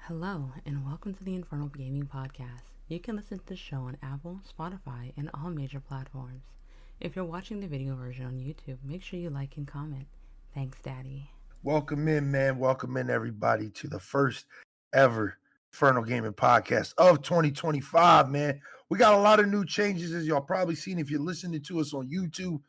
Hello, and welcome to the Infernal Gaming Podcast. You can listen to the show on Apple, Spotify, and all major platforms. If you're watching the video version on YouTube, make sure you like and comment. Thanks, Daddy. Welcome in, man. Welcome in, everybody, to the first ever Infernal Gaming Podcast of 2025, man. We got a lot of new changes, as y'all probably seen if you're listening to us on YouTube.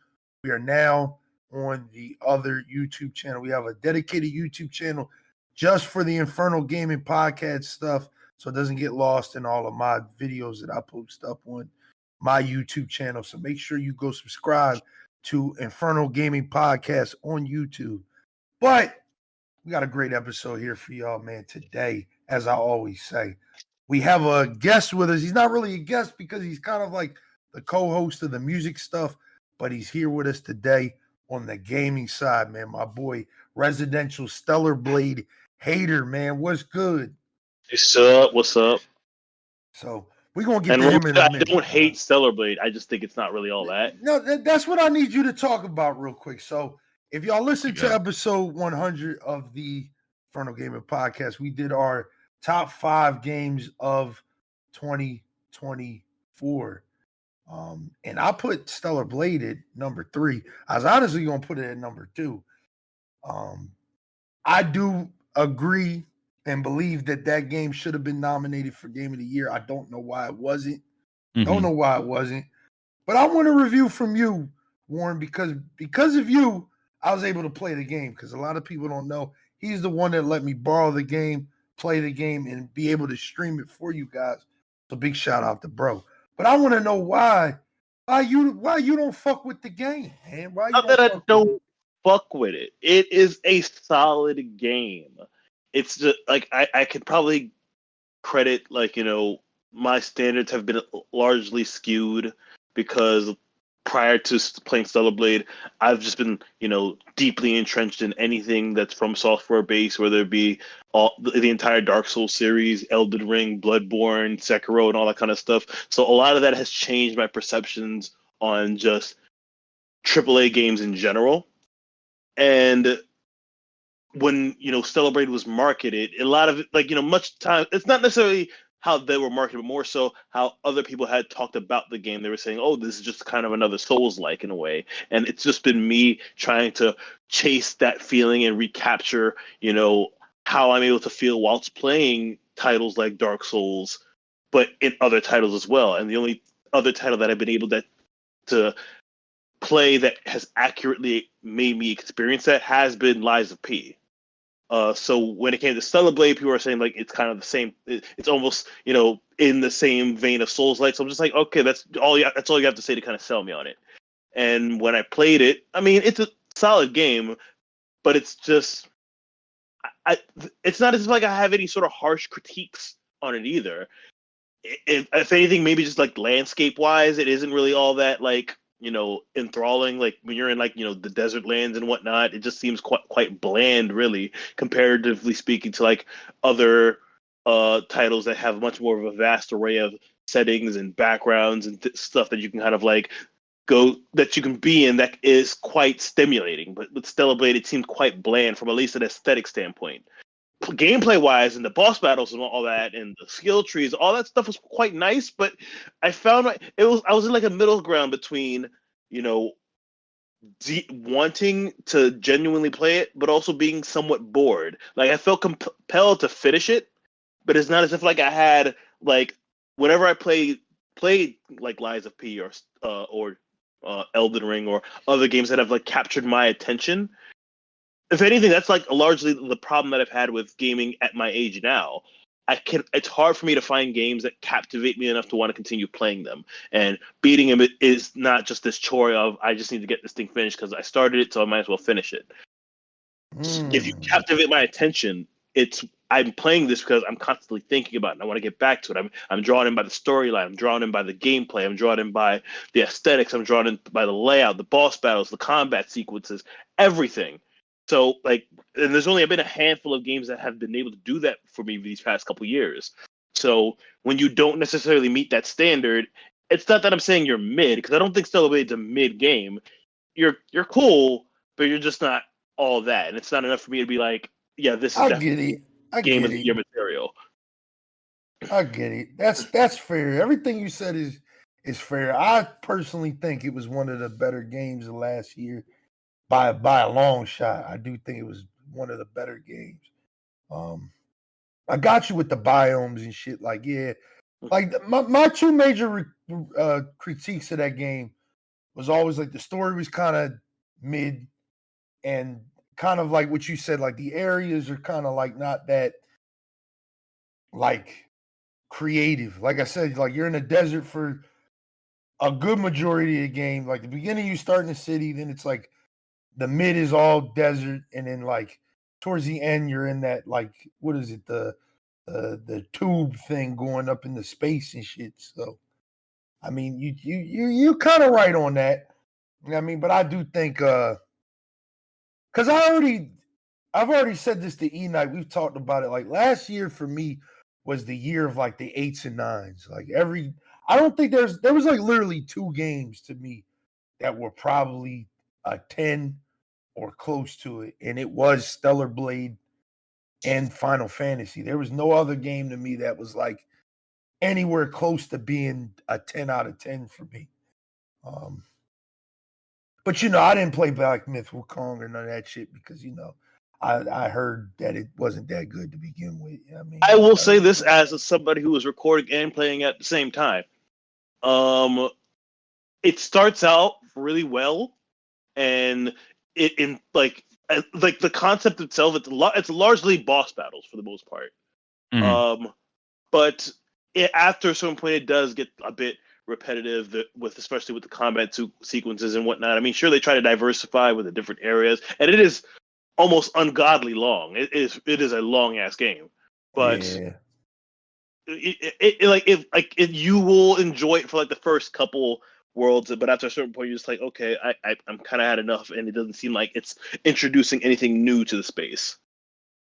We are now on the other YouTube channel. We have a dedicated YouTube channel just for the Infernal Gaming Podcast stuff, so it doesn't get lost in all of my videos that I post up on my YouTube channel. So make sure you go subscribe to Infernal Gaming Podcast on YouTube. But we got a great episode here for y'all, man, today, as I always say. We have a guest with us. He's not really a guest because he's kind of like the co-host of the music stuff, but he's here with us today on the gaming side, man. My boy, Residential Stellar Blade Hater, man. What's good? What's up? So we're going to get to him in a minute. I don't hate Stellar Blade. I just think it's not really all that. No, that's what I need you to talk about real quick. So if y'all listen to episode 100 of the Infernal Gaming Podcast, we did our top 5 games of 2024. And I put Stellar Blade at number 3. I was honestly going to put it at number 2. I do agree and believe that game should have been nominated for Game of the Year. I don't know why it wasn't. Don't know why it wasn't. But I want a review from you, Warren, because of you, I was able to play the game, because a lot of people don't know. He's the one that let me borrow the game, play the game, and be able to stream it for you guys. So big shout out to bro. But I want to know why you don't fuck with the game, man. Why you Not that I don't fuck with it. It is a solid game. It's just like I could probably credit, like, my standards have been largely skewed because prior to playing Stellar Blade, I've just been, deeply entrenched in anything that's from software base, whether it be the entire Dark Souls series, Elden Ring, Bloodborne, Sekiro, and all that kind of stuff. So a lot of that has changed my perceptions on just AAA games in general. And when, Stellar Blade was marketed, a lot of it, much time, it's not necessarily how they were marketed, but more so how other people had talked about the game. They were saying, oh, this is just kind of another Souls-like in a way. And it's just been me trying to chase that feeling and recapture, how I'm able to feel whilst playing titles like Dark Souls, but in other titles as well. And the only other title that I've been able to play that has accurately made me experience that has been Lies of P. So when it came to Stellar Blade, people were saying like it's kind of the same. It's almost in the same vein of Souls-like. So I'm just like, okay, that's all you have to say to kind of sell me on it. And when I played it, I mean, it's a solid game, but it's just, it's not as if like I have any sort of harsh critiques on it either. If anything, maybe just like landscape-wise, it isn't really all that like, enthralling. Like when you're in like, the desert lands and whatnot, it just seems quite bland, really, comparatively speaking to like other titles that have much more of a vast array of settings and backgrounds and stuff that you can kind of like that you can be in, that is quite stimulating. But with Stellar Blade, it seemed quite bland from at least an aesthetic standpoint. Gameplay wise, and the boss battles and all that, and the skill trees, all that stuff was quite nice. But I found I was in like a middle ground between wanting to genuinely play it, but also being somewhat bored. Like I felt compelled to finish it, but it's not as if like I had like whenever I played like Lies of P or Elden Ring or other games that have like captured my attention. If anything, that's like largely the problem that I've had with gaming at my age now. It's hard for me to find games that captivate me enough to want to continue playing them. And beating them is not just this chore of, I just need to get this thing finished because I started it, so I might as well finish it. If you captivate my attention, I'm playing this because I'm constantly thinking about it and I want to get back to it. I'm drawn in by the storyline. I'm drawn in by the gameplay. I'm drawn in by the aesthetics. I'm drawn in by the layout, the boss battles, the combat sequences, everything. So, like, and there's only been a handful of games that have been able to do that for me these past couple years. So, when you don't necessarily meet that standard, it's not that I'm saying you're mid, because I don't think Stellar Blade's a mid game. You're cool, but you're just not all that, and it's not enough for me to be like, yeah, this is I get it. game of the year material. I get it. That's fair. Everything you said is fair. I personally think it was one of the better games of last year by a long shot. I do think it was one of the better games. I got you with the biomes and shit. Like, yeah, like my two major critiques of that game was always like the story was kind of mid, and kind of like what you said, like the areas are kind of like not that like creative. Like I said, like you're in a desert for a good majority of the game. Like the beginning, you start in the city, then it's like the mid is all desert, and then like towards the end, you're in that like what is it the tube thing going up into space and shit. So I mean, you kind of right on that. I mean, but I do think because I've already said this to Eknight. We've talked about it. Like last year for me was the year of like the 8s and 9s. Like I don't think there was like literally 2 games to me that were probably a 10 or close to it, and it was Stellar Blade and Final Fantasy. There was no other game to me that was like anywhere close to being a 10 out of 10 for me. But I didn't play Black Myth Wukong or none of that shit because I heard that it wasn't that good to begin with. I mean, I will say this as somebody who was recording and playing at the same time. It starts out really well, and like the concept itself, it's largely boss battles for the most part. Mhm. But after a certain point, it does get a bit repetitive especially with the combat sequences and whatnot. I mean, sure, they try to diversify with the different areas, and it is almost ungodly long. It is a long ass game, but yeah. You will enjoy it for like the first couple worlds, but after a certain point, you're just like, okay, I'm kind of had enough, and it doesn't seem like it's introducing anything new to the space.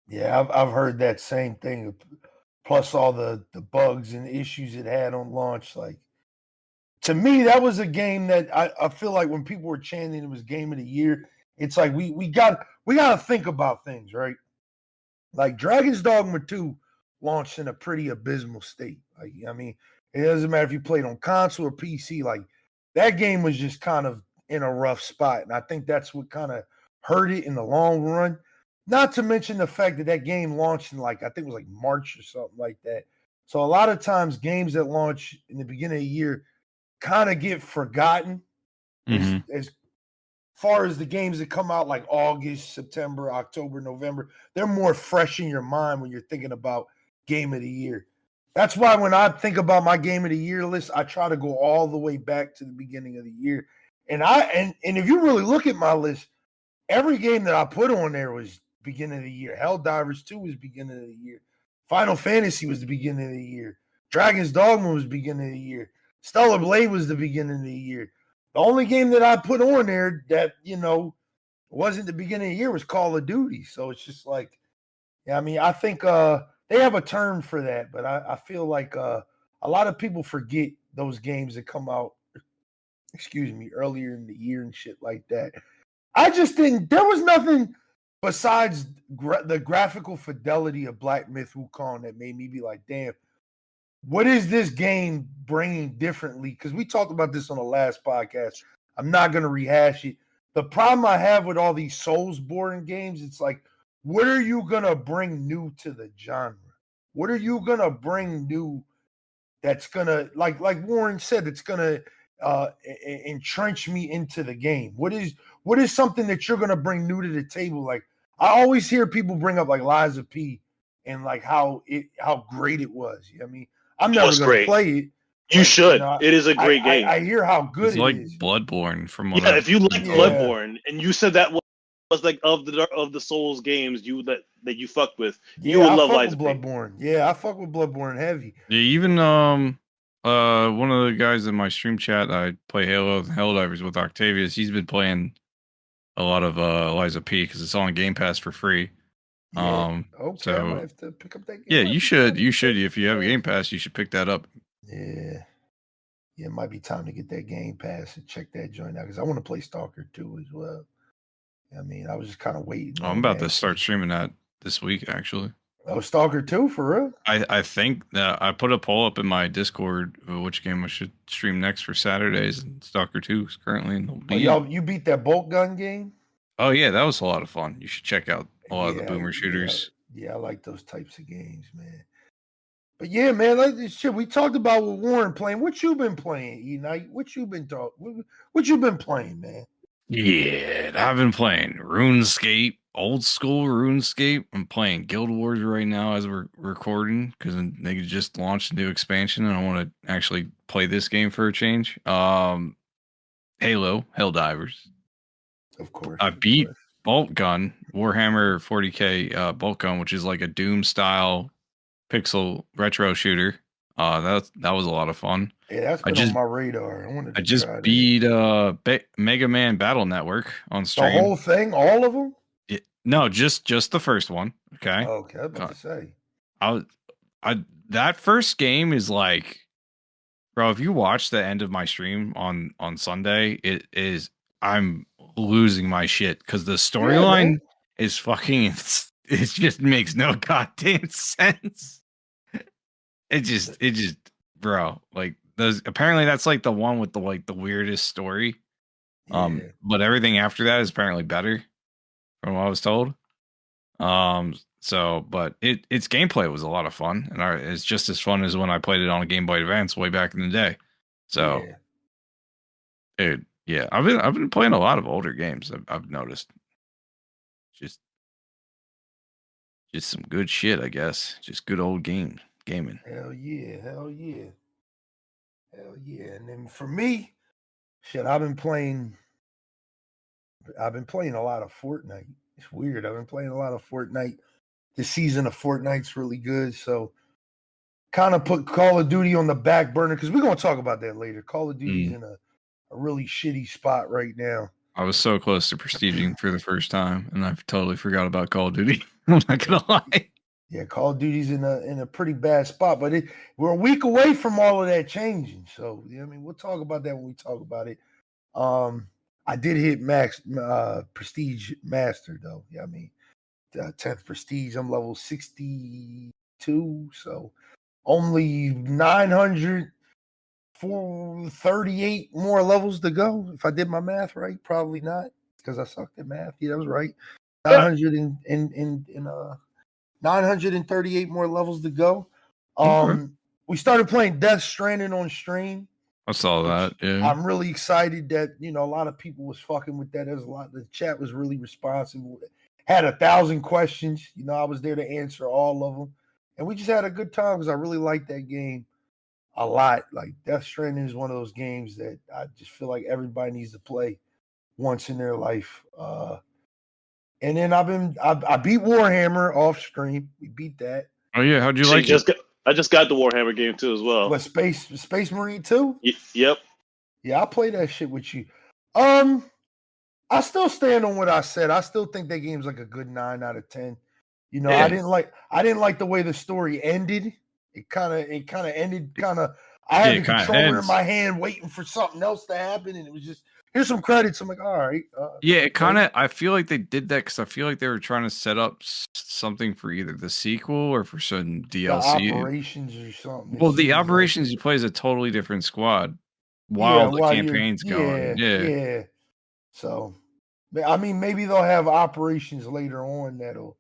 Yeah, I've heard that same thing. Plus all the bugs and issues it had on launch. Like to me, that was a game that I feel like when people were chanting it was game of the year, it's like we got to think about things, right? Like Dragon's Dogma 2 launched in a pretty abysmal state. Like, I mean, it doesn't matter if you played on console or PC, like that game was just kind of in a rough spot. And I think that's what kind of hurt it in the long run. Not to mention the fact that that game launched in like, I think it was like March or something like that. So a lot of times games that launch in the beginning of the year kind of get forgotten as far as the games that come out like August, September, October, November. They're more fresh in your mind when you're thinking about game of the year. That's why when I think about my game of the year list, I try to go all the way back to the beginning of the year. And if you really look at my list, every game that I put on there was beginning of the year. Helldivers 2 was beginning of the year. Final Fantasy was the beginning of the year. Dragon's Dogma was beginning of the year. Stellar Blade was the beginning of the year. The only game that I put on there that, wasn't the beginning of the year was Call of Duty. So it's just like, I mean, I think they have a term for that, but I feel like a lot of people forget those games that come out, earlier in the year and shit like that. I just didn't. There was nothing besides the graphical fidelity of Black Myth Wukong that made me be like, damn, what is this game bringing differently? Because we talked about this on the last podcast. I'm not going to rehash it. The problem I have with all these Soulsborne games, it's like, what are you going to bring new to the genre? What are you going to bring new that's going to, like Warren said, it's going to entrench me into the game? What is something that you're going to bring new to the table? Like, I always hear people bring up like Liza P and like how great it was. I mean, I'm never going to play it. You should. It is a great game. I hear how good it is. Bloodborne from what if you like Bloodborne and you said that was like of the Souls games that you fucked with, you would love Liza P. Bloodborne. Yeah, I fuck with Bloodborne heavy. Yeah, even one of the guys in my stream chat I play Halo and Helldivers with, Octavius, he's been playing a lot of Liza P because it's on Game Pass for free. Yeah. Okay, so I might have to pick up that game. Yeah, you should. If you have a Game Pass, you should pick that up. Yeah. Yeah, it might be time to get that Game Pass and check that joint out because I want to play Stalker 2 as well. I mean, I was just kind of waiting. I'm about to start streaming that this week, actually. Oh, Stalker 2 for real? I think that I put a poll up in my Discord of which game I should stream next for Saturdays, and Stalker 2 is currently in the Oh, lead. you beat that bolt gun game? Oh yeah, that was a lot of fun. You should check out a lot of the boomer Yeah, shooters. yeah. I like those types of games, man. But yeah, man, like this shit we talked about with Warren playing. What you been playing, Eknight? What you been What you been playing, man? Yeah, I've been playing RuneScape, old school RuneScape. I'm playing Guild Wars right now as we're recording because they just launched a new expansion and I want to actually play this game for a change. Halo, Helldivers. Of course. I beat Bolt Gun, Warhammer 40K Bolt Gun, which is like a Doom style pixel retro shooter. That was a lot of fun. Yeah, that's been on my radar. I wanted to just try that. beat Mega Man Battle Network on stream. The whole thing, all of them? No, just the first one. Okay. Okay, I was about to say. That first game is like, bro, if you watch the end of my stream on Sunday, it is I'm losing my shit because the storyline is fucking it just makes no goddamn sense. It just bro, like those apparently that's like the one with the weirdest story. But everything after that is apparently better from what I was told. So but its gameplay was a lot of fun, and it's just as fun as when I played it on a Game Boy Advance way back in the day. So dude, yeah, I've been playing a lot of older games. I've noticed. Just some good shit, I guess. Just good old gaming. Hell yeah. And then for me, shit, I've been playing a lot of Fortnite. It's weird. I've been playing a lot of Fortnite. This season of Fortnite's really good. So kind of put Call of Duty on the back burner because we're going to talk about that later. Call of Duty's in a really shitty spot right now. I was so close to prestiging for the first time, and I totally forgot about Call of Duty. I'm not going to lie. Yeah, Call of Duty's in a pretty bad spot, but we're a week away from all of that changing. So, I mean, we'll talk about that when we talk about it. I did hit Prestige Master, though. Yeah, I mean, 10th Prestige, I'm level 62, so only 938 more levels to go. If I did my math right, probably not, because I sucked at math. Yeah, that was right. 938 more levels to go. We started playing Death Stranding on stream. I saw that. Yeah, I'm really excited that a lot of people was fucking with that. There's a lot. The chat was really responsive. Had 1,000 questions. I was there to answer all of them, and we just had a good time because I really liked that game a lot. Like Death Stranding is one of those games that I just feel like everybody needs to play once in their life. And then I beat Warhammer off stream. We beat that. Oh yeah, how'd you like it? I just got the Warhammer game too as well. What, Space Marine 2? Yep. Yeah, I play that shit with you. I still stand on what I said. I still think that game's like a good 9 out of 10. I didn't like the way the story ended. It kind of ended I had the controller in my hand waiting for something else to happen, and it was just here's some credits. I'm like, all right. I feel like they did that because I feel like they were trying to set up something for either the sequel or for some DLC. The operations or something. Well, the operations you play is a totally different squad while the campaign's going. Yeah. So, I mean, maybe they'll have operations later on that'll.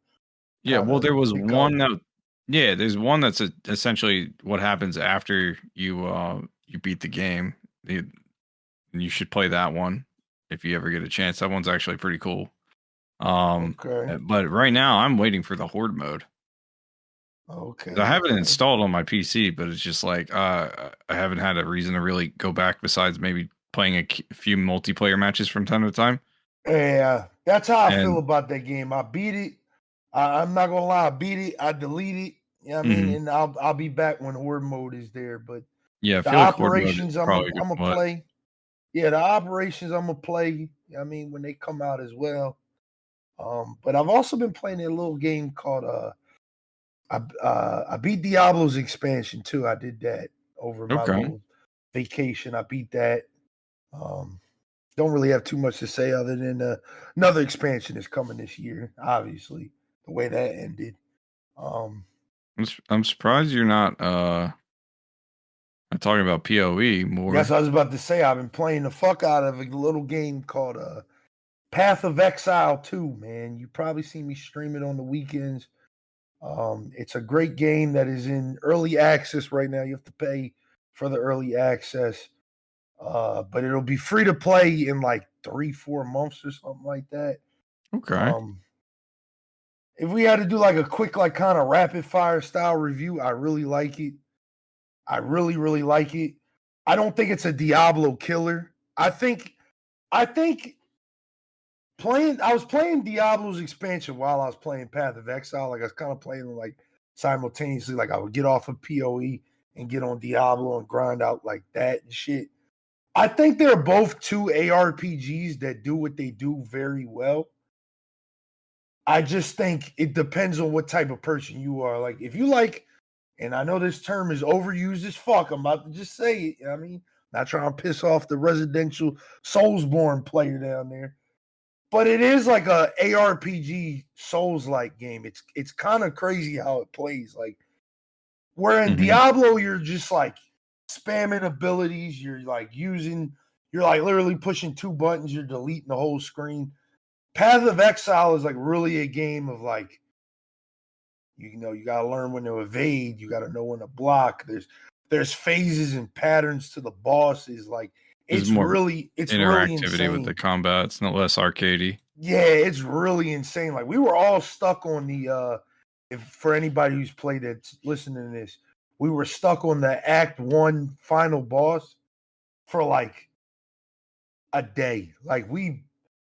Yeah, well, there was one that. Yeah, there's one that's essentially what happens after you beat the game. You should play that one if you ever get a chance. That one's actually pretty cool. Okay. But right now I'm waiting for the Horde mode. Okay. I have it installed on my PC, but it's just like I haven't had a reason to really go back besides maybe playing a few multiplayer matches from time to time. Yeah, that's how I feel about that game. I beat it. I'm not gonna lie, I beat it. I delete it. I mean, and I'll be back when Horde mode is there. But yeah, the operations I'm gonna play. Yeah, the operations I'm gonna play. I mean, when they come out as well. But I've also been playing a little game called I beat Diablo's expansion too. I did that over my little vacation. I beat that. Don't really have too much to say other than another expansion is coming this year. Obviously, the way that ended. I'm surprised you're not talking about PoE more. Yes, I was about to say I've been playing the fuck out of a little game called Path of Exile 2, man. You probably see me stream it on the weekends. It's a great game that is in early access right now. You have to pay for the early access. But it'll be free to play in like 3-4 months or something like that. Okay. If we had to do like a quick, like kind of rapid fire style review, I really like it. I really, really like it. I don't think it's a Diablo killer. I was playing Diablo's expansion while I was playing Path of Exile. Like I was kind of playing them like simultaneously. Like I would get off of PoE and get on Diablo and grind out like that and shit. I think they're both two ARPGs that do what they do very well. I just think it depends on what type of person you are. Like if you like, and I know this term is overused as fuck. I'm about to just say it. You know what I mean, not trying to piss off the residential Soulsborne player down there. But it is like a ARPG Souls-like game. It's kind of crazy how it plays. Like where in Diablo, you're just like spamming abilities. You're like literally pushing 2 buttons. You're deleting the whole screen. Path of Exile is like really a game of like, you got to learn when to evade. You got to know when to block. There's phases and patterns to the bosses. Like it's really insane with the combat. It's not less arcadey. Yeah, it's really insane. Like we were all stuck on the if for anybody who's played it, listening to this, we were stuck on the Act 1 final boss for like a day. Like we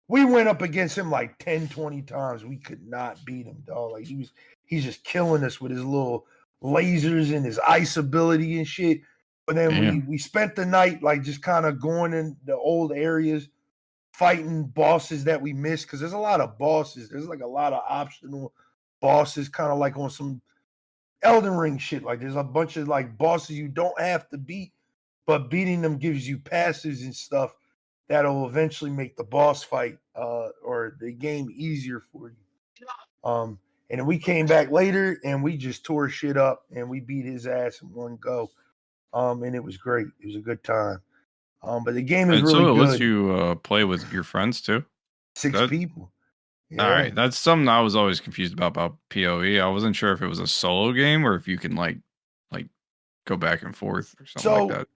went up against him like 10, 20 times. We could not beat him, dog. Like he's just killing us with his little lasers and his ice ability and shit. But then we spent the night like just kind of going in the old areas, fighting bosses that we missed, because there's a lot of bosses. There's like a lot of optional bosses, kind of like on some Elden Ring shit. Like there's a bunch of like bosses you don't have to beat, but beating them gives you passives and stuff that'll eventually make the boss fight or the game easier for you. And then we came back later and we just tore shit up and we beat his ass in one go. And it was great. It was a good time. But the game is really good. So it lets you play with your friends too? 6 people. Yeah. All right. That's something I was always confused about PoE. I wasn't sure if it was a solo game or if you can like go back and forth or something like that.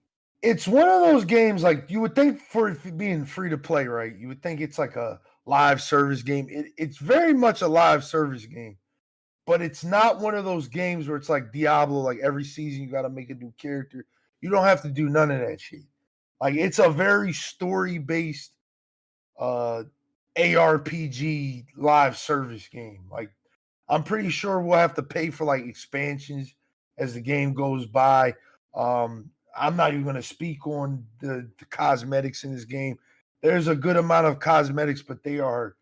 It's one of those games, like you would think for it being free to play, right? You would think it's like a live service game. It's very much a live service game, but it's not one of those games where it's like Diablo, like every season you got to make a new character. You don't have to do none of that shit. Like it's a very story-based ARPG live service game. Like I'm pretty sure we'll have to pay for like expansions as the game goes by. I'm not even going to speak on the cosmetics in this game. There's a good amount of cosmetics, but they are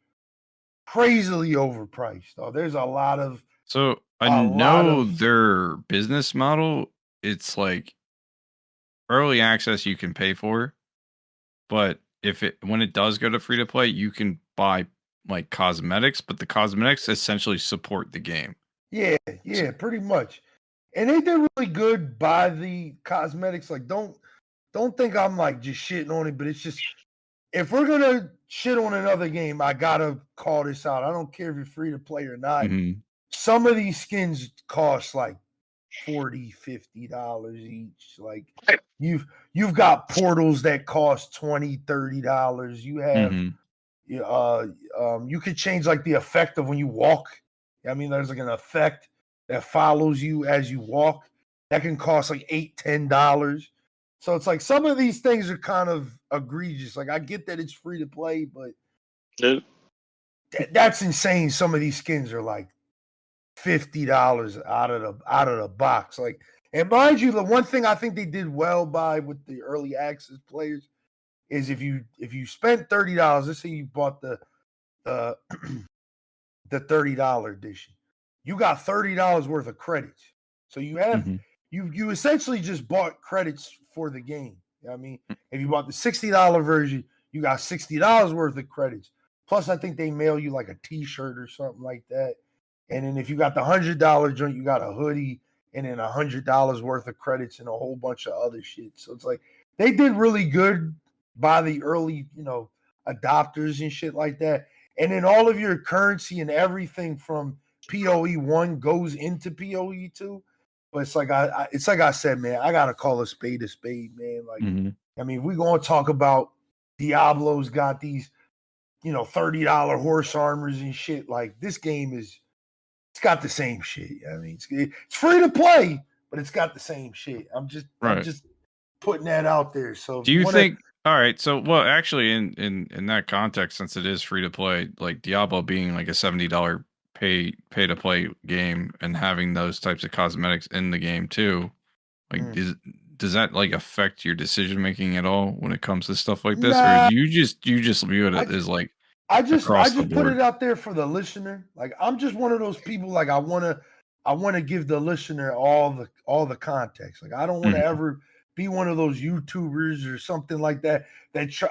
crazily overpriced. Oh, there's a lot of. So I know their business model. It's like early access you can pay for, but when it does go to free to play, you can buy like cosmetics, but the cosmetics essentially support the game. Yeah, pretty much. And they did really good by the cosmetics. Like, don't think I'm like just shitting on it, but it's just if we're gonna shit on another game, I gotta call this out. I don't care if you're free to play or not. Some of these skins cost like $40, $50 each. Like you've got portals that cost $20, $30. You have you could change like the effect of when you walk. I mean, there's like an effect that follows you as you walk that can cost like $8, $10. So it's like some of these things are kind of egregious. Like I get that it's free to play, but that's insane. Some of these skins are like $50 out of the box. Like, and mind you, the one thing I think they did well by with the early access players is if you spent $30, let's say you bought the $30 edition, you got $30 worth of credits. So you have you essentially just bought credits for the game. You know what I mean? If you bought the $60 version, you got $60 worth of credits. Plus, I think they mail you like a T-shirt or something like that. And then if you got the $100 joint, you got a hoodie and then $100 worth of credits and a whole bunch of other shit. So it's like they did really good by the early, adopters and shit like that. And then all of your currency and everything from PoE1 goes into PoE2. But it's like I said, man, I gotta call a spade, man. Like, I mean, we're gonna talk about Diablo's got these, $30 horse armors and shit. Like this game it's got the same shit. I mean, it's free to play, but it's got the same shit. I'm just putting that out there. So do you think? All right, so well, actually, in that context, since it is free to play, like Diablo being like a $70 pay to play game and having those types of cosmetics in the game too, like does that like affect your decision making at all when it comes to stuff like this, or do you just view it as like I just put it out there for the listener. Like I'm just one of those people. Like I want to give the listener all the context. Like I don't want to ever be one of those YouTubers or something like that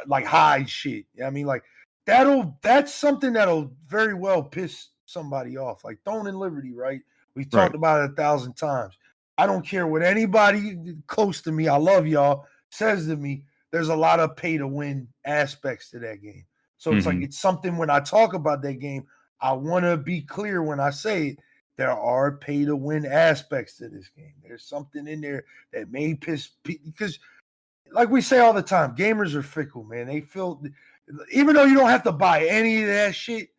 like hide shit. I mean, like that's something that'll very well piss somebody off. Like Throne and Liberty, right? We've talked about it 1,000 times. I don't care what anybody close to me, I love y'all, says to me. There's a lot of pay to win aspects to that game. So it's like it's something when I talk about that game, I want to be clear when I say it. There are pay to win aspects to this game. There's something in there that may piss people because, like we say all the time, gamers are fickle, man. They feel, even though you don't have to buy any of that shit,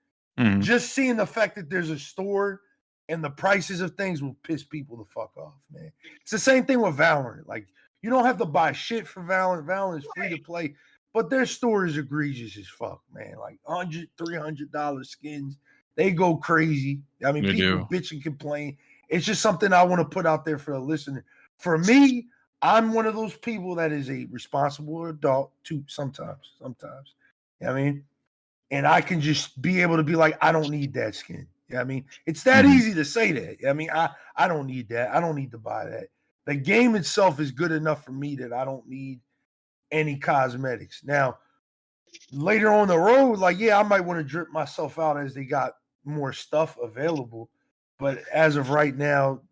just seeing the fact that there's a store and the prices of things will piss people the fuck off, man. It's the same thing with Valorant. Like you don't have to buy shit for Valorant. Valorant is free to play, but their store is egregious as fuck, man. Like $100, $300 skins. They go crazy. I mean, people bitch and complain. It's just something I want to put out there for the listener. For me, I'm one of those people that is a responsible adult too. Sometimes. You know what I mean? And I can just be able to be like, I don't need that skin. You know what I mean? It's that easy to say that. I mean, I don't need that. I don't need to buy that. The game itself is good enough for me that I don't need any cosmetics. Now, later on the road, like, yeah, I might want to drip myself out as they got more stuff available. But as of right now,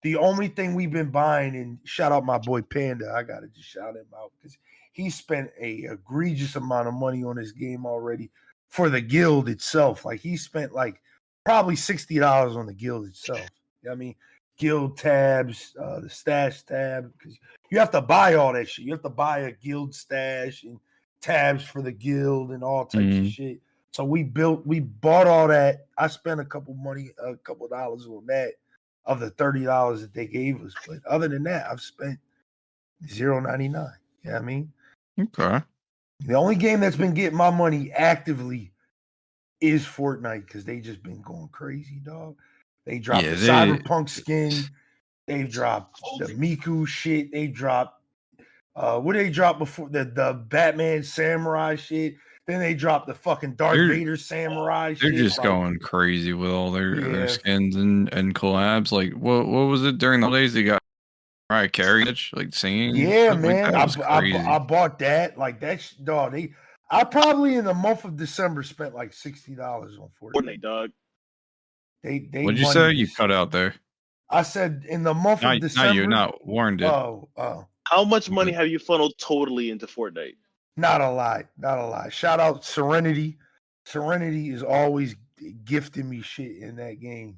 the only thing we've been buying, and shout out my boy Panda, I got to just shout him out because he spent a egregious amount of money on this game already for the guild itself. Like he spent like probably $60 on the guild itself. You know what I mean? Guild tabs, the stash tab, because you have to buy all that shit. You have to buy a guild stash and tabs for the guild and all types of shit. So we bought all that. I spent a couple dollars on that of the $30 that they gave us. But other than that, I've spent $0.99. You know what I mean? Okay. The only game that's been getting my money actively is Fortnite because they just been going crazy, dog. They dropped the Cyberpunk skin. They've dropped the Miku shit. They dropped what did they drop before the Batman Samurai shit? Then they dropped the fucking Darth Vader Samurai shit. They're just going crazy with all their skins and collabs. Like what was it during the holidays? They got Mariah Carey like singing. Yeah, man. I bought that. Like that's dog. I probably in the month of December spent like $60 on Fortnite, dog. They what'd you say? You cut out there. I said in the month of December. Not Warren did. Oh. How much money have you funneled totally into Fortnite? Not a lot. Shout out Serenity. Serenity is always gifting me shit in that game.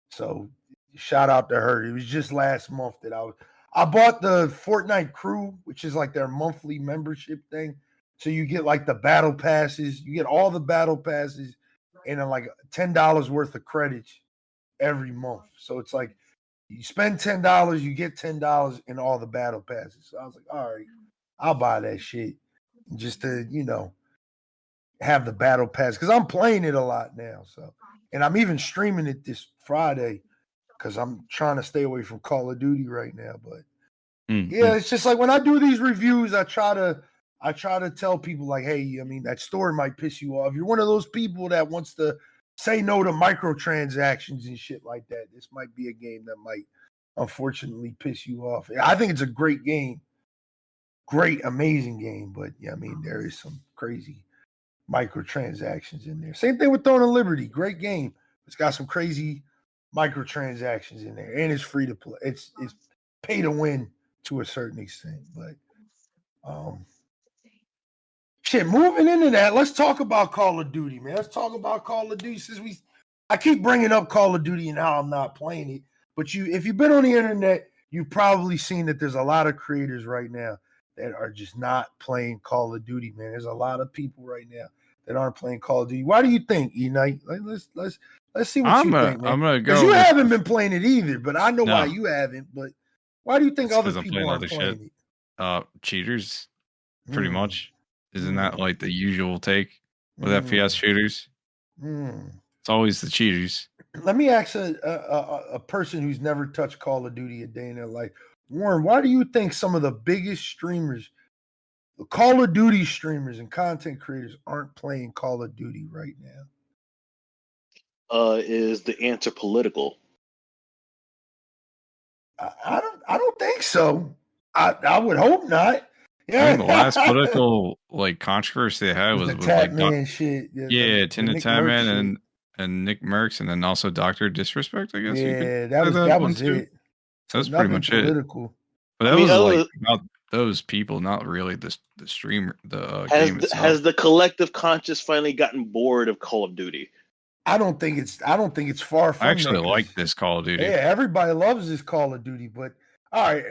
So shout out to her. It was just last month that I bought the Fortnite Crew, which is like their monthly membership thing. So you get like the battle passes. You get all the battle passes and then like $10 worth of credits every month. So it's like you spend $10, you get $10 in all the battle passes. So I was like, all right, I'll buy that shit just to, have the battle pass because I'm playing it a lot now. So, and I'm even streaming it this Friday because I'm trying to stay away from Call of Duty right now. But it's just like when I do these reviews, I try to tell people like, hey, I mean, that story might piss you off. You're one of those people that wants to say no to microtransactions and shit like that. This might be a game that might unfortunately piss you off. I think it's a great game. Great, amazing game. But yeah, I mean, there is some crazy microtransactions in there. Same thing with Throne and Liberty. Great game. It's got some crazy microtransactions in there, and it's free to play. It's pay to win to a certain extent, but shit. Moving into that, let's talk about Call of Duty, man. Let's talk about Call of Duty since I keep bringing up Call of Duty and how I'm not playing it, but if you've been on the internet, you've probably seen that there's a lot of creators right now that are just not playing Call of Duty, man. There's a lot of people right now that aren't playing Call of Duty. Why do you think, Eknight? Let's see what you think, man. I'm gonna go because you haven't been playing it either, but I know No. why you haven't. But why do you think It's other 'cause I'm people playing aren't other playing shit. it? Cheaters, pretty Mm. much. Isn't that like the usual take with Mm. FPS shooters? It's always the cheaters. Let me ask a person who's never touched Call of Duty a day in their life. Warren, why do you think some of the biggest streamers, the Call of Duty streamers and content creators aren't playing Call of Duty right now? Is the answer political? I don't think so. I would hope not. Yeah, I mean, the last political like controversy they had was the with like Tatman shit. Tina Nick Tatman Merckx and Nick Merckx, and then also Dr. Disrespect, I guess. Yeah, that was it. That was So pretty much political. it. But that was like about those people, not really the streamer. The game itself. Has the collective conscious finally gotten bored of Call of Duty? I don't think it's far from. I actually like this Call of Duty. Yeah, everybody loves this Call of Duty, but all right,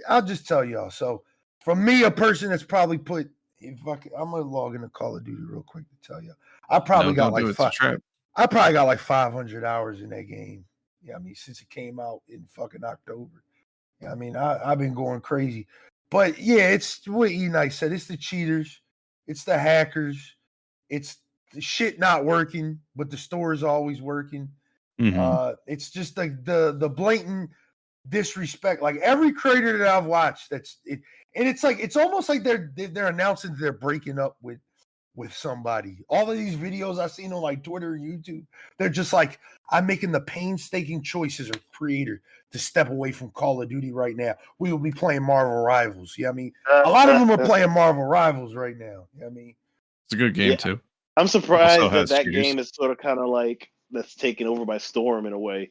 I'll just tell y'all. So, for me, a person that's probably I'm gonna log into Call of Duty real quick to tell you. I probably got like 500 hours in that game. Yeah, I mean, since it came out in fucking October. Yeah, I mean, I've been going crazy. But yeah, it's what Eknight said. It's the cheaters, it's the hackers, it's the shit not working, but the store is always working. It's just the blatant disrespect. Like every creator that I've watched, and it's like it's almost like they're announcing they're breaking up with somebody. All of these videos I've seen on like Twitter and YouTube, they're just like, I'm making the painstaking choices as a creator to step away from Call of Duty right now. We will be playing Marvel Rivals. Yeah, I mean, a lot of them are playing Marvel Rivals right now. I mean, it's a good game too. I'm surprised that game is sort of kind of like that's taken over by storm in a way.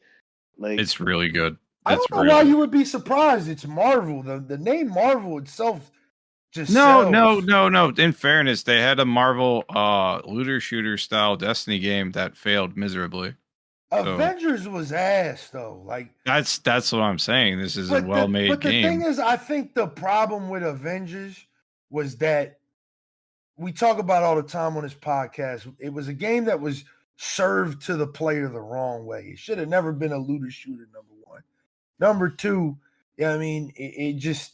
Like it's really good. I don't know why you would be surprised. It's Marvel. The name Marvel itself just no. In fairness, they had a Marvel looter shooter style Destiny game that failed miserably. Avengers was ass though. Like that's what I'm saying. This is a well-made game. But the thing is, I think the problem with Avengers was that we talk about all the time on this podcast. It was a game that was served to the player the wrong way. It should have never been a looter shooter. Number one. Number two, I mean, it just.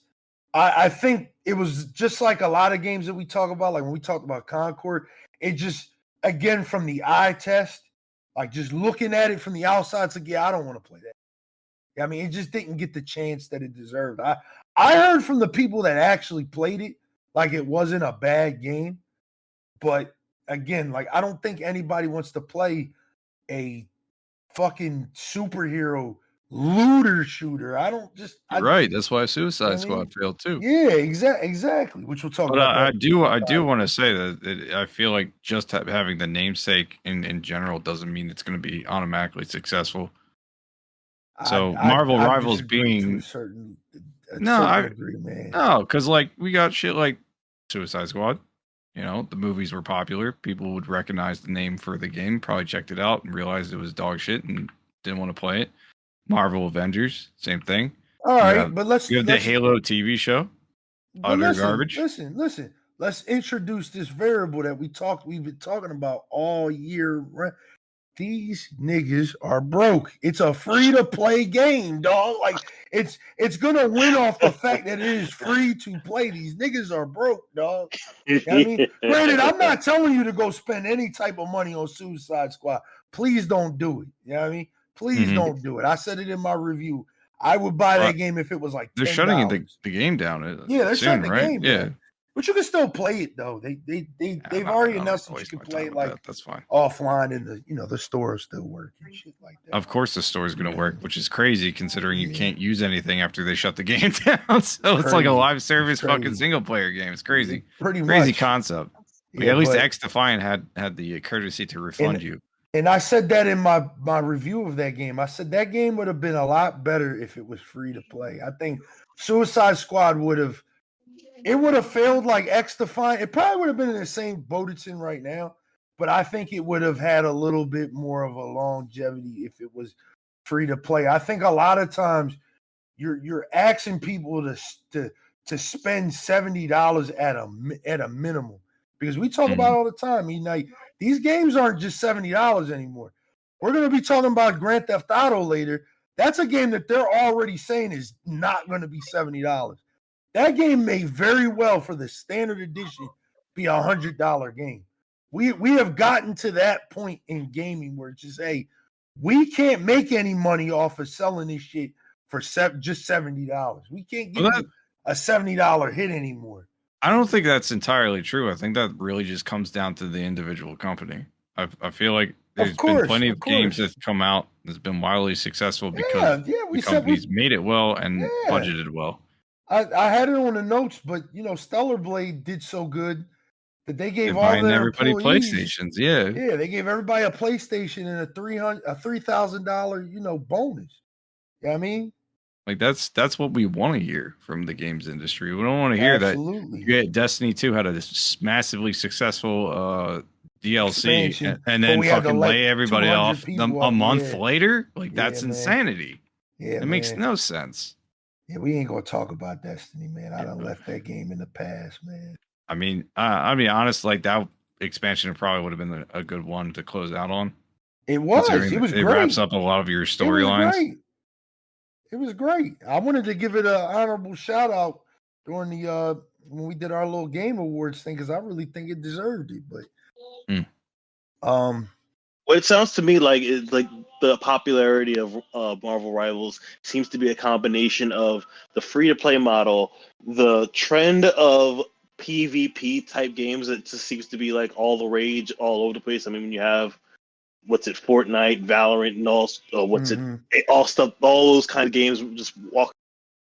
I think it was just like a lot of games that we talk about. Like when we talked about Concord, it just again from the eye test. Like just looking at it from the outside, it's like, yeah, I don't want to play that. I mean, it just didn't get the chance that it deserved. I heard from the people that actually played it, like it wasn't a bad game. But again, like I don't think anybody wants to play a fucking superhero looter shooter. Right. That's why Suicide Squad failed too. Yeah, exactly. Which we'll talk about. I do want to say that I feel like just having the namesake in general doesn't mean it's going to be automatically successful. So Marvel Rivals being I agree, man. No, because like we got shit like Suicide Squad. You know, the movies were popular. People would recognize the name for the game, probably checked it out and realized it was dog shit and didn't want to play it. Marvel Avengers, same thing. All right, but you have the Halo TV show. Utter garbage. Listen. Let's introduce this variable that we've been talking about all year. These niggas are broke. It's a free to play game, dog. Like it's gonna win off the fact that it is free to play. These niggas are broke, dog. I mean, granted, I'm not telling you to go spend any type of money on Suicide Squad. Please don't do it. You know what I mean? Please don't do it. I said it in my review. I would buy that game if it was like $10. They're shutting the game down. Yeah, they're shutting the game down. Yeah. But you can still play it though. They've already announced that you can play it like that's fine offline, and the store still work and shit like that. Of course, the store is going to work, which is crazy considering you can't use anything after they shut the game down. So it's like a live service fucking single player game. It's crazy, pretty crazy much. concept. At least X Defiant had the courtesy to refund you. And I said that in my review of that game. I said that game would have been a lot better if it was free to play. I think Suicide Squad would have failed like X Defiant. It probably would have been in the same boat it's in right now, but I think it would have had a little bit more of a longevity if it was free to play. I think a lot of times you're asking people to spend $70 at a minimum, because we talk about it all the time. I mean, like, these games aren't just $70 anymore. We're going to be talking about Grand Theft Auto later. That's a game that they're already saying is not going to be $70. That game may very well, for the standard edition, be $100 game. We have gotten to that point in gaming where it's just, hey, we can't make any money off of selling this shit for just $70. We can't give you a $70 hit anymore. I don't think that's entirely true. I think that really just comes down to the individual company. I feel like there's been plenty of games that come out that's been wildly successful because the companies made it well and budgeted well. I had it on the notes, but Stellar Blade did so good that they gave all their everybody PlayStations. Yeah, they gave everybody a PlayStation and a $3,000 bonus. You know what I mean? Like that's what we want to hear from the games industry. We don't want to hear that Destiny 2 had a massively successful DLC and then fucking lay everybody off a month later. Like, that's insanity. Yeah, it makes no sense. Yeah, we ain't gonna talk about Destiny, man. I done left that game in the past, man. I mean, honest, like, that expansion probably would have been a good one to close out on. It was. It was great. It wraps up a lot of your storylines. It was great. I wanted to give it an honorable shout out during the when we did our little game awards thing, because I really think it deserved it. But what it sounds to me like is like the popularity of Marvel Rivals seems to be a combination of the free-to-play model, the trend of PvP type games that just seems to be like all the rage all over the place. I mean, when you have Fortnite, Valorant, and all all those kind of games just walk,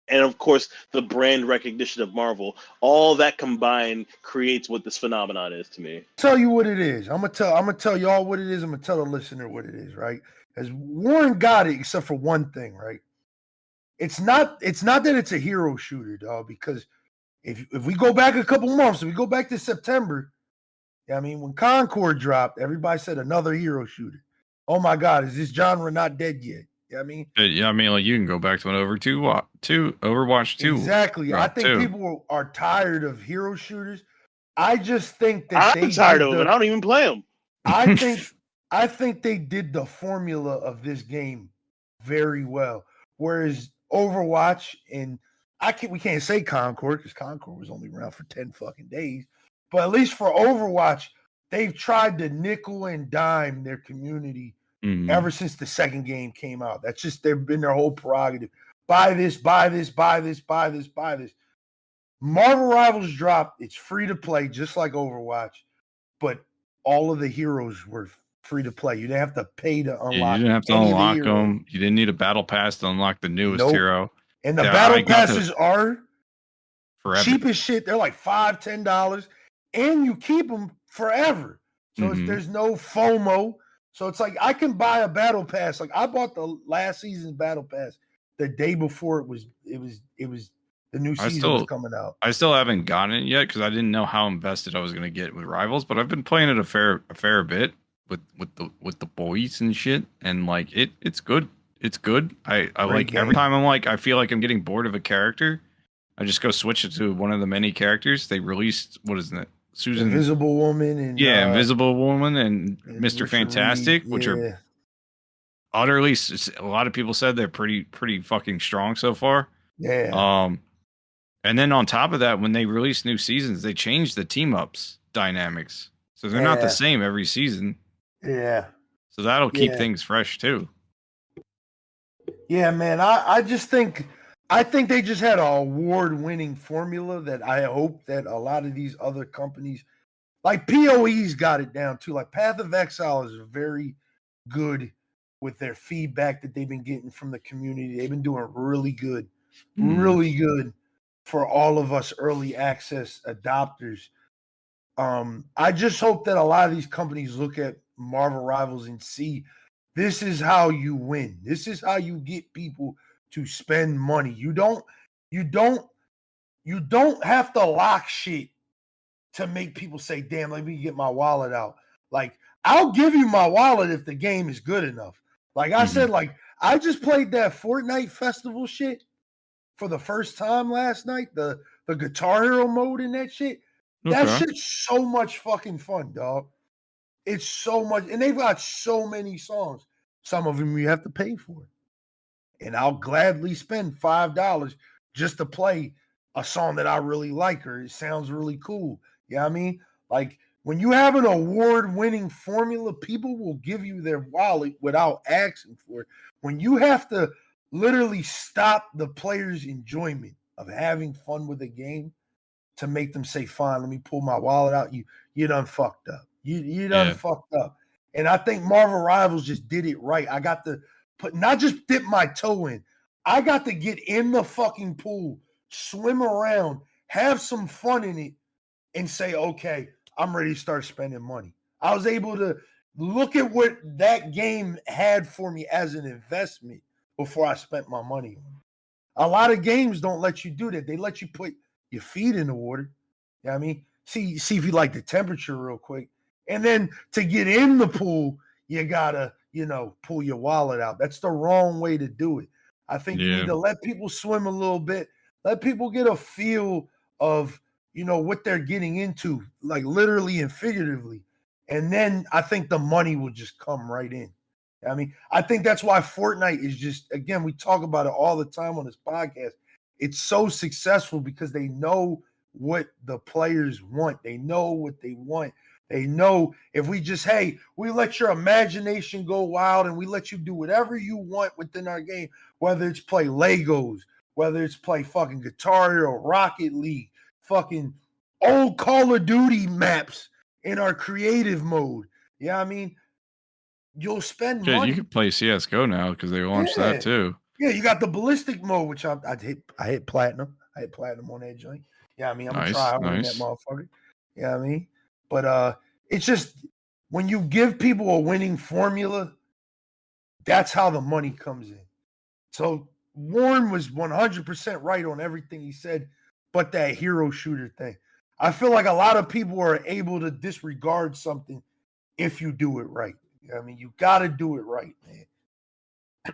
and of course the brand recognition of Marvel. All that combined creates what this phenomenon is to me. Tell you what it is. I'm gonna tell y'all what it is. I'm gonna tell the listener what it is, right? As Warren got it, except for one thing, right? It's not that it's a hero shooter, dog, because if we go back a couple months, if we go back to September, I mean, when Concord dropped, everybody said another hero shooter. Oh my God, is this genre not dead yet? You know what I mean? Yeah, I mean, like, you can go back to when Overwatch 2. Exactly. I think people are tired of hero shooters. I just think that I'm tired of them, and I don't even play them. I think they did the formula of this game very well. Whereas Overwatch and we can't say Concord, because Concord was only around for 10 fucking days. But at least for Overwatch, they've tried to nickel and dime their community ever since the second game came out. That's just been their whole prerogative. Buy this, buy this, buy this, buy this, buy this. Marvel Rivals dropped. It's free to play, just like Overwatch, but all of the heroes were free to play. You didn't have to pay to unlock. Yeah, you didn't have to unlock them. You didn't need a battle pass to unlock the newest hero. And the battle passes are forever. Cheap as shit. They're like $5, $10, and you keep them forever. So there's no FOMO. So it's like I can buy a battle pass. Like, I bought the last season's battle pass the day before it was the new season was coming out. I still haven't gotten it yet because I didn't know how invested I was going to get with Rivals, but I've been playing it a fair bit with the boys and shit, and like it's good. It's good. I like game. Every time I feel like I'm getting bored of a character, I just go switch it to one of the many characters. They released, what is it? Susan, Invisible Woman, and Invisible Woman and Mr. Fantastic, which are utterly. A lot of people said they're pretty fucking strong so far. Yeah. And then on top of that, when they release new seasons, they change the team ups dynamics, so they're not the same every season. Yeah. So that'll keep things fresh too. Yeah, man. I think they just had an award-winning formula that I hope that a lot of these other companies, like PoE's got it down too. Like Path of Exile is very good with their feedback that they've been getting from the community. They've been doing really good for all of us early access adopters. I just hope that a lot of these companies look at Marvel Rivals and see this is how you win. This is how you get people to spend money. You don't have to lock shit to make people say, damn, let me get my wallet out. Like, I'll give you my wallet if the game is good enough. Like I said, like, I just played that Fortnite festival shit for the first time last night, the Guitar Hero mode and that shit. That shit's so much fucking fun, dog. It's so much, and they've got so many songs. Some of them you have to pay for. And I'll gladly spend $5 just to play a song that I really like or it sounds really cool. You know what I mean? Like, when you have an award-winning formula, people will give you their wallet without asking for it. When you have to literally stop the player's enjoyment of having fun with a game to make them say, fine, let me pull my wallet out, you done fucked up. You done fucked up. And I think Marvel Rivals just did it right. I got to not just dip my toe in. I got to get in the fucking pool, swim around, have some fun in it, and say, okay, I'm ready to start spending money. I was able to look at what that game had for me as an investment before I spent my money on it. A lot of games don't let you do that. They let you put your feet in the water. You know what I mean? See if you like the temperature real quick. And then to get in the pool, you gotta, pull your wallet out. That's the wrong way to do it. I think you need to let people swim a little bit, let people get a feel of, what they're getting into, like literally and figuratively. And then I think the money will just come right in. I mean, I think that's why Fortnite is just, again, we talk about it all the time on this podcast. It's so successful because they know what the players want. They know what they want. They know if we just, we let your imagination go wild and we let you do whatever you want within our game, whether it's play Legos, whether it's play fucking Guitar Hero, Rocket League, fucking old Call of Duty maps in our creative mode. You know what I mean? You'll spend money. You can play CSGO now because they launched that too. Yeah, you got the ballistic mode, which I hit platinum. I hit platinum on that joint. Yeah, I'm gonna try out on that motherfucker. Yeah, I mean, but it's just when you give people a winning formula, that's how the money comes in. So Warren was 100% right on everything he said, but that hero shooter thing. I feel like a lot of people are able to disregard something if you do it right. I mean, you got to do it right, man.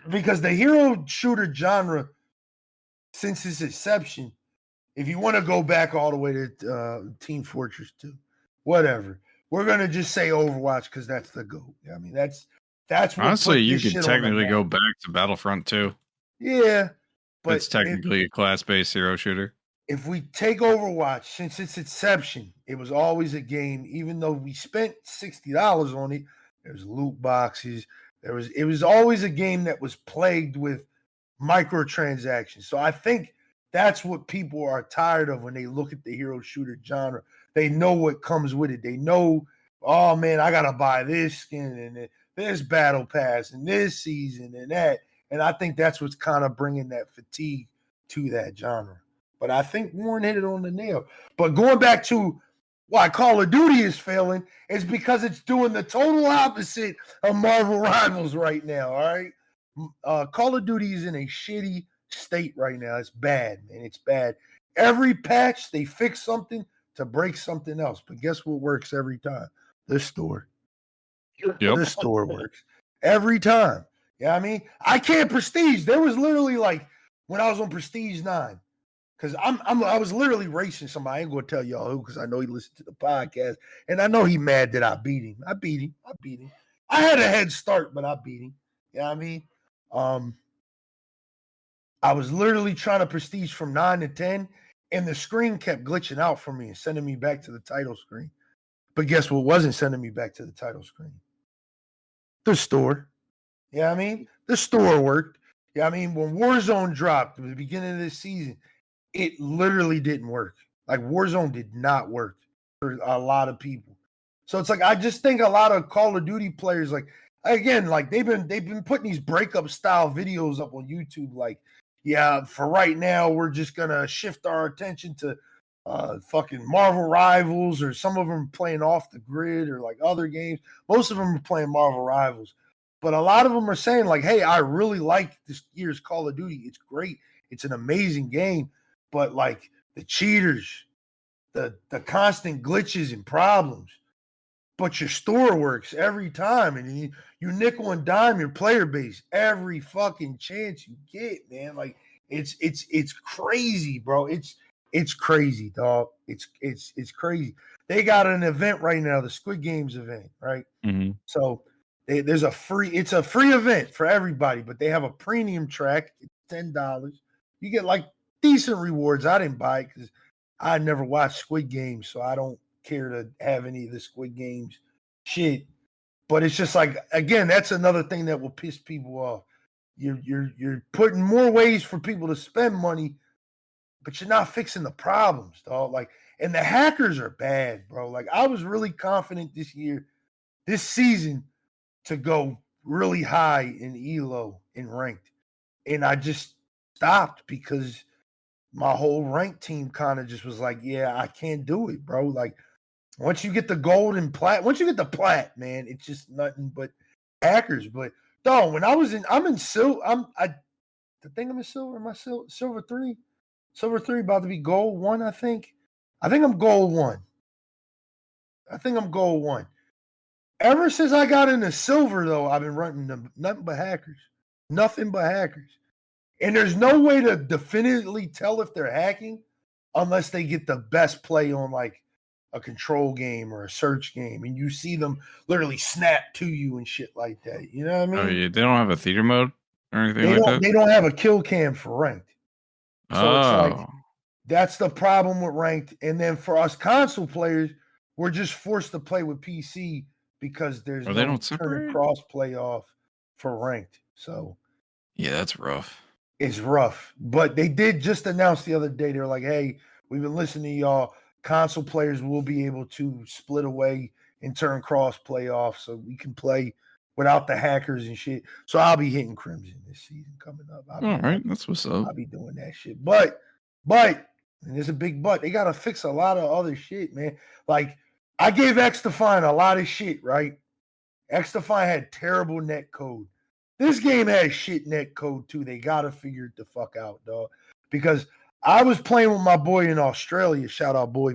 Because the hero shooter genre, since its inception, if you want to go back all the way to Team Fortress 2, whatever, we're gonna just say Overwatch because that's the GOAT. I mean, that's what honestly you could technically go back to Battlefront 2. Yeah, but it's technically a class-based hero shooter. If we take Overwatch, since its inception, it was always a game. Even though we spent $60 on it, there's loot boxes. It was always a game that was plagued with microtransactions. So I think that's what people are tired of when they look at the hero shooter genre. They know what comes with it. They know, oh man, I gotta buy this skin and this battle pass and this season and that. And I think that's what's kind of bringing that fatigue to that genre. But I think Warren hit it on the nail. But going back to why Call of Duty is failing is because it's doing the total opposite of Marvel Rivals right now, all right? Call of Duty is in a shitty state right now. It's bad, man. It's bad. Every patch, they fix something to break something else. But guess what works every time? The store. Yep. The store works. Every time. Yeah, I mean, I can't Prestige. There was literally like, when I was on Prestige 9, because I was literally racing somebody. I ain't gonna tell y'all who, because I know he listened to the podcast, and I know he mad that I beat him. I beat him. I had a head start, but I beat him. You know what I mean? I was literally trying to Prestige from 9 to 10, and the screen kept glitching out for me and sending me back to the title screen. But guess what wasn't sending me back to the title screen? The store. You know what I mean? The store worked. Yeah, I mean, when Warzone dropped at the beginning of this season, it literally didn't work. Like, Warzone did not work for a lot of people. So it's like, I just think a lot of Call of Duty players, like, again, like they've been putting these breakup style videos up on YouTube. Like, yeah, for right now, we're just gonna shift our attention to fucking Marvel Rivals, or some of them playing Off the Grid or like other games. Most of them are playing Marvel Rivals. But a lot of them are saying like, hey, I really like this year's Call of Duty. It's great. It's an amazing game. But like the cheaters, the constant glitches and problems. But your store works every time. And you nickel and dime your player base every fucking chance you get, man. Like it's crazy, bro. It's crazy, dog. It's crazy. They got an event right now, the Squid Games event, right? Mm-hmm. So it's a free event for everybody, but they have a premium track. It's $10. You get like decent rewards. I didn't buy it because I never watched Squid Games, so I don't care to have any of the Squid Games shit. But it's just like, again, that's another thing that will piss people off. You're putting more ways for people to spend money, but you're not fixing the problems, dog. Like, and the hackers are bad, bro. Like, I was really confident this season, to go really high in ELO in ranked. And I just stopped because my whole ranked team kind of just was like, yeah, I can't do it, bro. Like, once you get the gold and plat, once you get the plat, man, it's just nothing but hackers. But dog, when I'm in silver. I think I'm in silver. Am I silver 3? Silver 3 about to be gold 1, I think. I think I'm gold 1. Ever since I got into silver, though, I've been running nothing but hackers. Nothing but hackers. And there's no way to definitively tell if they're hacking unless they get the best play on like a control game or a search game. And you see them literally snap to you and shit like that. You know what I mean? Oh, yeah. They don't have a theater mode or anything like that? They don't have a kill cam for ranked. So it's like, Oh. that's the problem with ranked. And then for us console players, we're just forced to play with PC because there's Oh, they no don't turn separate? and cross play off for ranked. So Yeah, that's rough. it's rough. But they did just announce the other day, they're like, hey, we've been listening to y'all. Console players will be able to split away and turn cross play off so we can play without the hackers and shit. So I'll be hitting Crimson this season coming up. All right, that's what's up. I'll be doing that shit. But, and there's a big but, they got to fix a lot of other shit, man. Like, I gave XDefine a lot of shit, right? XDefine had terrible net code. This game has shit net code, too. They got to figure it the fuck out, dog. Because I was playing with my boy in Australia. Shout out Boy.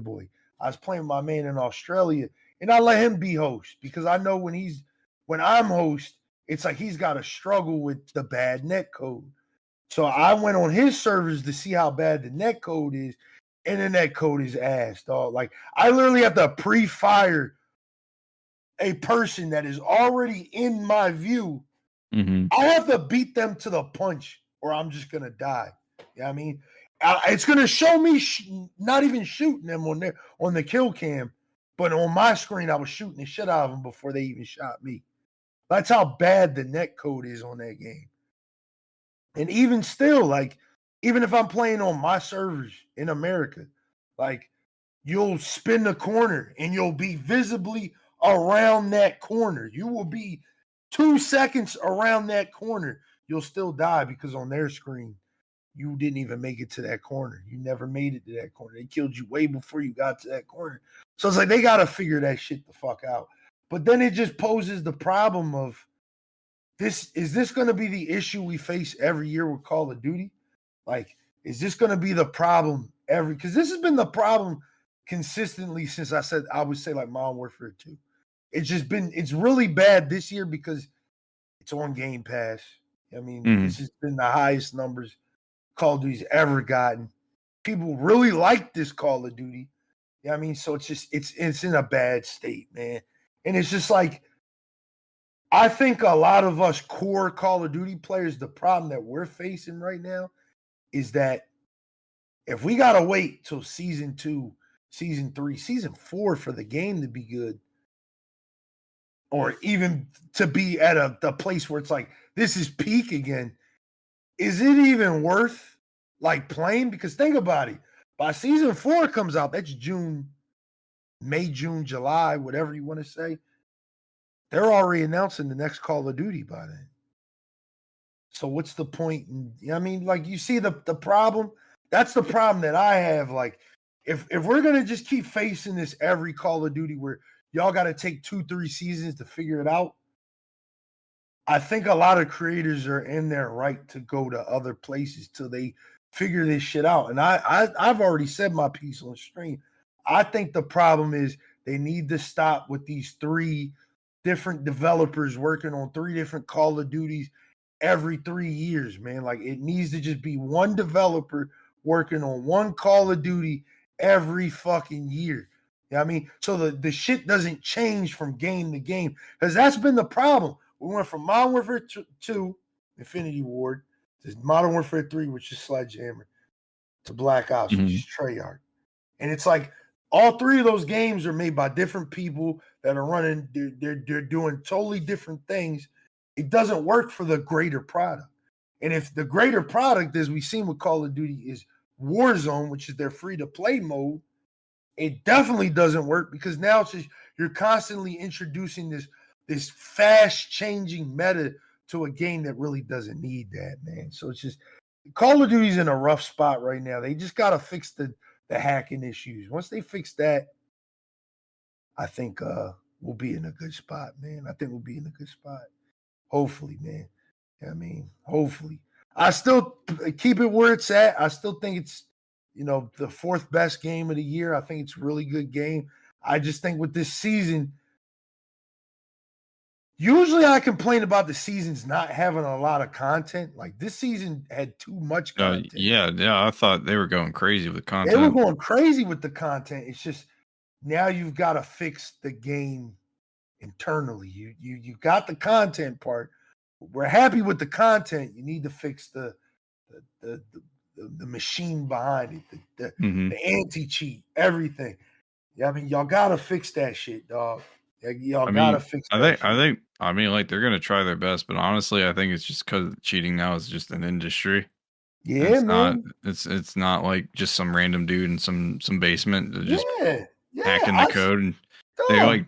I was playing with my man in Australia, and I let him be host because I know when I'm host, it's like he's got to struggle with the bad net code. So I went on his servers to see how bad the net code is, and the net code is ass, dog. Like, I literally have to pre-fire a person that is already in my view. Mm-hmm. I have to beat them to the punch, or I'm just gonna die. You know what I mean? It's gonna show me not even shooting them on the kill cam, but on my screen I was shooting the shit out of them before they even shot me. That's how bad the net code is on that game. And even still, like, even if I'm playing on my servers in America, like, you'll spin the corner and you'll be visibly around that corner. You will be 2 seconds around that corner. You'll still die because on their screen, you didn't even make it to that corner. You never made it to that corner. They killed you way before you got to that corner. So it's like they got to figure that shit the fuck out. But then it just poses the problem of, is this going to be the issue we face every year with Call of Duty? Like, is this going to be the problem because this has been the problem consistently since I would say like Modern Warfare 2. It's really bad this year because it's on Game Pass. I mean, This has been the highest numbers Call of Duty's ever gotten. People really like this Call of Duty. You know what I mean? So it's in a bad state, man. And it's just like, I think a lot of us core Call of Duty players, the problem that we're facing right now is that if we got to wait till season 2, season 3, season 4 for the game to be good, or even to be at the place where it's like, this is peak again, is it even worth like playing? Because think about it. By season 4 comes out, that's May, June, July, whatever you want to say. They're already announcing the next Call of Duty by then. So what's the point? I mean, like, you see the problem? That's the problem that I have. Like, if we're gonna just keep facing this every Call of Duty where y'all got to take 2-3 seasons to figure it out, I think a lot of creators are in their right to go to other places till they figure this shit out. And I've already said my piece on stream. I think the problem is they need to stop with these 3 different developers working on 3 different Call of Duties every 3 years, man. Like, it needs to just be one developer working on one Call of Duty every fucking year. You know what I mean? So the shit doesn't change from game to game, because that's been the problem. We went from Modern Warfare 2, Infinity Ward, to Modern Warfare 3, which is Sledgehammer, to Black Ops, which is Treyarch. And it's like all 3 of those games are made by different people that are running. They're doing totally different things. It doesn't work for the greater product. And if the greater product, as we've seen with Call of Duty, is Warzone, which is their free-to-play mode, it definitely doesn't work, because now it's just you're constantly introducing this fast-changing meta to a game that really doesn't need that, man. So it's just Call of Duty's in a rough spot right now. They just got to fix the hacking issues. Once they fix that, I think we'll be in a good spot, man. I think we'll be in a good spot. Hopefully, man. I mean, hopefully. I still keep it where it's at. I still think it's, the 4th best game of the year. I think it's a really good game. I just think with this season, usually I complain about the seasons not having a lot of content. Like, this season had too much content. Yeah. I thought they were going crazy with content. They were going crazy with the content. It's just now you've got to fix the game internally. You got the content part. We're happy with the content. You need to fix the machine behind it, the anti-cheat, everything. Yeah, I mean, y'all gotta fix that shit, dog. Y'all gotta fix that. I mean, like, they're gonna try their best, but honestly, I think it's just because cheating now is just an industry. Yeah, it's man. It's not like just some random dude in some basement that just yeah, hacking the code, and they're like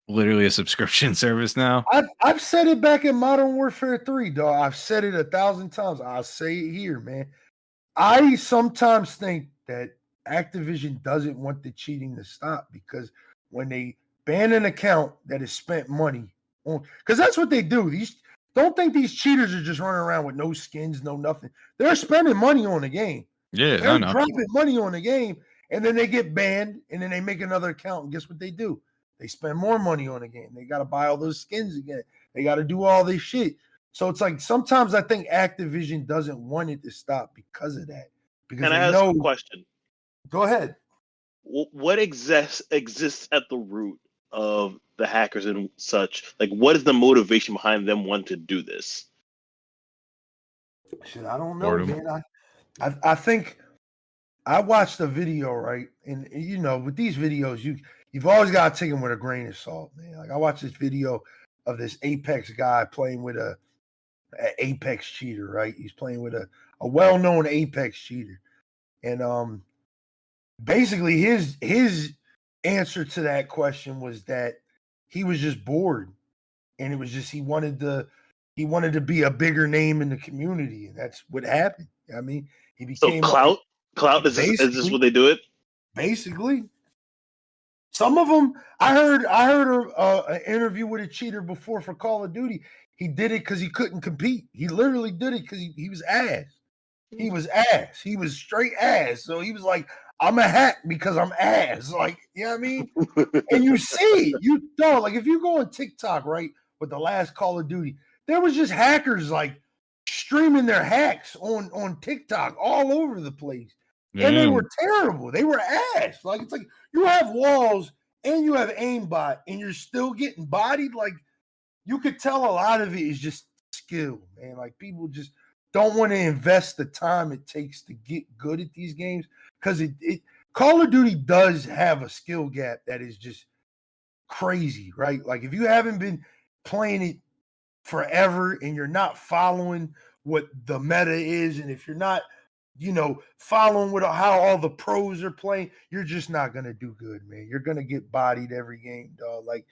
literally a subscription service now. I've said it back in Modern Warfare 3, dog. I've said it 1,000 times. I'll say it here, man. I sometimes think that Activision doesn't want the cheating to stop, because when they ban an account that has spent money on, because that's what they do. Don't think these cheaters are just running around with no skins, no nothing. They're spending money on the game. Yeah, they're dropping money on the game, and then they get banned, and then they make another account, and guess what they do? They spend more money on the game. They got to buy all those skins again. They got to do all this shit. So it's like sometimes I think Activision doesn't want it to stop because of that. Because Can I ask a question? Go ahead. What exists at the root of the hackers and such? Like, what is the motivation behind them wanting to do this? Shit, I don't know, man. I think I watched a video, right? And with these videos, you've always got to take them with a grain of salt, man. Like, I watched this video of this Apex guy playing with an Apex cheater, right? He's playing with a well-known Apex cheater. And basically his answer to that question was that he was just bored, and it was just he wanted to be a bigger name in the community, and that's what happened. I mean, he became clout. Clout is this what they do it? Basically, some of them. I heard an interview with a cheater before for Call of Duty. He did it because he couldn't compete. He literally did it because he was ass. He was ass. He was straight ass. So he was like, I'm a hack because I'm ass. Like, you know what I mean? And you see, like, if you go on TikTok, right, with the last Call of Duty, there was just hackers like streaming their hacks on TikTok all over the place. And they were terrible. They were ass. Like, it's like you have walls and you have aimbot and you're still getting bodied. Like, you could tell a lot of it is just skill, man. Like, people just don't want to invest the time it takes to get good at these games, because it Call of Duty does have a skill gap that is just crazy, right? Like, if you haven't been playing it forever and you're not following what the meta is, and if you're not, following with how all the pros are playing, you're just not going to do good, man. You're going to get bodied every game, dog. Like,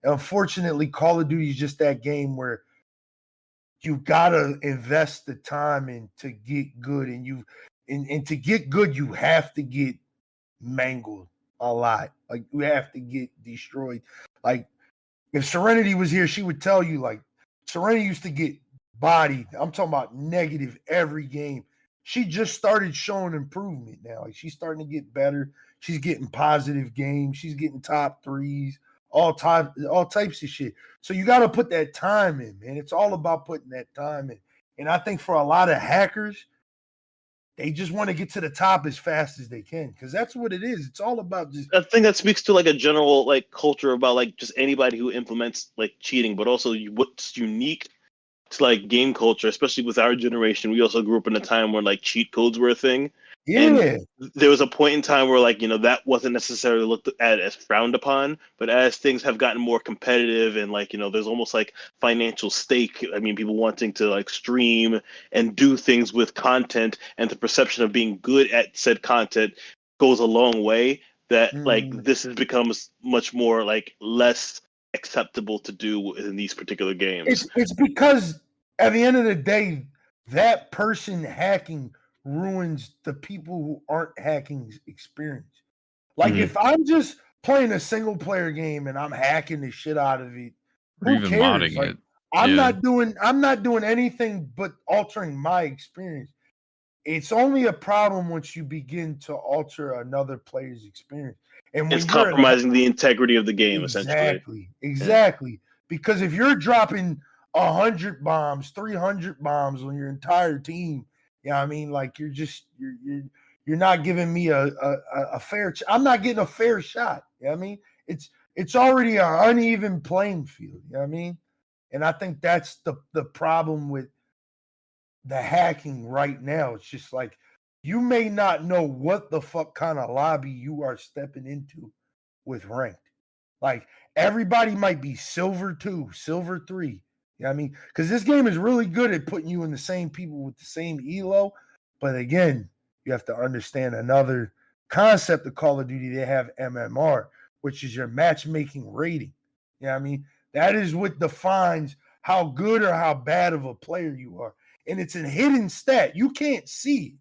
unfortunately, Call of Duty is just that game where you gotta invest the time in to get good, and to get good, you have to get mangled a lot. Like we have to get destroyed. Like if Serenity was here, she would tell you like Serenity used to get bodied. I'm talking about negative every game. She just started showing improvement now. Like she's starting to get better. She's getting positive games. She's getting top threes, all types of shit. So you got to put that time in, man. It's all about putting that time in. And I think for a lot of hackers, they just want to get to the top as fast as they can because that's what it is. It's all about just. I think that speaks to like a general like culture about like just anybody who implements like cheating, but also what's unique to like game culture, especially with our generation. We also grew up in a time where like cheat codes were a thing. Yeah. And there was a point in time where like, you know, that wasn't necessarily looked at as frowned upon, but as things have gotten more competitive and like, you know, there's almost like financial stake. I mean, people wanting to like stream and do things with content, and the perception of being good at said content goes a long way, that like this has become much more like less acceptable to do in these particular games. It's because at the end of the day, that person hacking ruins the people who aren't hacking's experience. Like if I'm just playing a single player game and I'm hacking the shit out of it, or who even cares? modding Like, it. I'm not doing anything but altering my experience. It's only a problem once you begin to alter another player's experience. And when It's compromising the integrity of the game, essentially. Exactly. Because if you're dropping 100 bombs, 300 bombs on your entire team, I mean, like you're not giving me a fair. I'm not getting a fair shot. I mean, it's already an uneven playing field. You know what I mean? And I think that's the problem with the hacking right now. It's just like you may not know what the fuck kind of lobby you are stepping into with ranked. Like everybody might be silver 2, silver 3. You know what I mean? Because this game is really good at putting you in the same people with the same elo. But again, you have to understand another concept of Call of Duty. They have MMR, which is your matchmaking rating. You know what I mean? That is what defines how good or how bad of a player you are. And it's a hidden stat. You can't see it.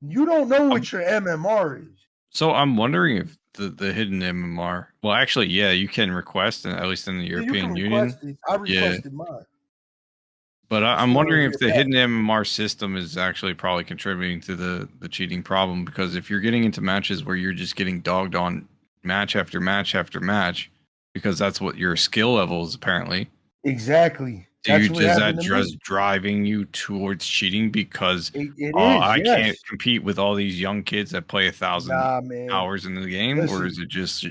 You don't know what your MMR is. So I'm wondering if the hidden MMR. Well, actually, yeah, you can request, at least in the European Union. I requested mine. But I'm wondering if the hidden MMR system is actually probably contributing to the cheating problem, because if you're getting into matches where you're just getting dogged on match after match after match, because that's what your skill level is apparently. Exactly. Is that just driving you towards cheating because I can't compete with all these young kids that play 1,000 hours in the game? Listen, or is it just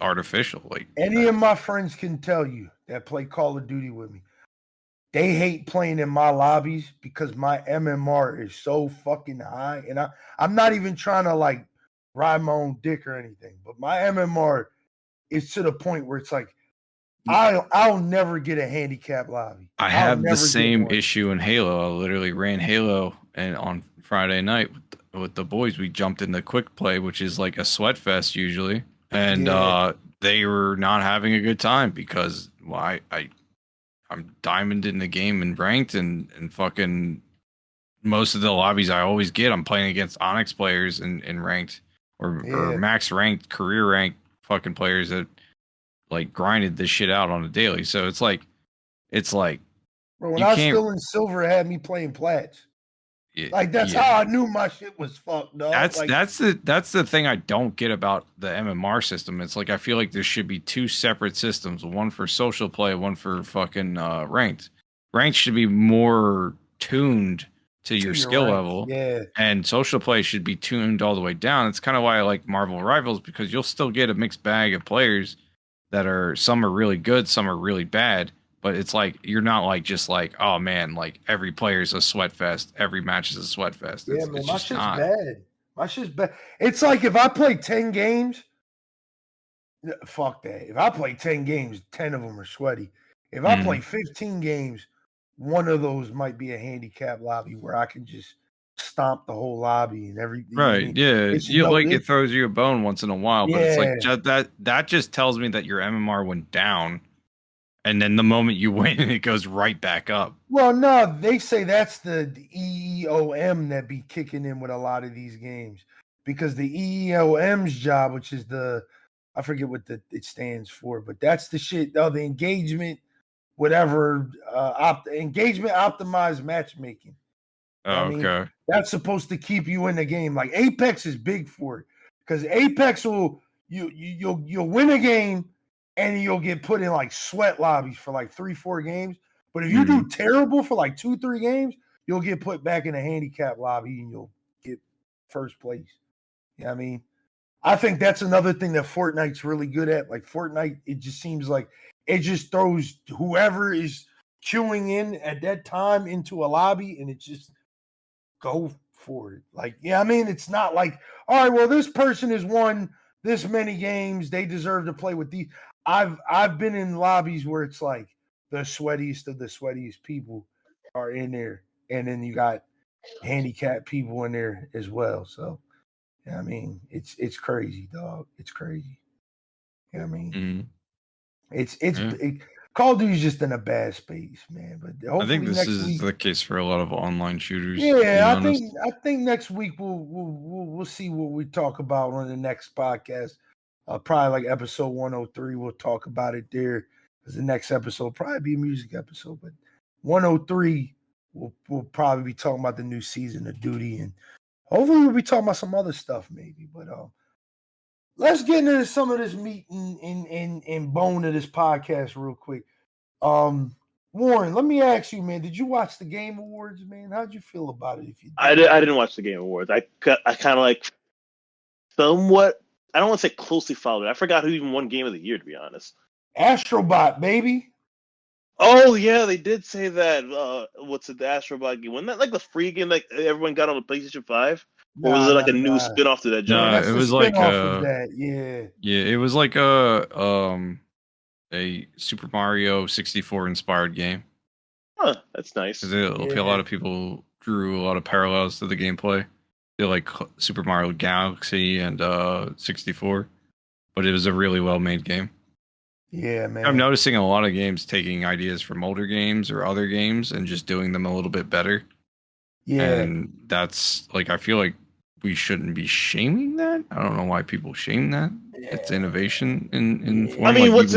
artificial? Like any of my friends can tell you that play Call of Duty with me, they hate playing in my lobbies because my MMR is so fucking high. And I'm not even trying to like ride my own dick or anything, but my MMR is to the point where it's like, I'll never get a handicap lobby. I have the same issue in Halo. I literally ran Halo, and on Friday night with the boys, we jumped into quick play, which is like a sweat fest usually, and they were not having a good time because I'm diamond in the game and ranked, and fucking most of the lobbies I always get, I'm playing against Onyx players and ranked or max ranked, career ranked fucking players that like grinded this shit out on a daily. So it's like bro, when I was still in silver, it had me playing plats. Like that's how I knew my shit was fucked up. That's the thing I don't get about the MMR system. It's like I feel like there should be two separate systems, one for social play, one for fucking ranked. Ranked should be more tuned to your skill level. Yeah. And social play should be tuned all the way down. It's kind of why I like Marvel Rivals, because you'll still get a mixed bag of players that are, some are really good, some are really bad, but it's like you're not like just like, oh man, like every player is a sweat fest, every match is a sweat fest. Yeah, man, my shit's bad. My shit's bad. It's like if I play 10 games, fuck that. If I play 10 games, 10 of them are sweaty. If I play 15 games, one of those might be a handicap lobby where I can just stomp the whole lobby and everything. Right. Yeah. It throws you a bone once in a while, but it's like that just tells me that your MMR went down, and then the moment you win, it goes right back up. Well, no, they say that's the EEOM that be kicking in with a lot of these games, because the EEOM's job, which is I forget what it stands for, but that's the shit. Oh, the engagement, whatever, engagement optimized matchmaking. I mean, okay. that's supposed to keep you in the game. Like Apex is big for it because Apex will you'll win a game and you'll get put in like sweat lobbies for like 3-4 games. But if you do terrible for like 2-3 games, you'll get put back in a handicap lobby and you'll get first place. You know what I mean? I think that's another thing that Fortnite's really good at. Like Fortnite, it just seems like it just throws whoever is queuing in at that time into a lobby and it just go for it. Like, yeah, I mean, it's not like, all right, well, this person has won this many games. They deserve to play with these. I've been in lobbies where it's like the sweatiest of the sweatiest people are in there. And then you got handicapped people in there as well. So, I mean, it's crazy, dog. It's crazy. You know what I mean? Call of Duty's just in a bad space, man. But hopefully I think this next is week, the case for a lot of online shooters. yeah, I think next week we'll see what we talk about on the next podcast. Probably like episode 103. We'll talk about it there because the next episode will probably be a music episode. But 103, we'll probably be talking about the new season of Duty, and hopefully we'll be talking about some other stuff maybe. But let's get into some of this meat and bone of this podcast real quick. Warren, let me ask you, man. Did you watch the Game Awards, man? How'd you feel about it? If you did? I didn't watch the Game Awards. I kind of like somewhat. I don't want to say closely followed it. I forgot who even won Game of the Year, to be honest. Astrobot, baby. Oh yeah, they did say that. What's it? The Astrobot game? Wasn't that like the free game that everyone got on the PlayStation 5? Or was it like a new spin-off to that No, joint? it was like of that. Yeah, it was like a Super Mario 64 inspired game. Huh, that's nice. A lot of people drew a lot of parallels to the gameplay. They like Super Mario Galaxy and 64, but it was a really well made game. Yeah, man. I'm noticing a lot of games taking ideas from older games or other games and just doing them a little bit better. Yeah, and that's like, I feel like we shouldn't be shaming that. I don't know why people shame that. Yeah. It's innovation in form. I mean, like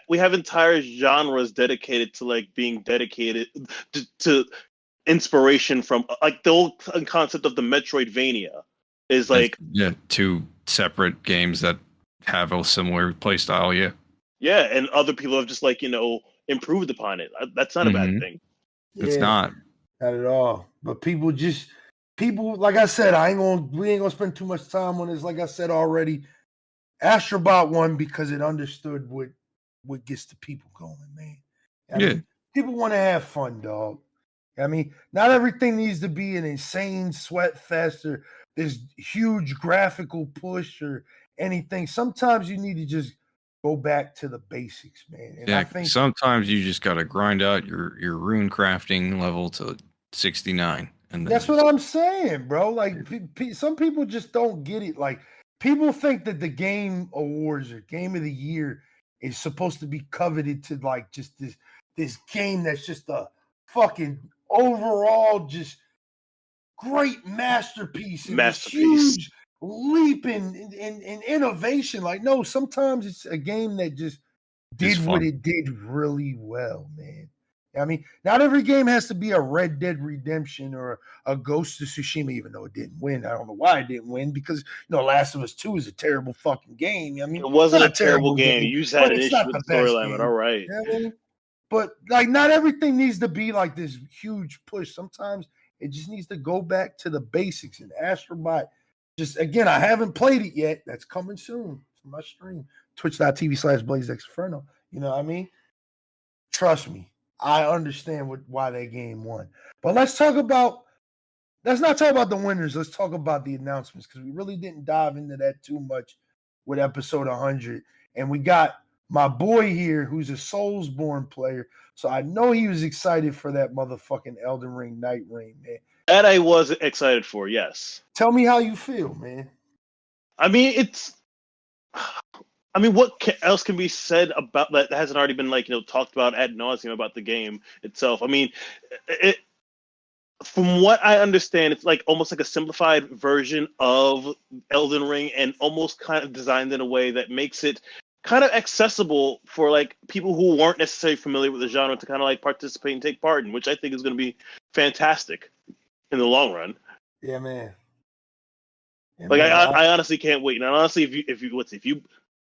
we have entire genres dedicated to like being dedicated to inspiration from like the old concept of the Metroidvania is like two separate games that have a similar play style. Yeah, and other people have just like improved upon it. That's not a bad thing. It's not at all. But people, like I said, we ain't gonna spend too much time on this. Like I said already, Astrobot won because it understood what gets the people going, man. I mean, people want to have fun, dog. I mean, not everything needs to be an insane sweat fest or this huge graphical push or anything. Sometimes you need to just go back to the basics, man. And I think sometimes you just got to grind out your rune crafting level to 69. And that's what I'm saying, bro. Like some people just don't get it. Like people think that the Game Awards or Game of the Year is supposed to be coveted to like just this game that's just a fucking overall just great masterpiece. Huge leap in innovation. Like, no, sometimes it's a game that just did what it did really well, man. I mean, not every game has to be a Red Dead Redemption or a Ghost of Tsushima, even though it didn't win. I don't know why it didn't win because, Last of Us 2 is a terrible fucking game. I mean, it wasn't a terrible game. You just had an issue with the storyline, but all right. You know what I mean? But, like, not everything needs to be like this huge push. Sometimes it just needs to go back to the basics. And Astrobot, just, again, I haven't played it yet. That's coming soon to my stream. Twitch.tv/BLAZEDxENFERNO. You know what I mean? Trust me. I understand why that game won. But let's not talk about the winners. Let's talk about the announcements because we really didn't dive into that too much with episode 100. And we got my boy here who's a Soulsborne player. So I know he was excited for that motherfucking Elden Ring Night Rain, man. That I was excited for, yes. Tell me how you feel, man. I mean, what else can be said about that hasn't already been talked about ad nauseum about the game itself? I mean, from what I understand, it's like almost like a simplified version of Elden Ring, and almost kind of designed in a way that makes it kind of accessible for like people who weren't necessarily familiar with the genre to kind of like participate and take part in, which I think is going to be fantastic in the long run. Yeah, man. Yeah, Like man. I honestly can't wait. And honestly, if you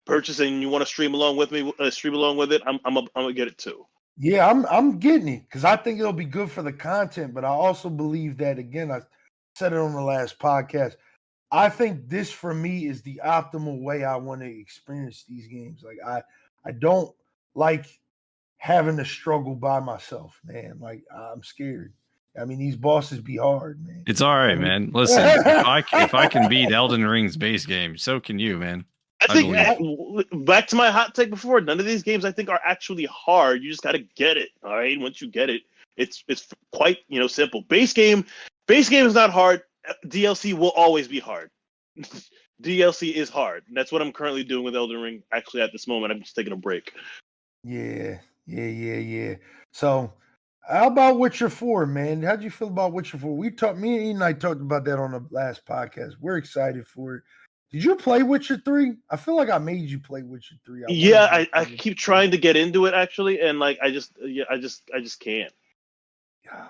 purchase and you want to stream along with me, stream along with it, I'm gonna get it too. Yeah, I'm getting it because I think it'll be good for the content, but I also believe that, again, I said it on the last podcast. I think this for me is the optimal way I want to experience these games. Like I don't like having to struggle by myself, man. Like I'm scared. I mean, these bosses be hard, man. It's all right, man. Listen, if I can beat Elden Ring's base game, so can you, man. I think back to my hot take before. None of these games I think are actually hard. You just got to get it. All right. Once you get it, it's quite simple. Base game is not hard. DLC will always be hard. DLC is hard. And that's what I'm currently doing with Elden Ring. Actually, at this moment, I'm just taking a break. Yeah. So, how about Witcher 4, man? How'd you feel about Witcher 4? Me and Ian and I talked about that on the last podcast. We're excited for it. Did you play Witcher 3? I feel like I made you play Witcher 3. I keep trying to get into it actually, and like I just can't. Yeah,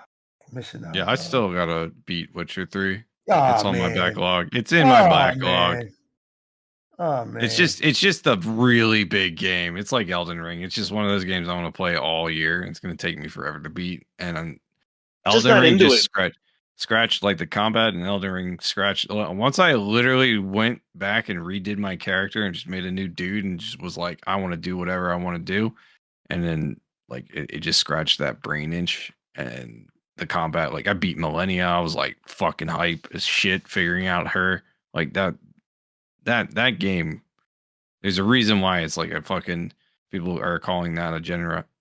missing out. Yeah, I still gotta beat Witcher 3. Oh, it's on man. my backlog. It's in my backlog. Man. Oh man. It's just a really big game. It's like Elden Ring. It's just one of those games I want to play all year. It's gonna take me forever to beat. And Elden Ring just scratched like the combat, and Elden Ring scratched. Once I literally went back and redid my character and just made a new dude and just was like, I want to do whatever I want to do. And then like it just scratched that brain inch, and the combat, like I beat Millennia. I was like fucking hype as shit figuring out her. Like that game, there's a reason why it's like a fucking, people are calling that a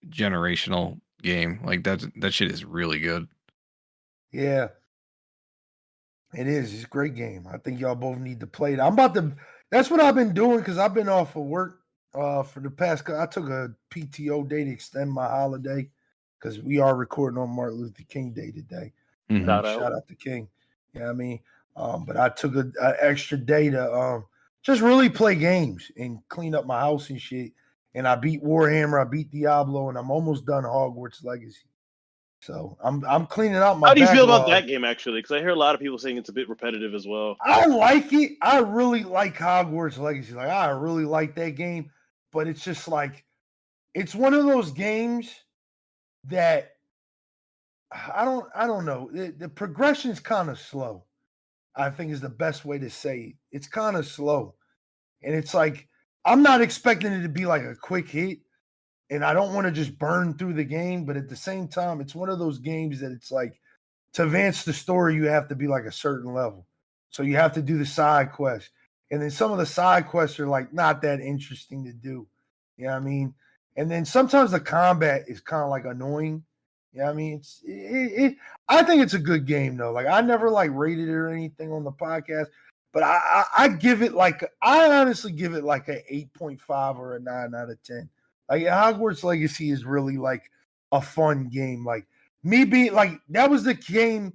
generational game. Like that shit is really good. Yeah. It is. It's a great game. I think y'all both need to play it. That's what I've been doing because I've been off of work for the past. I took a PTO day to extend my holiday because we are recording on Martin Luther King Day today. Mm-hmm. Shout out to King. Yeah, I mean, but I took an extra day to just really play games and clean up my house and shit. And I beat Warhammer, I beat Diablo, and I'm almost done Hogwarts Legacy. So I'm cleaning out my. How do you feel about that game actually? Because I hear a lot of people saying it's a bit repetitive as well. I like it. I really like Hogwarts Legacy. Like I really like that game, but it's just like it's one of those games that I don't know. The progression's kind of slow. I think is the best way to say it. It's kind of slow, and it's like I'm not expecting it to be like a quick hit. And I don't want to just burn through the game, but at the same time, it's one of those games that it's like to advance the story, you have to be like a certain level. So you have to do the side quests. And then some of the side quests are like not that interesting to do. You know what I mean? And then sometimes the combat is kind of like annoying. You know what I mean? I think it's a good game though. Like I never like rated it or anything on the podcast, but I give it like, I honestly give it like a 8.5 or a 9 out of 10. Like Hogwarts Legacy is really like a fun game. Like me being like, that was the game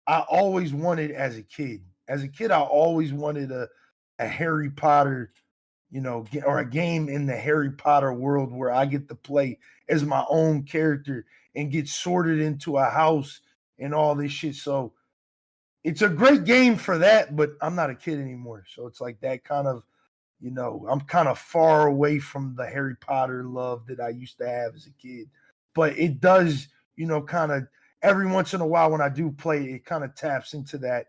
I always wanted as a kid. As a kid, I always wanted a Harry Potter, or a game in the Harry Potter world where I get to play as my own character and get sorted into a house and all this shit. So it's a great game for that, but I'm not a kid anymore. So it's like that kind of, I'm kind of far away from the Harry Potter love that I used to have as a kid. But it does, kind of every once in a while when I do play, it kind of taps into that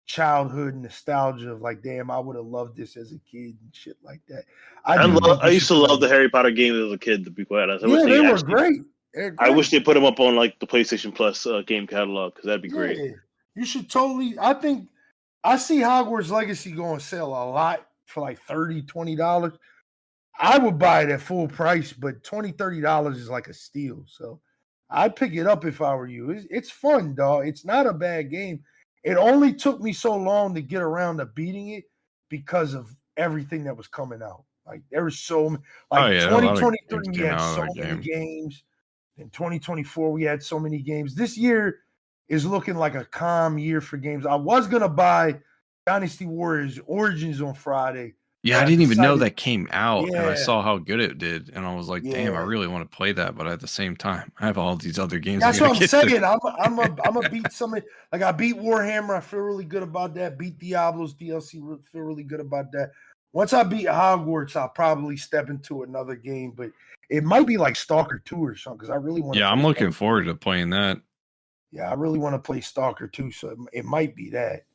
childhood nostalgia of like, damn, I would have loved this as a kid and shit like that. I used to love the Harry Potter games as a kid, to be quite honest. They were great. I wish they put them up on like the PlayStation Plus game catalog because that'd be great. You should totally. I see Hogwarts Legacy go on sale a lot for like $30-$20. I would buy it at full price, but $20-$30 is like a steal. So I'd pick it up if I were you. It's fun, dog. It's not a bad game. It only took me so long to get around to beating it because of everything that was coming out. Like there was so like 2023 we had so many games. In 2024 we had so many games. This year is looking like a calm year for games. I was gonna buy Dynasty Warriors Origins on Friday. Yeah, I but didn't even know decided- that came out, and I Yeah, saw how good it did, and I was like, "Damn, I yeah. really want to play that." But at the same time, I have all these other games. That's I what gotta I'm get saying. to. I'm a beat some like I beat Warhammer. I feel really good about that. Beat Diablo's DLC. Feel really good about that. Once I beat Hogwarts, I'll probably step into another game, but it might be like Stalker 2 or something because I really want to. Yeah, I'm looking forward to playing that. Yeah, I really want to play Stalker 2, so it might be that.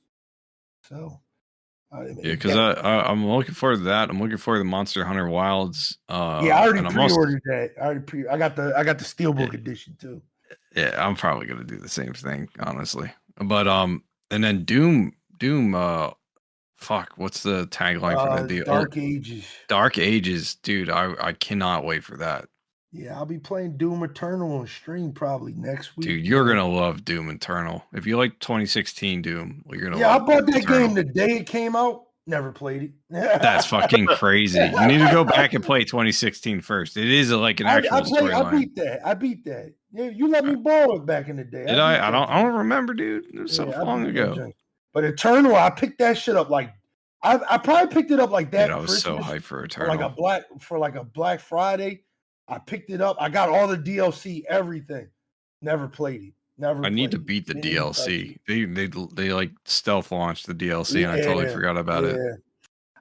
So. Yeah, because I'm looking forward to that. I'm looking forward to Monster Hunter Wilds. Yeah, I already and pre-ordered that. I got the Steelbook edition too. Yeah, I'm probably gonna do the same thing, honestly. But and then Doom, fuck, what's the tagline for that? The Dark Ages. Dark Ages, dude. I cannot wait for that. Yeah, I'll be playing Doom Eternal on stream probably next week. Dude, you're gonna love Doom Eternal. If you like 2016 Doom, you're gonna. Yeah, I love bought Doom that Eternal. game the day it came out. Never played it. That's fucking crazy. You need to go back and play 2016 first. It is like an actual storyline. I beat that. Yeah, you let me borrow it back in the day. Did I? I don't remember, dude. It was so long ago. But Eternal, I picked that shit up like I probably picked it up like that. Dude, I was so hyped for Eternal. Like a Black Friday. I picked it up. I got all the DLC, everything. Never played it. I need to beat the DLC. They like stealth launched the DLC, and I totally forgot about it.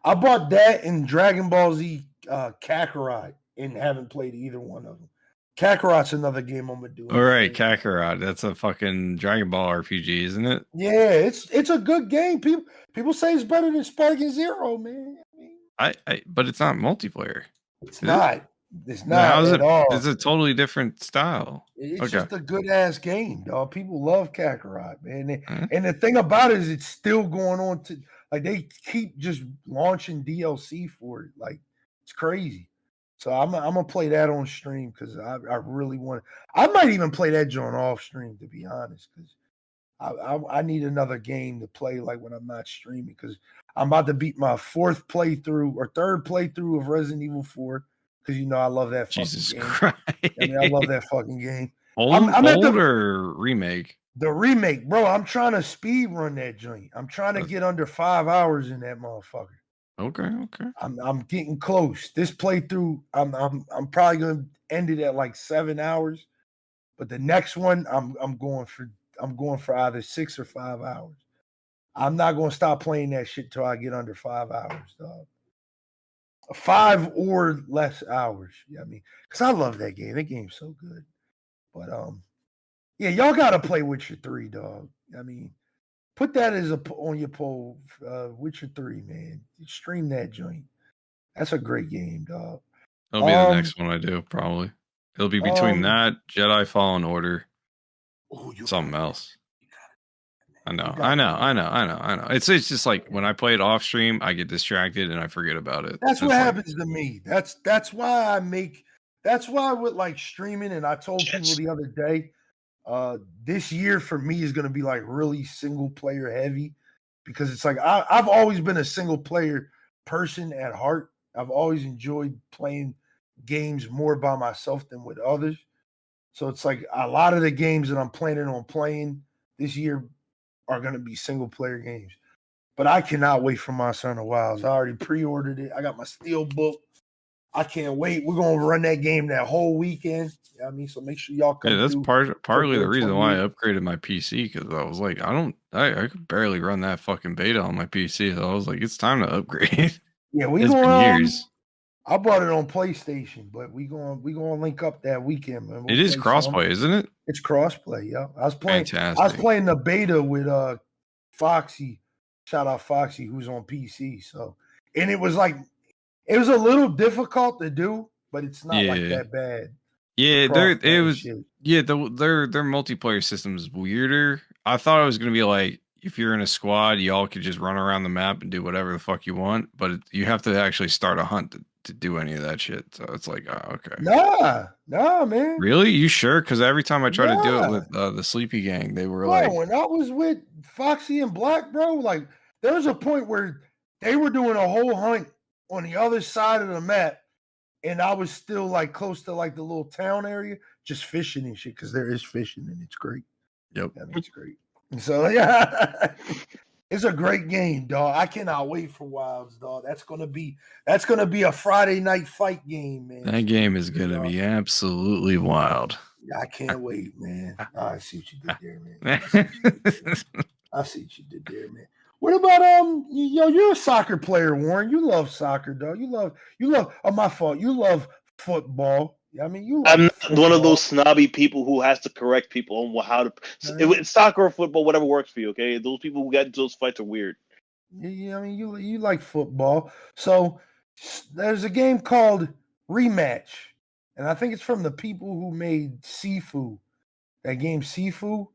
I bought that and Dragon Ball Z Kakarot and haven't played either one of them. Kakarot's another game I'm gonna do. All right, Kakarot. That's a fucking Dragon Ball RPG, isn't it? Yeah, it's a good game. People say it's better than Sparking Zero, man. But it's not multiplayer. It's not. It's not at all. It's a totally different style. It's just a good ass game, dog. People love Kakarot, man. And the thing about it is, it's still going on to like they keep just launching DLC for it. Like it's crazy. So I'm gonna play that on stream because I really want. I might even play that joint off stream to be honest, because I need another game to play like when I'm not streaming because I'm about to beat my third playthrough of Resident Evil 4. Because I love that fucking Jesus game. Christ. I mean, I love that fucking game. Old or remake? The remake, bro. I'm trying to speed run that joint. I'm trying to get under 5 hours in that motherfucker. Okay. I'm getting close. This playthrough, I'm probably gonna end it at like 7 hours. But the next one, I'm going for either 6 or 5 hours. I'm not gonna stop playing that shit till I get under 5 hours, dog. 5 or less hours. Yeah, I mean, because I love that game. That game's so good. But yeah, y'all gotta play Witcher 3, dog. I mean, put that on your poll. Witcher 3, man. Stream that joint. That's a great game, dog. It'll be the next one I do, probably. It'll be between that, Jedi Fallen Order, something else. I know. It's just like when I play it off stream, I get distracted and I forget about it. That's what happens to me. That's why with like streaming, and I told people the other day, this year for me is gonna be like really single player heavy because it's like I've always been a single player person at heart. I've always enjoyed playing games more by myself than with others. So it's like a lot of the games that I'm planning on playing this year are going to be single player games. But I cannot wait for Monster Hunter Wilds. I already pre-ordered it. I got my Steelbook. I can't wait. We're going to run that game that whole weekend. You know what I mean? So make sure y'all come. Yeah, that's partly the reason why I upgraded my PC because I was like, I could barely run that fucking beta on my PC. So I was like, it's time to upgrade. Yeah, it's been years. I bought it on PlayStation, but we going to link up that weekend, man. It is crossplay, isn't it? It's crossplay, yeah. I was playing Fantastic. The beta with Foxy. Shout out Foxy, who's on PC. So, and it was a little difficult to do, but it's not like that bad. Yeah, their multiplayer system is weirder. I thought it was gonna be like if you're in a squad, y'all could just run around the map and do whatever the fuck you want, but you have to actually start a hunt to do any of that shit. So it's like, oh, okay. Nah, man. Really? You sure? Because every time I tried to do it with the Sleepy Gang, they were like, when I was with Foxy and Black, bro, like there was a point where they were doing a whole hunt on the other side of the map, and I was still like close to like the little town area, just fishing and shit because there is fishing and it's great. Yep. I mean, it's great. So yeah, it's a great game, dog. I cannot wait for Wilds, dog. That's gonna be a Friday night fight game, man. That game is gonna be absolutely wild. I can't wait, man. I see what you did there, man. I see what you did there, man. What about you're a soccer player, Warren. You love soccer, dog. You love my fault. You love football. I mean, you like I'm not football. one of those snobby people who has to correct people on how to. It's soccer or football, whatever works for you. Okay, those people who get into those fights are weird. Yeah, I mean, you like football. So there's a game called Rematch, and I think it's from the people who made Sifu. That game Sifu.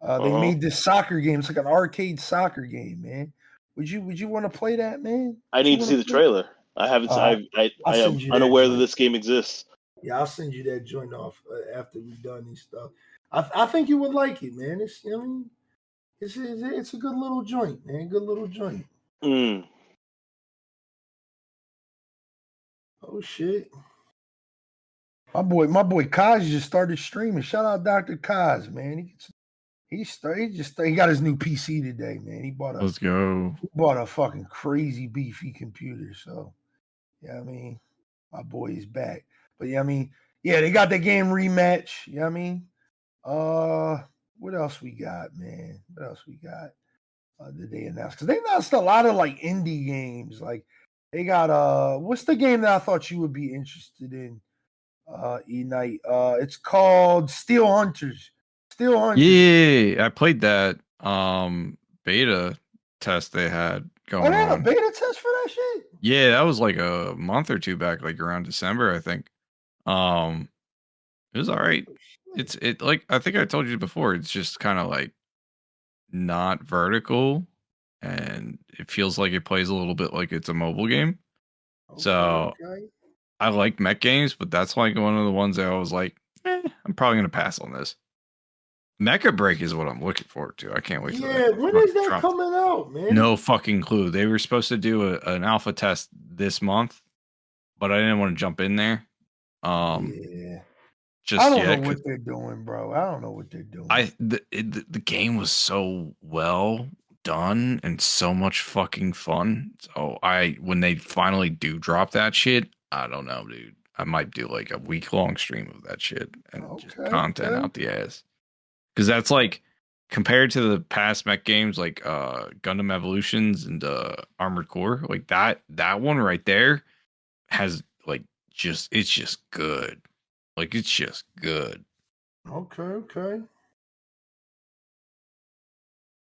They made this soccer game. It's like an arcade soccer game, man. Would you want to play that, man? I need to see the trailer. I haven't. I am unaware that this game exists. Yeah, I'll send you that joint off after we've done this stuff. I think you would like it, man. It's it's a good little joint, man. Good little joint. Mm. Oh shit. My boy Kaz just started streaming. Shout out Dr. Kaz, man. He got his new PC today, man. He bought a fucking crazy beefy computer. So yeah, I mean, my boy is back. But yeah, I mean, yeah, they got the game Rematch. You know what I mean? What else we got, man? What else we got? Did they announce? Because they announced a lot of like indie games. Like they got what's the game that I thought you would be interested in? Eknight. It's called Steel Hunters. Yeah, I played that beta test they had going on. They had a beta test for that shit? Yeah, that was like a month or two back, like around December, I think. It was all right. It's like I think I told you before, it's just kind of like not vertical and it feels like it plays a little bit like it's a mobile game. Okay. I like mech games, but that's like one of the ones that I was like, I'm probably gonna pass on this. Mecha Break is what I'm looking forward to. I can't wait. Yeah, when is that coming out, man? No fucking clue. They were supposed to do an alpha test this month, but I didn't want to jump in there. Yeah. Just I don't know what they're doing, bro. I don't know what they're doing. The game was so well done and so much fucking fun. So when they finally do drop that shit, I don't know, dude. I might do like a week-long stream of that shit and just content out the ass. Because that's like compared to the past mech games like Gundam Evolutions and Armored Core, like that one right there has like it's just good. Like it's just good. Okay.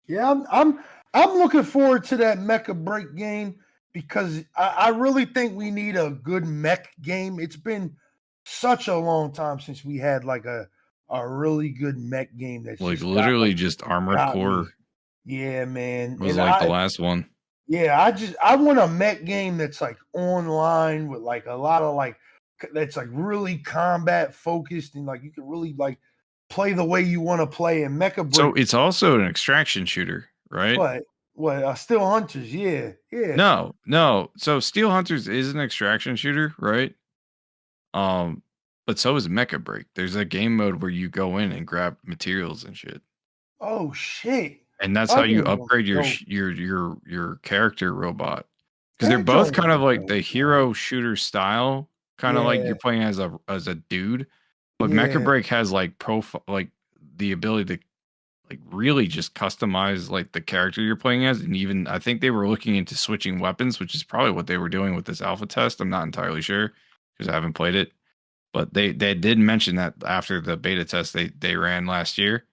Yeah, I'm looking forward to that Mecha Break game because I really think we need a good mech game. It's been such a long time since we had like a really good mech game that's like literally just Armored Core. Yeah, man. It was like the last one. Yeah, I want a mech game that's like online with like a lot of like that's like really combat focused and like you can really like play the way you want to play in Mecha Break. So it's also an extraction shooter, right? What? Steel Hunters, yeah. No. So Steel Hunters is an extraction shooter, right? But so is Mecha Break. There's a game mode where you go in and grab materials and shit. Oh shit! And that's how you upgrade your character robot. Because they're both kind of like the hero shooter style, kind of like you're playing as a dude. But Mecha Break has like like the ability to like really just customize like the character you're playing as, and even I think they were looking into switching weapons, which is probably what they were doing with this alpha test. I'm not entirely sure because I haven't played it. But they did mention that after the beta test they ran last year.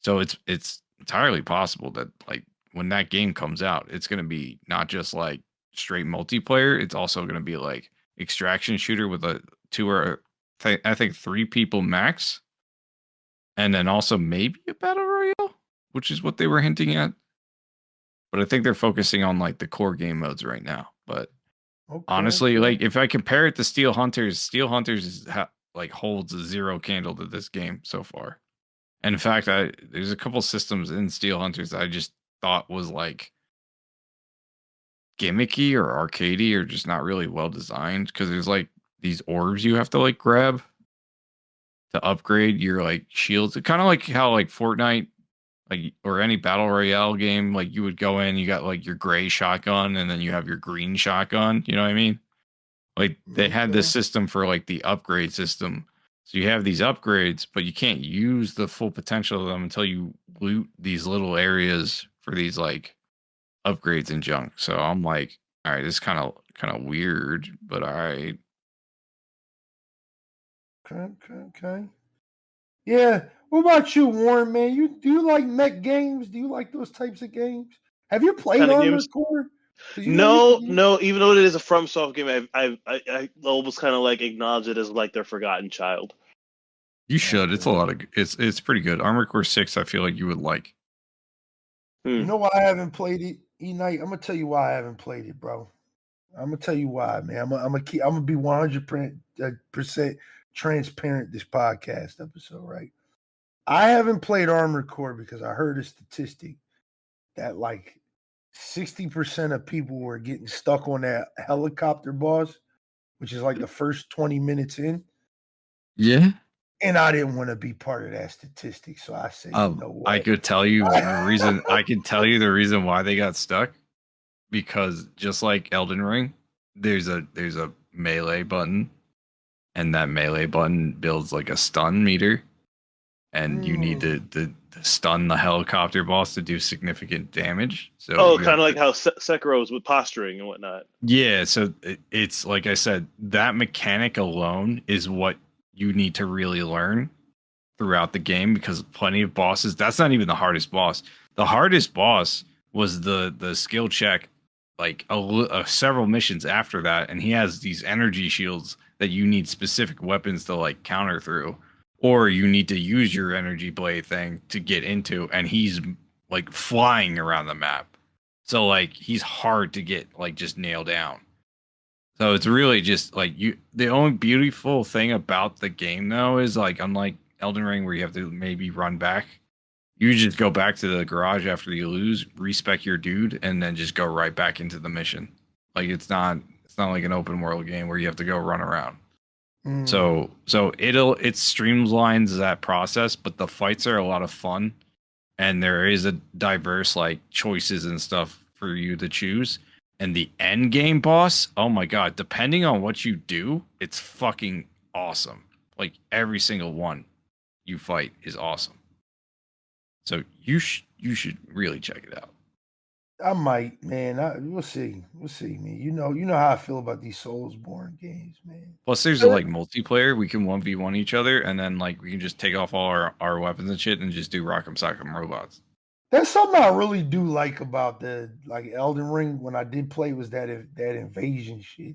So it's entirely possible that like when that game comes out, it's going to be not just like straight multiplayer. It's also going to be like extraction shooter with a 2 or I think 3 people max. And then also maybe a battle royale, which is what they were hinting at. But I think they're focusing on like the core game modes right now. But honestly, like if I compare it to Steel Hunters is like holds a 0 candle to this game so far. And in fact, there's a couple systems in Steel Hunters that I just thought was like gimmicky or arcadey or just not really well designed because there's like these orbs you have to like grab to upgrade your like shields. Kind of like how like Fortnite like, or any battle royale game, like you would go in, you got like your gray shotgun, and then you have your green shotgun. You know what I mean? Like they had this system for like the upgrade system. So you have these upgrades, but you can't use the full potential of them until you loot these little areas for these like upgrades and junk. So I'm like, all right, this is kind of weird, but all right. Okay. Yeah. What about you, Warren, man? Do you like mech games? Do you like those types of games? Have you played Kind of Armored games? Core? No. Even though it is a FromSoft game, I almost kind of like acknowledge it as like their forgotten child. You should. It's a lot of. It's pretty good. Armored Core 6, I feel like you would like. You know why I haven't played it, Eknight? I'm gonna tell you why I haven't played it, bro. I'm gonna tell you why, man. I'm gonna be 100% transparent this podcast episode, right? I haven't played Armored Core because I heard a statistic that like 60% of people were getting stuck on that helicopter boss, which is like the first 20 minutes in. Yeah. And I didn't want to be part of that statistic. So I said, you know what? I could tell you the reason. I can tell you the reason why they got stuck. Because just like Elden Ring, there's a melee button, and that melee button builds like a stun meter, and you need to stun the helicopter boss to do significant damage. So kind of like how Sekiro's with posturing and whatnot. Yeah, so it's like I said, that mechanic alone is what you need to really learn throughout the game, because plenty of bosses, that's not even the hardest boss. The hardest boss was the skill check, like several missions after that, and he has these energy shields that you need specific weapons to like counter through, or you need to use your energy blade thing to get into, and he's like flying around the map. So like he's hard to get like just nail down. So it's really just like the only beautiful thing about the game though is like, unlike Elden Ring where you have to maybe run back, you just go back to the garage after you lose, respec your dude, and then just go right back into the mission. Like it's not like an open world game where you have to go run around. So it streamlines that process, but the fights are a lot of fun, and there is a diverse like choices and stuff for you to choose. And the end game boss, oh my god, depending on what you do, it's fucking awesome. Like every single one you fight is awesome. So you should really check it out. I might, man. We'll see, man. You know how I feel about these Soulsborne games, man. Plus, there's like multiplayer. We can 1v1 each other, and then like we can just take off all our weapons and shit, and just do Rock'em Sock'em Robots. That's something I really do like about the like Elden Ring. When I did play, was that invasion shit.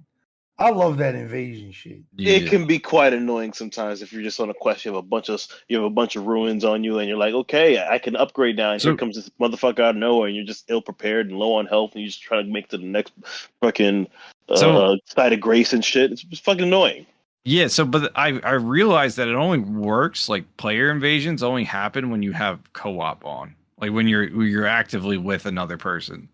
I love that invasion shit. Yeah. It can be quite annoying sometimes if you're just on a quest. You have a bunch of ruins on you, and you're like, okay, I can upgrade now. And here comes this motherfucker out of nowhere, and you're just ill prepared and low on health, and you just try to make it to the next fucking site of grace and shit. It's just fucking annoying. Yeah, so but I realized that it only works, like player invasions only happen when you have co-op on, like when you're actively with another person.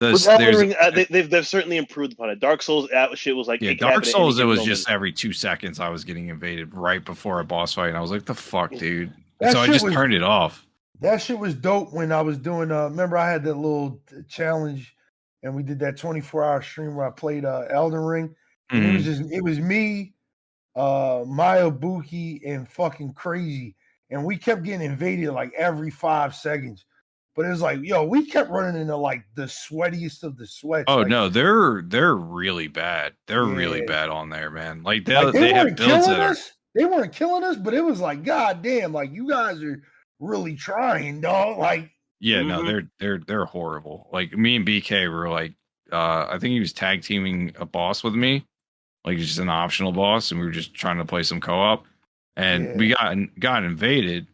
They've certainly improved upon it. Dark Souls shit was like, Dark Souls, it was just every 2 seconds I was getting invaded right before a boss fight, and I was like, the fuck, dude. So I just turned it off. That shit was dope when I was doing remember I had that little challenge, and we did that 24-hour stream where I played Elden Ring. And it was me, Mayabuki, and fucking Crazy, and we kept getting invaded like every 5 seconds. But it was like, yo, we kept running into like the sweatiest of the sweats. Oh like, no, they're really bad. They're really bad on there, man. Like they have builds that they weren't killing us, but it was like, god damn, like you guys are really trying, dog. Like, no, they're horrible. Like me and BK were like, I think he was tag teaming a boss with me, like just an optional boss, and we were just trying to play some co-op, and we got invaded.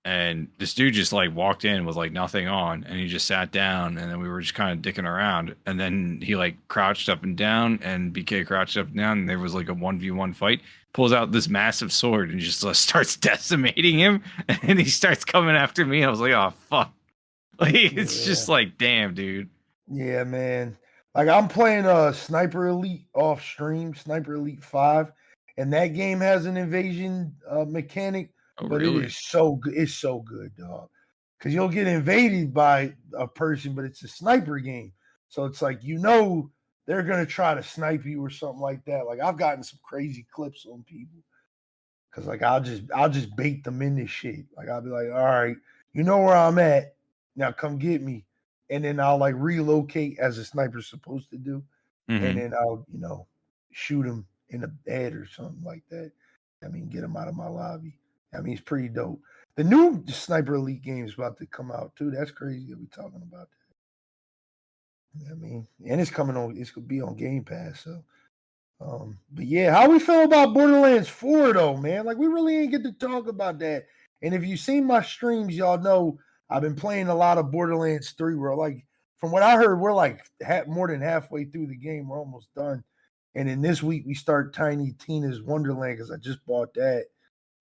And this dude just like walked in with like nothing on, and he just sat down, and then we were just kind of dicking around, and then he like crouched up and down, and BK crouched up and down, and there was like a 1v1 fight. Pulls out this massive sword and just starts decimating him, and he starts coming after me. I was like, oh fuck. Like it's just like, damn, dude. Yeah, man. Like I'm playing Sniper Elite off stream, Sniper Elite 5, and that game has an invasion mechanic. Oh, but really? it is so good. It's so good, dog. because you'll get invaded by a person, but it's a sniper game. So it's like, they're going to try to snipe you or something like that. Like I've gotten some crazy clips on people because like I'll just bait them in this shit. Like I'll be like, all right, you know where I'm at. Now come get me. And then I'll like relocate as a sniper's supposed to do. Mm-hmm. And then I'll, shoot him in the head or something like that. I mean, get him out of my lobby. I mean, it's pretty dope. The new Sniper Elite game is about to come out too. That's crazy that we're talking about that. I mean, and it's coming on. It's gonna be on Game Pass. So, but yeah, how we feel about Borderlands 4 though, man? Like we really ain't get to talk about that. And if you've seen my streams, y'all know I've been playing a lot of Borderlands 3. Where like, from what I heard, we're like more than halfway through the game. We're almost done. And then this week we start Tiny Tina's Wonderland because I just bought that.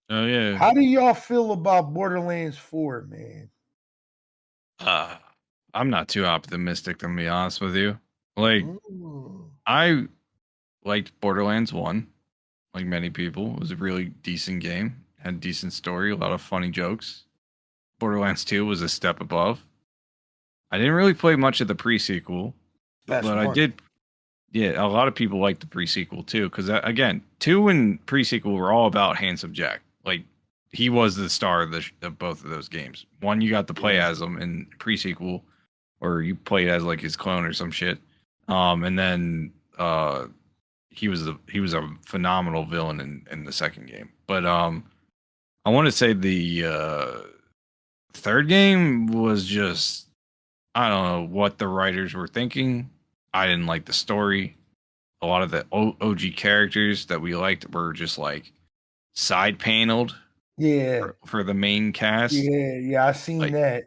Oh yeah. How do y'all feel about Borderlands 4, man? I'm not too optimistic, to be honest with you. Like, I liked Borderlands 1, like many people. It was a really decent game. Had a decent story, a lot of funny jokes. Borderlands 2 was a step above. I didn't really play much of the pre-sequel, but I did. Yeah, a lot of people liked the pre-sequel too, because again, 2 and pre-sequel were all about Handsome Jack. Like, he was the star of both of those games. 1, you got to play as him in pre-sequel, or you played as like his clone or some shit. And then he was a phenomenal villain in the second game. But I want to say the third game was just, I don't know what the writers were thinking. I didn't like the story. A lot of the OG characters that we liked were just like side paneled. Yeah. For the main cast. Yeah, I seen that.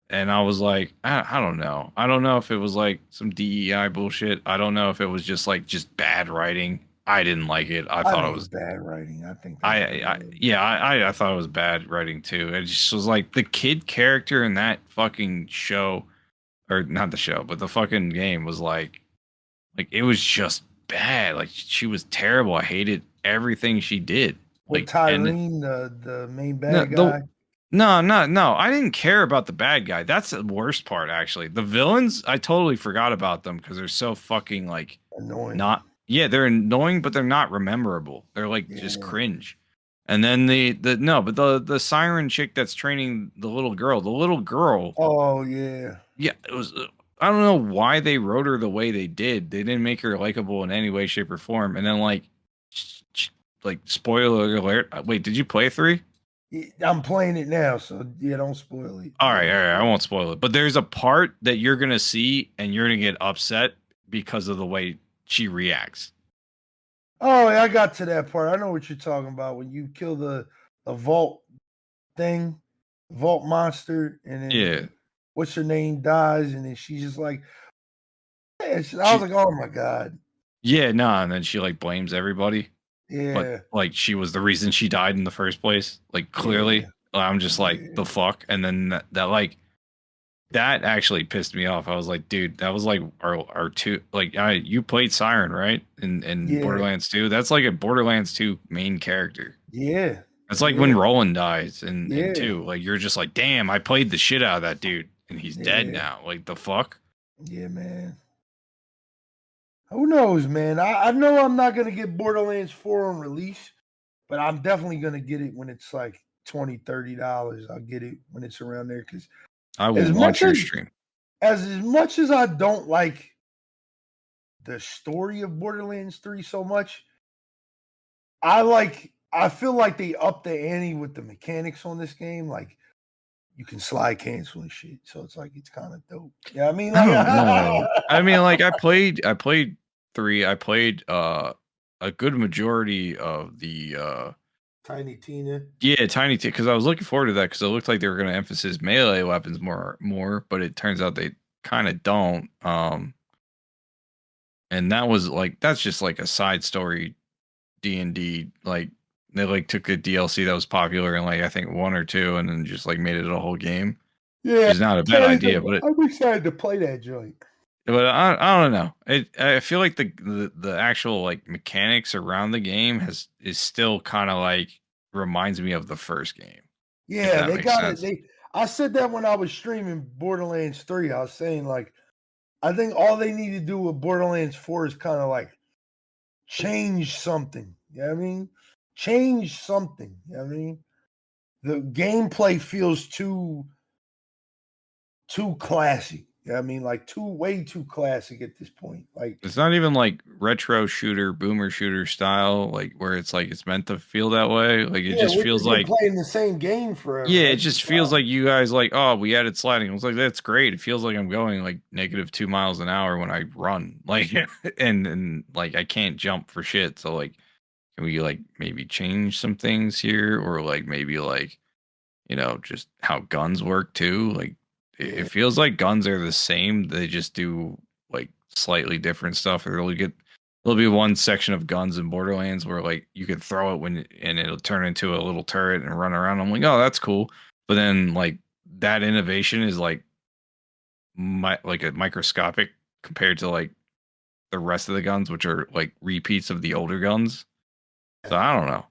And I was like, I don't know. I don't know if it was like some DEI bullshit. I don't know if it was just bad writing. I didn't like it. I thought it was bad writing. I think I thought it was bad writing too. It just was like the kid character in that fucking show, or not the show, but the fucking game was like it was just bad. Like she was terrible. I hated everything she did. Like Tyrene, the main bad guy. No. I didn't care about the bad guy. That's the worst part, actually. The villains, I totally forgot about them because they're so fucking annoying. They're annoying, but they're not memorable. They're just cringe. And then the siren chick that's training the little girl. Oh yeah. Yeah, it was. I don't know why they wrote her the way they did. They didn't make her likable in any way, shape, or form. And then spoiler alert. Wait, did you play 3? I'm playing it now, so yeah, don't spoil it. All right, I won't spoil it. But there's a part that you're gonna see, and you're gonna get upset because of the way she reacts. Oh, I got to that part. I know what you're talking about when you kill the vault thing, vault monster, and then what's her name dies, and then she's just like, I was like, oh my god. Yeah, and then she blames everybody. Yeah. But she was the reason she died in the first place. Clearly. Yeah. I'm just the fuck. And then that actually pissed me off. I was like, dude, that was our two, you played Siren, right? In Borderlands 2. That's a Borderlands 2 main character. Yeah. It's when Roland dies in 2. You're just damn, I played the shit out of that dude and he's dead now. The fuck? Yeah, man. Who knows, man? I know I'm not going to get Borderlands 4 on release, but I'm definitely going to get it when it's $20, $30. I'll get it when it's around there because I will watch your stream. As much as I don't like the story of Borderlands 3 so much, I feel like they upped the ante with the mechanics on this game. You can slide cancel and shit. So it's it's kind of dope. Yeah, I mean, I don't know. I mean, I played 3. I played a good majority of the Tiny Tina. Yeah, Tiny Tina, because I was looking forward to that because it looked like they were going to emphasize melee weapons more, but it turns out they kind of don't. And that was that's just a side story D&D. They took a DLC that was popular in I think 1 or 2 and then just made it a whole game. Yeah, it's not a bad idea, but I'm excited to play that joint. But I don't know. I feel like the actual mechanics around the game is still kind of reminds me of the first game. Yeah, they got it. I said that when I was streaming Borderlands 3. I was saying, like, I think all they need to do with Borderlands 4 is kind of like change something. You know what I mean? Change something. You know what I mean? The gameplay feels too classic. You know what I mean? Like way too classic at this point. Like It's not even like retro shooter, boomer shooter style, like where it's like it's meant to feel that way. Like it just feels like playing the same game forever. yeah, it just feels like you guys like, oh, we added sliding. I was like, that's great. It feels like I'm going like -2 miles an hour when I run. Like and like I can't jump for shit. So like can we like maybe change some things here or like maybe like just how guns work too? Like it feels like guns are the same. They just do like slightly different stuff. There'll be one section of guns in Borderlands where like you could throw it and it'll turn into a little turret and run around. I'm like, oh, that's cool. But then like that innovation is like like a microscopic compared to like the rest of the guns, which are like repeats of the older guns. So I don't know.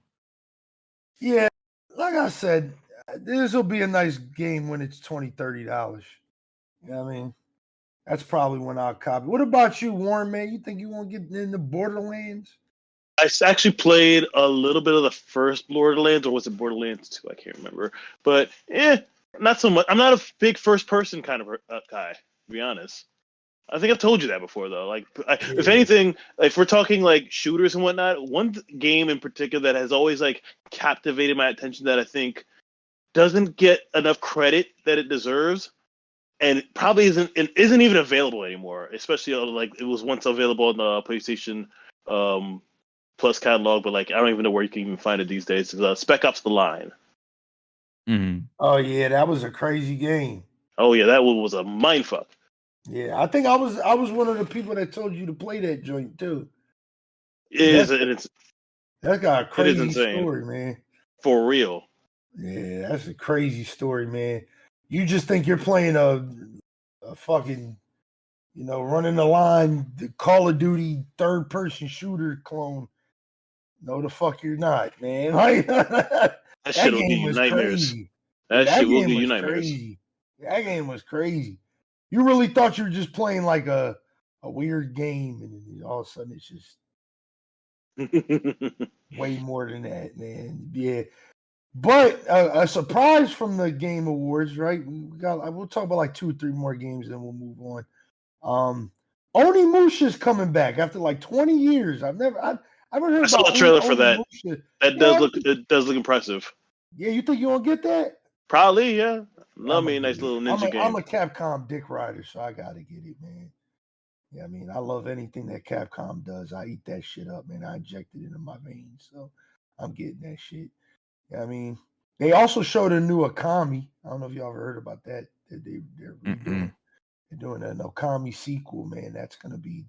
Yeah, like I said, this will be a nice game when it's $20-$30. You know what I mean? That's probably when I'll copy. What about you, Warren, man? You think you want to get into Borderlands? I actually played a little bit of the first Borderlands, or was it Borderlands 2? I can't remember. But not so much. I'm not a big first-person kind of guy, to be honest. I think I've told you that before, though. Like, if anything, if we're talking like shooters and whatnot, one game in particular that has always like captivated my attention that I think doesn't get enough credit that it deserves, and probably isn't even available anymore. Especially like it was once available on the PlayStation Plus catalog, but like I don't even know where you can even find it these days. It's Spec Ops: The Line. Mm-hmm. Oh yeah, that was a crazy game. Oh yeah, that one was a mindfuck. Yeah, I think I was one of the people that told you to play that joint too. It's that got a crazy story, man. For real. Yeah, that's a crazy story, man. You just think you're playing a fucking, running the line, the Call of Duty third-person shooter clone. No, the fuck you're not, man. That shit will give you nightmares. Crazy. That shit will give you nightmares. Crazy. That game was crazy. You really thought you were just playing like a weird game, and then all of a sudden it's just way more than that, man. Yeah. But a surprise from the Game Awards, right? We'll talk about like 2 or 3 more games, then we'll move on. Onimusha's coming back after like 20 years. I haven't heard I saw about a trailer for that. Onimusha. It does look impressive. Yeah, you think you won't get that? Probably, yeah. Love me a nice little ninja game. I'm a Capcom dick rider, so I gotta get it, man. Yeah, I mean, I love anything that Capcom does. I eat that shit up, man. I inject it into my veins, so I'm getting that shit. Yeah, I mean, they also showed a new Okami. I don't know if y'all ever heard about that. They're redoing. They're doing an Okami sequel, man. That's gonna be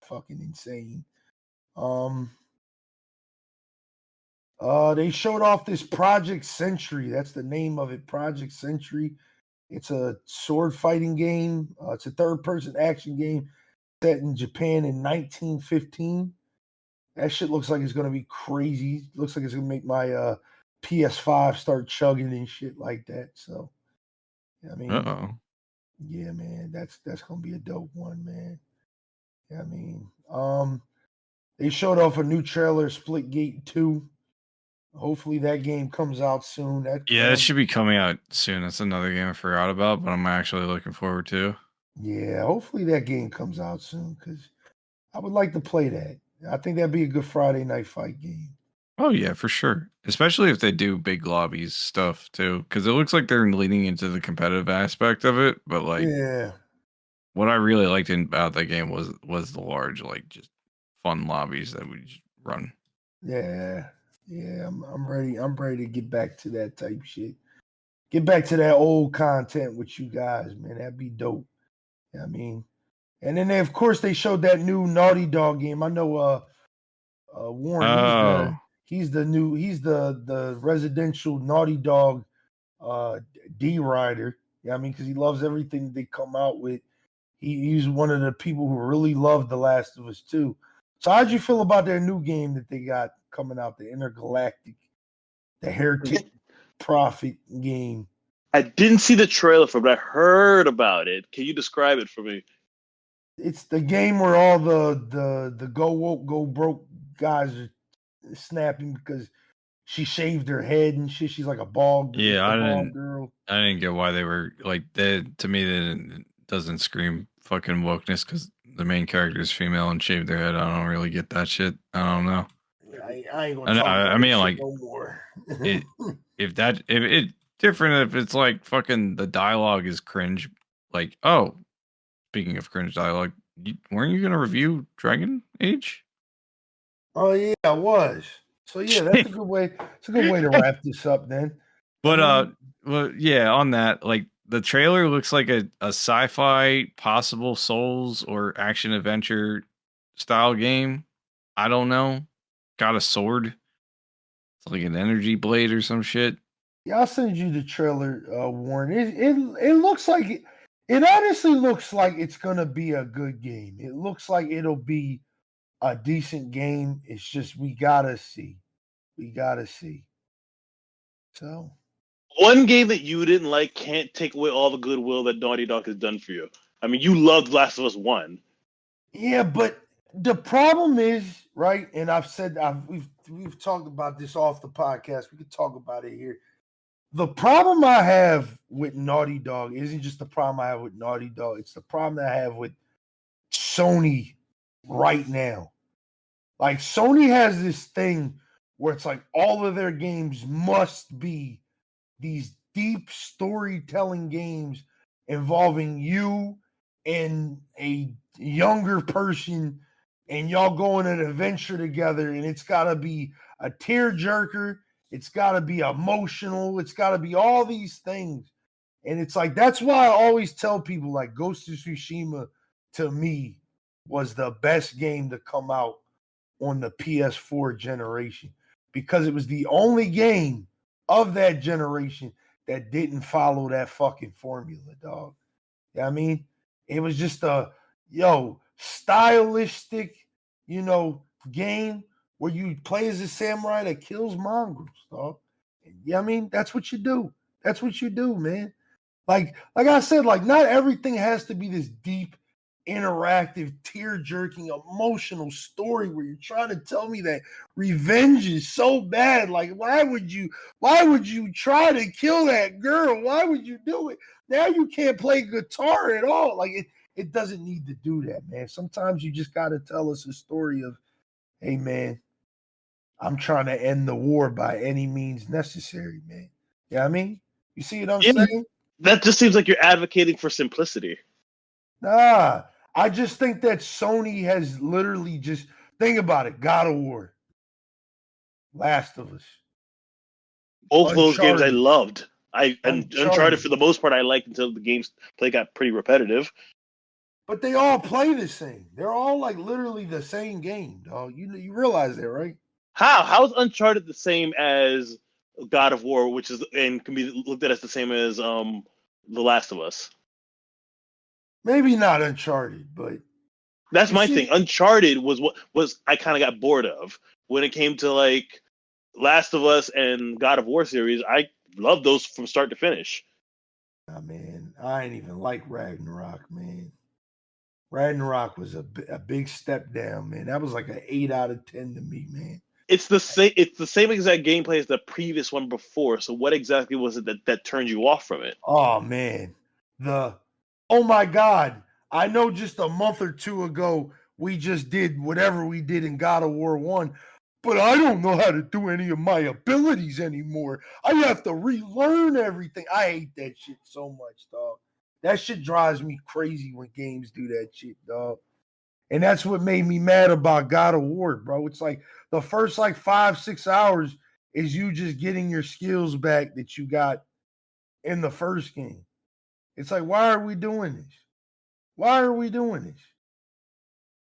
fucking insane. They showed off this Project Century. That's the name of it, Project Century. It's a sword fighting game. It's a third-person action game set in Japan in 1915. That shit looks like it's gonna be crazy. Looks like it's gonna make my PS5 start chugging and shit like that. So, I mean, yeah, man, that's gonna be a dope one, man. Yeah, I mean, they showed off a new trailer, Splitgate 2. Hopefully that game comes out soon. It should be coming out soon. That's another game I forgot about, but I'm actually looking forward to. Yeah, hopefully that game comes out soon because I would like to play that. I think that'd be a good Friday night fight game. Oh yeah, for sure. Especially if they do big lobbies stuff too, because it looks like they're leaning into the competitive aspect of it. But like, what I really liked about that game was the large, like, just fun lobbies that we just run. Yeah, I'm ready. I'm ready to get back to that type shit. Get back to that old content with you guys, man. That'd be dope. I mean, and then of course they showed that new Naughty Dog game. I know Warren. He's the residential Naughty Dog D rider. Yeah, I mean, because he loves everything they come out with. He's one of the people who really love The Last of Us 2. So how'd you feel about their new game that they got coming out, the Intergalactic, the Heretic Prophet game? I didn't see the trailer for it, but I heard about it. Can you describe it for me? It's the game where all the go woke, go broke guys are snapping because she shaved her head and shit. She's like a bald, it's Yeah, the bald girl. I didn't get why they were like that. To me, that doesn't scream fucking wokeness because the main character is female and shaved their head. I don't really get that shit. I don't know. I ain't gonna talk about I mean, that like shit no more. it. If it different, if it's like fucking the dialogue is cringe. Like, oh, speaking of cringe dialogue, weren't you gonna review Dragon Age? Oh yeah, I was. So yeah, that's a good way. It's a good way to wrap this up then. But well, yeah, on that, like the trailer looks like a sci-fi possible Souls or action adventure style game. I don't know. Got a sword. It's like an energy blade or some shit. Yeah, I'll send you the trailer, Warren. It looks like it honestly looks like it's gonna be a good game. It looks like it'll be a decent game. It's just we gotta see. We gotta see. So One game that you didn't like can't take away all the goodwill that Naughty Dog has done for you. I mean, you loved Last of Us 1. yeah, but the problem is, right, and we've talked about this off the podcast. We could talk about it here. The problem I have with Naughty Dog isn't just the problem I have with Naughty Dog. It's the problem that I have with Sony right now. Like Sony has this thing where it's like all of their games must be these deep storytelling games involving you and a younger person and y'all go on an adventure together, and it's got to be a tearjerker. It's got to be emotional. It's got to be all these things. And it's like, that's why I always tell people like Ghost of Tsushima to me was the best game to come out on the PS4 generation because it was the only game of that generation that didn't follow that fucking formula, dog. You know what I mean? It was just a, stylistic, game where you play as a samurai that kills mongrels, dog. Yeah, I mean, that's what you do. That's what you do, man. Like I said, like not everything has to be this deep, interactive, tear-jerking, emotional story where you're trying to tell me that revenge is so bad. Like, why would you try to kill that girl? Why would you do it? Now you can't play guitar at all. Like it doesn't need to do that, man. Sometimes you just gotta tell us a story of, hey man, I'm trying to end the war by any means necessary, man. You know what I mean? You see what I'm saying? That just seems like you're advocating for simplicity. Nah, I just think that Sony has literally just think about it. God of War, Last of Us, Both of those games I Uncharted. loved. Uncharted for the most part I liked until the game's play got pretty repetitive. But they all play the same. They're all like literally the same game, dog. You realize that, right? How is Uncharted the same as God of War, which is and can be looked at as the same as The Last of Us? Maybe not Uncharted, but that's my thing. Uncharted was what I kind of got bored of when it came to like Last of Us and God of War series. I loved those from start to finish. Oh, man, I ain't even like Ragnarok, man. Ragnarok was a big step down, man. That was like an 8 out of 10 to me, man. It's the same. It's the same exact gameplay as the previous one before. So what exactly was it that turned you off from it? Oh man, oh my God! I know just a month or two ago we just did whatever we did in God of War 1, but I don't know how to do any of my abilities anymore. I have to relearn everything. I hate that shit so much, dog. That shit drives me crazy when games do that shit, dog. And that's what made me mad about God of War, bro. It's like the first like 5-6 hours is you just getting your skills back that you got in the first game. It's like, why are we doing this? Why are we doing this?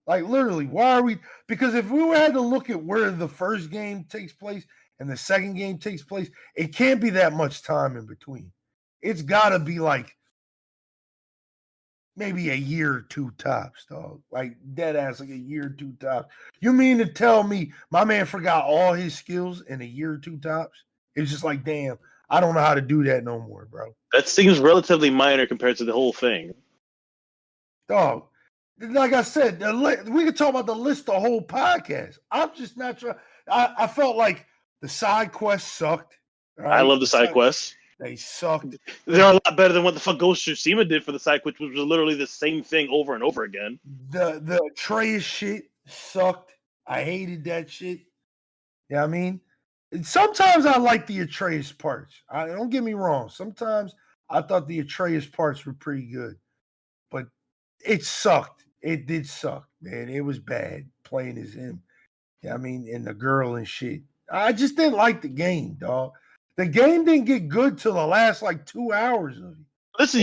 Like literally, why are we? Because if we had to look at where the first game takes place and the second game takes place, it can't be that much time in between. It's got to be like maybe a year or two tops, dog. Like dead ass, like a year or two tops. You mean to tell me my man forgot all his skills in a year or two tops? It's just like, damn, I don't know how to do that no more, bro. That seems relatively minor compared to the whole thing. Dog, like I said, we could talk about the list the whole podcast. I'm just not trying. I felt like the side quests sucked. Right? I love the side quests. They sucked. They're a lot better than what the fuck Ghost of Tsushima did for the side quest, which was literally the same thing over and over again. The Atreus shit sucked. I hated that shit. You know what I mean? And sometimes I like the Atreus parts. Don't get me wrong. Sometimes I thought the Atreus parts were pretty good. But it sucked. It did suck, man. It was bad playing as him. You know what I mean? And the girl and shit. I just didn't like the game, dog. The game didn't get good till the last like 2 hours of it. Listen,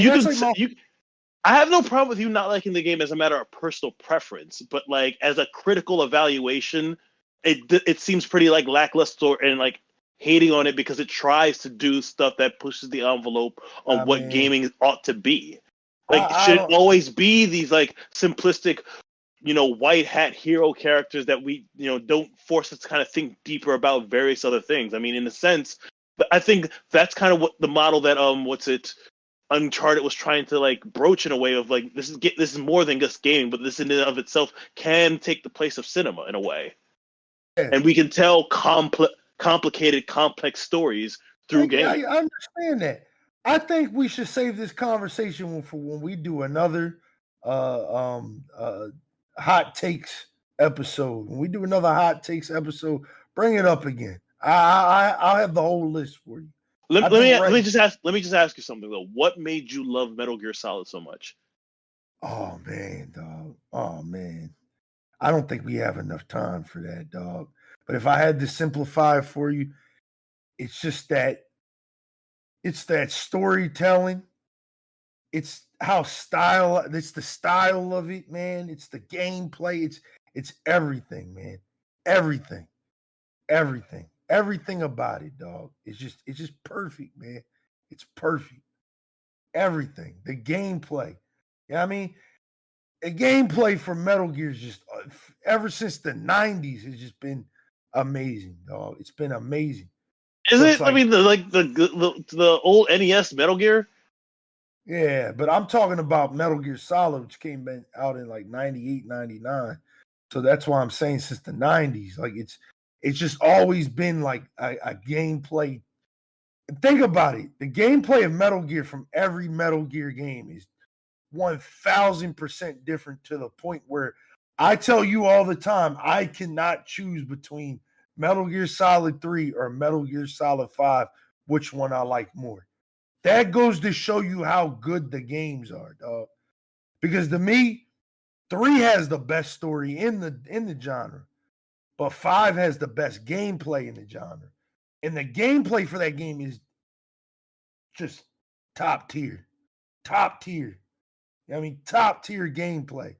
I have no problem with you not liking the game as a matter of personal preference, but like as a critical evaluation, it seems pretty like lackluster and like hating on it because it tries to do stuff that pushes the envelope on what gaming ought to be. Like, it shouldn't always be these like simplistic, white hat hero characters that we, don't force us to kind of think deeper about various other things. I mean, in a sense, I think that's kind of what the model that Uncharted was trying to like broach in a way of like this is more than just gaming, but this in and of itself can take the place of cinema in a way, and we can tell complicated, complex stories through gaming. I understand that. I think we should save this conversation for when we do another hot takes episode. When we do another hot takes episode, bring it up again. I'll have the whole list for you. Let me just ask you something though. What made you love Metal Gear Solid so much? Oh man, dog. Oh man. I don't think we have enough time for that, dog. But if I had to simplify it for you, it's just that it's that storytelling. It's it's the style of it, man. It's the gameplay. It's everything, man. Everything about it, dog. It's just perfect, man. It's perfect. Everything. The gameplay. You know what I mean? The gameplay for Metal Gear is just ever since the 90s has just been amazing, dog. It's been amazing. Is it? Like, I mean, the old NES Metal Gear? Yeah, but I'm talking about Metal Gear Solid, which came out in like 98, 99. So that's why I'm saying since the 90s. Like it's just always been like a gameplay. Think about it. The gameplay of Metal Gear from every Metal Gear game is 1000% different to the point where I tell you all the time, I cannot choose between Metal Gear Solid 3 or Metal Gear Solid 5, which one I like more. That goes to show you how good the games are, dog. Because to me, 3 has the best story in the genre. But 5 has the best gameplay in the genre. And the gameplay for that game is just top tier. Top tier. I mean, top tier gameplay.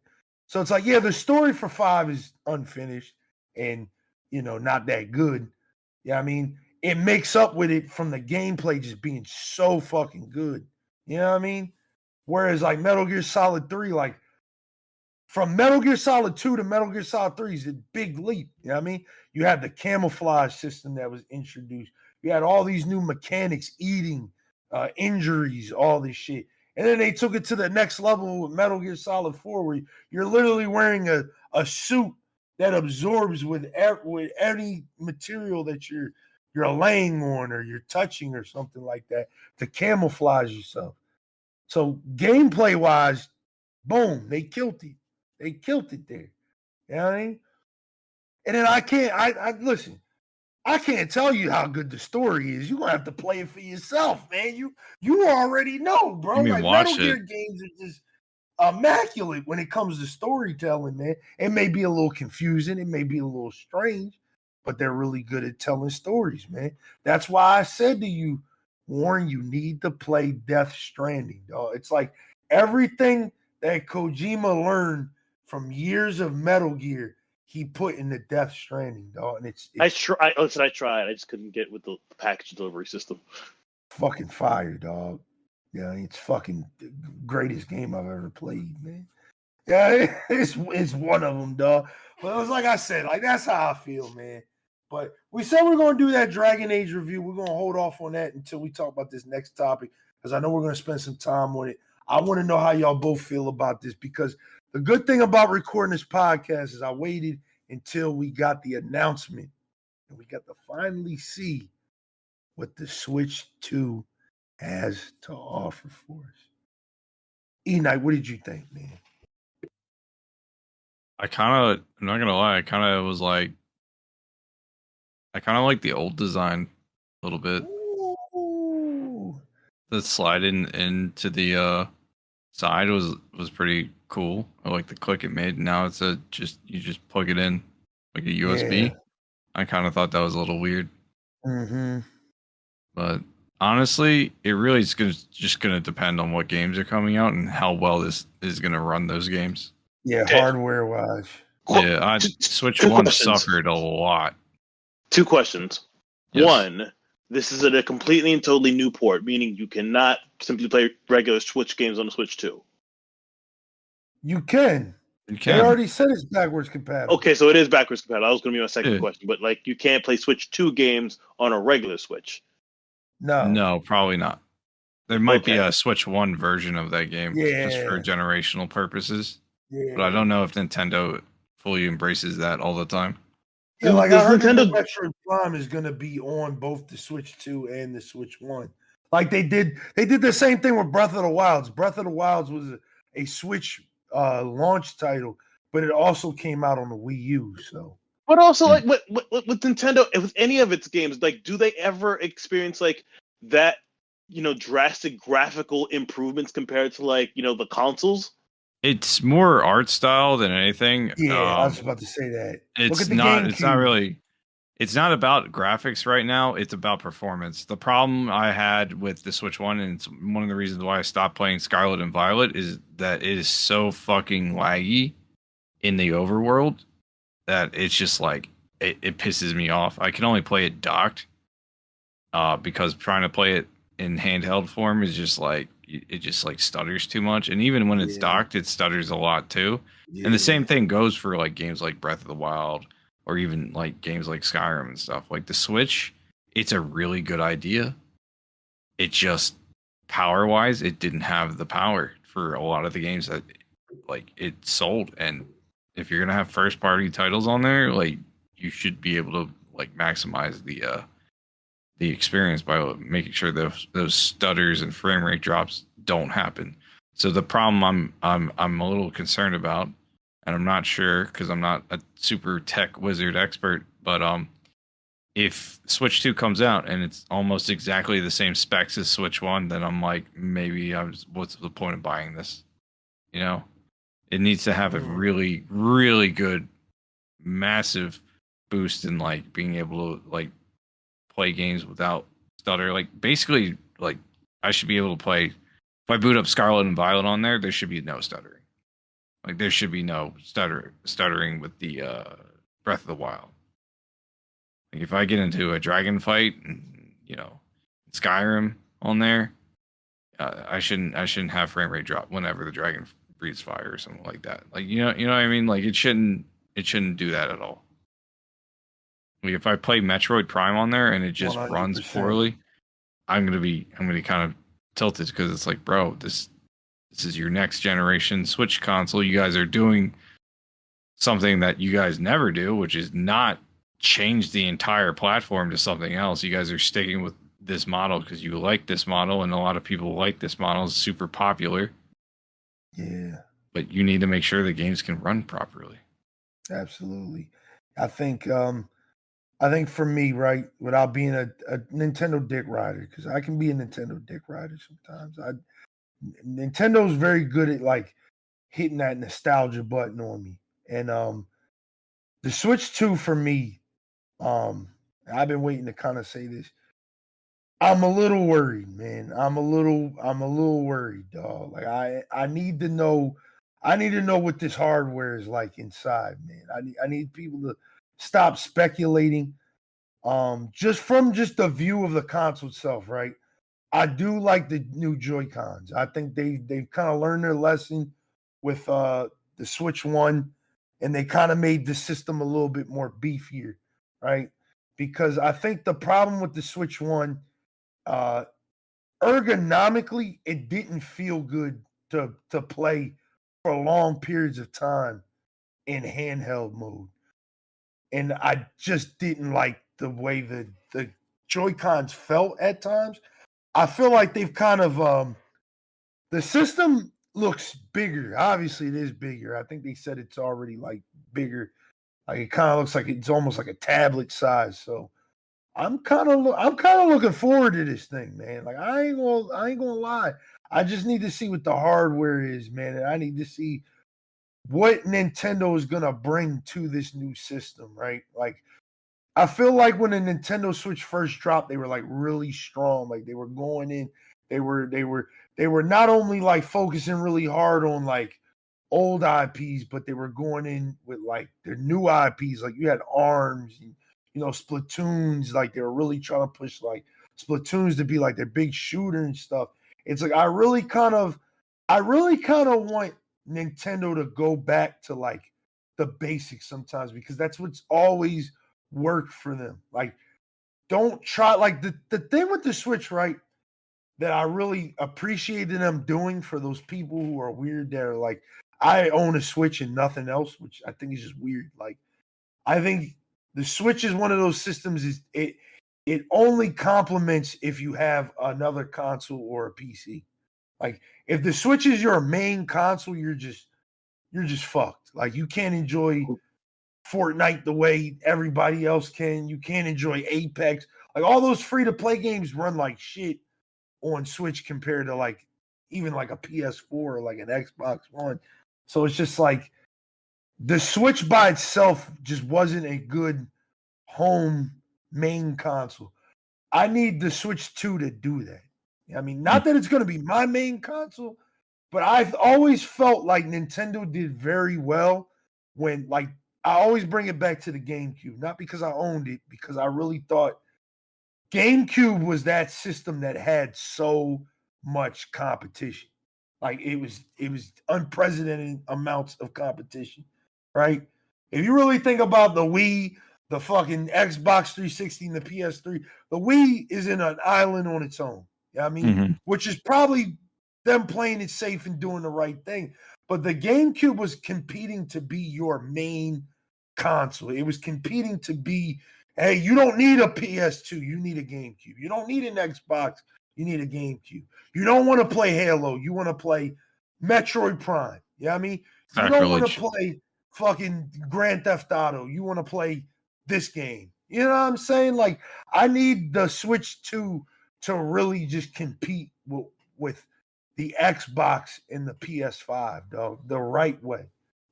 So it's like, yeah, the story for 5 is unfinished and, not that good. Yeah, I mean, it makes up with it from the gameplay just being so fucking good. You know what I mean? Whereas like Metal Gear Solid 3, like, from Metal Gear Solid 2 to Metal Gear Solid 3 is a big leap. You know what I mean? You have the camouflage system that was introduced. You had all these new mechanics, eating, injuries, all this shit. And then they took it to the next level with Metal Gear Solid 4, where you're literally wearing a suit that absorbs with any material that you're laying on or you're touching or something like that to camouflage yourself. So gameplay-wise, boom, they killed it. They killed it there. You know what I mean? And then I listen, I can't tell you how good the story is. You're gonna have to play it for yourself, man. You already know, bro. You mean like watch Metal Gear games are just immaculate when it comes to storytelling, man. It may be a little confusing, it may be a little strange, but they're really good at telling stories, man. That's why I said to you, Warren, you need to play Death Stranding, dog. It's like everything that Kojima learned from years of Metal Gear, he put in the Death Stranding, dog. And it's I tried. I just couldn't get with the package delivery system. Fucking fire, dog. Yeah, it's fucking the greatest game I've ever played, man. Yeah, it's one of them, dog. But it was like I said, like that's how I feel, man. But we said we're going to do that Dragon Age review. We're going to hold off on that until we talk about this next topic because I know we're going to spend some time on it. I want to know how y'all both feel about this because the good thing about recording this podcast is I waited until we got the announcement and we got to finally see what the Switch 2 has to offer for us. Eknight, what did you think, man? I'm not gonna lie, I kind of like the old design a little bit. Ooh. The slide into the side was pretty cool. I like the click it made. Now it's you just plug it in like a USB. Yeah. I kind of thought that was a little weird. Mm-hmm. But honestly, it really is just gonna depend on what games are coming out and how well this is gonna run those games. Yeah, hardware wise. Yeah, Switch 1 suffered a lot. 2 questions. Yes. 1, this is a completely and totally new port, meaning you cannot simply play regular Switch games on the Switch 2. You can. You They can. already said it's backwards compatible. Okay, so it is backwards compatible. That was going to be my second Yeah. question, but like you can't play Switch 2 games on a regular Switch. No, probably not. There might be Okay. a Switch 1 version of that game just for Yeah. generational purposes. Yeah. But I don't know if Nintendo fully embraces that all the time. Yeah, like Does I heard that Nintendo- the Metroid Prime is going to be on both the Switch 2 and the Switch 1. Like they did the same thing with Breath of the Wilds. Breath of the Wilds was a Switch launch title, but it also came out on the Wii U. So, But also, like with Nintendo, with any of its games, like, do they ever experience like that, drastic graphical improvements compared to like, the consoles? It's more art style than anything. yeah, I was about to say that. Look It's at the not. It's not GameCube. really. It's not about graphics right now. It's about performance. The problem I had with the Switch 1, and it's one of the reasons why I stopped playing Scarlet and Violet, is that it is so fucking laggy in the overworld that it's just like it pisses me off. I can only play it docked because trying to play it in handheld form is just like it just like stutters too much. And even when it's docked, it stutters a lot too. Yeah. And the same thing goes for like games like Breath of the Wild or even like games like Skyrim and stuff. Like the Switch, it's a really good idea. It just power wise, it didn't have the power for a lot of the games that like it sold. And if you're gonna have first party titles on there, like you should be able to like maximize the experience by making sure those stutters and frame rate drops don't happen. So the problem I'm a little concerned about, and I'm not sure because I'm not a super tech wizard expert, but if Switch 2 comes out and it's almost exactly the same specs as Switch 1, then I'm like, maybe what's the point of buying this? You know, it needs to have a really, really good, massive boost in like being able to like play games without stutter. Like basically, like I should be able to play. If I boot up Scarlet and Violet on there should be no stuttering. Like there should be no stuttering with the Breath of the Wild. Like if I get into a dragon fight, and, Skyrim on there, I shouldn't have frame rate drop whenever the dragon breathes fire or something like that. Like you know what I mean? Like it shouldn't do that at all. Like if I play Metroid Prime on there and it just 100%. runs poorly, I'm gonna be kind of tilted because it's like, bro, this is your next generation Switch console. You guys are doing something that you guys never do, which is not change the entire platform to something else. You guys are sticking with this model because you like this model, and a lot of people like this model. It's super popular. Yeah. But you need to make sure the games can run properly. Absolutely. I think for me, right, without being a Nintendo dick rider, because I can be a Nintendo dick rider sometimes. Nintendo's very good at like hitting that nostalgia button on me. And the Switch 2 for me, I've been waiting to kind of say this. I'm a little worried, man. I'm a little worried, dog. Like I need to know what this hardware is like inside, man. I need people to stop speculating. Just from the view of the console itself, right? I do like the new Joy-Cons. I think they've kind of learned their lesson with the Switch 1, and they kind of made the system a little bit more beefier, right? because I think the problem with the Switch 1, ergonomically, it didn't feel good to play for long periods of time in handheld mode. And I just didn't like the way the Joy-Cons felt at times. I feel like they've kind of the system looks bigger. Obviously, it is bigger. I think they said it's already like bigger. Like it kind of looks like it's almost like a tablet size. So I'm kind of looking forward to this thing, man. Like I ain't gonna lie. I just need to see what the hardware is, man. And I need to see what Nintendo is gonna bring to this new system, right? Like I feel like when the Nintendo Switch first dropped, they were like really strong. Like they were going in, they were not only like focusing really hard on like old IPs, but they were going in with like their new IPs. Like you had ARMS and Splatoons. Like they were really trying to push like Splatoons to be like their big shooter and stuff. It's like I really kind of want Nintendo to go back to like the basics sometimes, because that's what's always worked for them. Like don't try like the thing with the Switch, right? That I really appreciated them doing for those people who are weird. That are like, I own a Switch and nothing else, which I think is just weird. Like, I think the Switch is one of those systems. It only complements if you have another console or a PC. Like, if the Switch is your main console, you're just fucked. Like, you can't enjoy Fortnite the way everybody else can. You can't enjoy Apex. Like, all those free to play games run like shit on Switch compared to like even like a PS4 or like an Xbox One. So it's just like the Switch by itself just wasn't a good home main console. I need the Switch 2 to do that. I mean, not that it's going to be my main console, but I've always felt like Nintendo did very well when, like, I always bring it back to the GameCube, not because I owned it, because I really thought GameCube was that system that had so much competition. Like it was unprecedented amounts of competition, right? If you really think about the Wii, the fucking Xbox 360 and the PS3, the Wii is in an island on its own. You know what I mean? Which is probably them playing it safe and doing the right thing. But the GameCube was competing to be your main console. It was competing to be, hey, you don't need a PS2, you need a GameCube. You don't need an Xbox, you need a GameCube. You don't want to play Halo, you want to play Metroid Prime. You know what I mean? You don't want to play fucking Grand Theft Auto, you want to play this game. You know what I'm saying? Like, I need the Switch 2 to really just compete with the Xbox and the PS5, dog, the right way.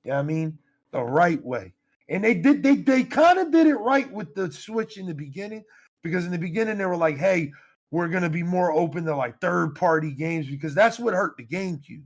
You know what I mean? The right way. And they kind of did it right with the Switch in the beginning, because in the beginning they were like, hey, we're going to be more open to like third-party games, because that's what hurt the GameCube.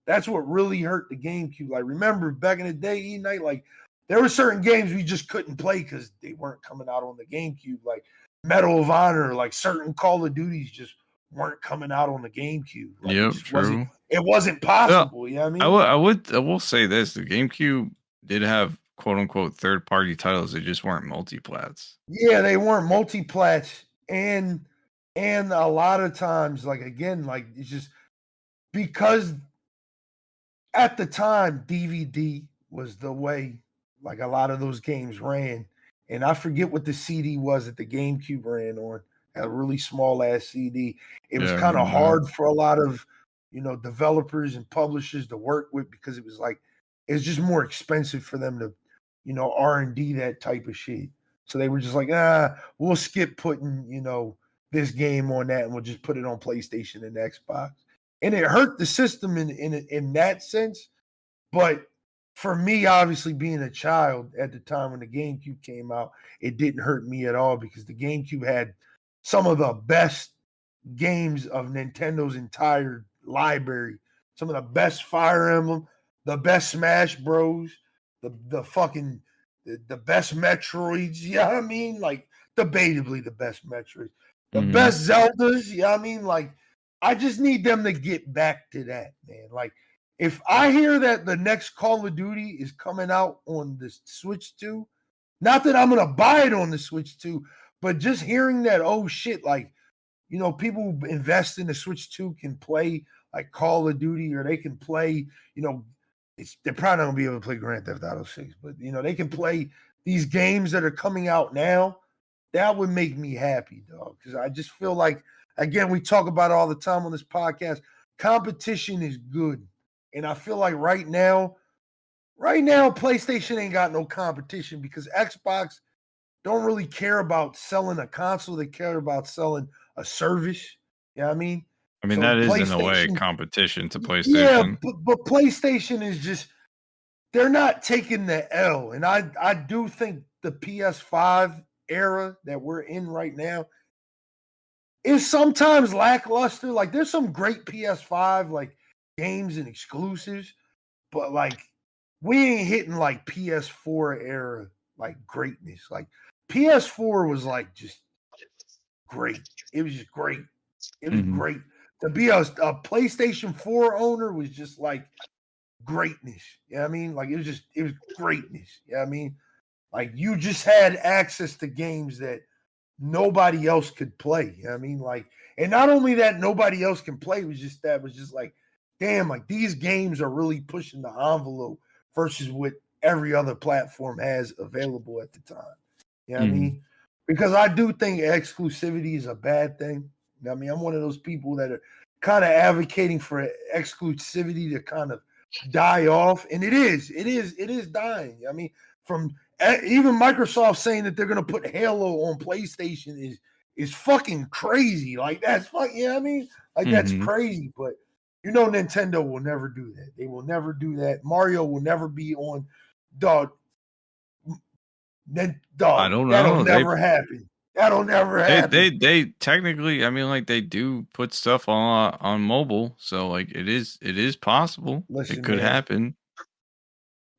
That's what really hurt the GameCube. Like, remember back in the day, Eknight, like there were certain games we just couldn't play because they weren't coming out on the GameCube, like Medal of Honor, like certain Call of Duties just weren't coming out on the GameCube. Like, yep, true. It wasn't possible. You know what I mean? I will say this: the GameCube did have quote unquote third party titles. They just weren't multiplats. Yeah, they weren't multiplats, and a lot of times, like again, like it's just because at the time DVD was the way like a lot of those games ran. And I forget what the CD was that the GameCube ran on, a really small ass CD. It was kind of hard for a lot of, developers and publishers to work with, because it was like, it's just more expensive for them to, R&D that type of shit. So they were just like, we'll skip putting, this game on that, and we'll just put it on PlayStation and Xbox. And it hurt the system in that sense. But for me, obviously being a child at the time when the GameCube came out, it didn't hurt me at all, because the GameCube had some of the best games of Nintendo's entire library. Some of the best Fire Emblem, the best Smash Bros, the best Metroids. You know what I mean? Like, debatably the best Metroids. The best Zeldas. You know what I mean? Like, I just need them to get back to that, man. Like, if I hear that the next Call of Duty is coming out on the Switch 2, Not that I'm gonna buy it on the Switch 2, but just hearing that, oh shit, like, you know, people who invest in the Switch 2 can play like Call of Duty, or they can play, you know, they're probably not gonna be able to play Grand Theft Auto 6, but you know, they can play these games that are coming out now. That would make me happy, dog. Because I just feel like, again, we talk about it all the time on this podcast. Competition is good. And I feel like right now, PlayStation ain't got no competition because Xbox don't really care about selling a console. They care about selling a service. You know what I mean? I mean, So that is in a way competition to yeah, PlayStation. but PlayStation is just, they're not taking the L. And I do think the PS5 era that we're in right now is sometimes lackluster. Like, there's some great PS5 like games and exclusives, but like, we ain't hitting like PS4 era like greatness. Like, PS4 was like just great. It was just great. It was great. To be a PlayStation 4 owner was just like greatness. You know what I mean? Like, it was greatness. You know what I mean? Like, you just had access to games that nobody else could play. You know what I mean? Like, and not only that nobody else can play, was just like, damn, like, these games are really pushing the envelope versus what every other platform has available at the time. You know what I mean? Because I do think exclusivity is a bad thing. You know what I mean? I'm one of those people that are kind of advocating for exclusivity to kind of die off. And it is dying. I mean, from even Microsoft saying that they're going to put Halo on PlayStation is fucking crazy. Like, that's fucking, you know what I mean? Like, that's crazy. But you know, Nintendo will never do that. They will never do that. Mario will never be on, dog. I don't know. That'll never happen. That'll never happen. They technically, I mean, like, they do put stuff on mobile, so like it is possible. Listen, it could happen.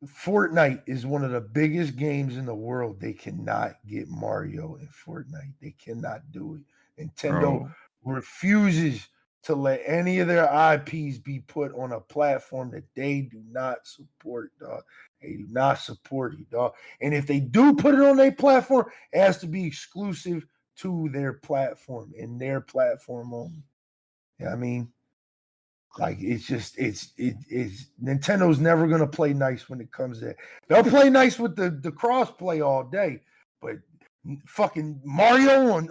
Fortnite is one of the biggest games in the world. They cannot get Mario in Fortnite. They cannot do it. Nintendo refuses to let any of their IPs be put on a platform that they do not support, dog. They do not support it, dog. And if they do put it on their platform, it has to be exclusive to their platform and their platform only. You know what I mean? Like, it's just, it's Nintendo's never gonna play nice when it comes to that. They'll play nice with the cross play all day, but fucking Mario on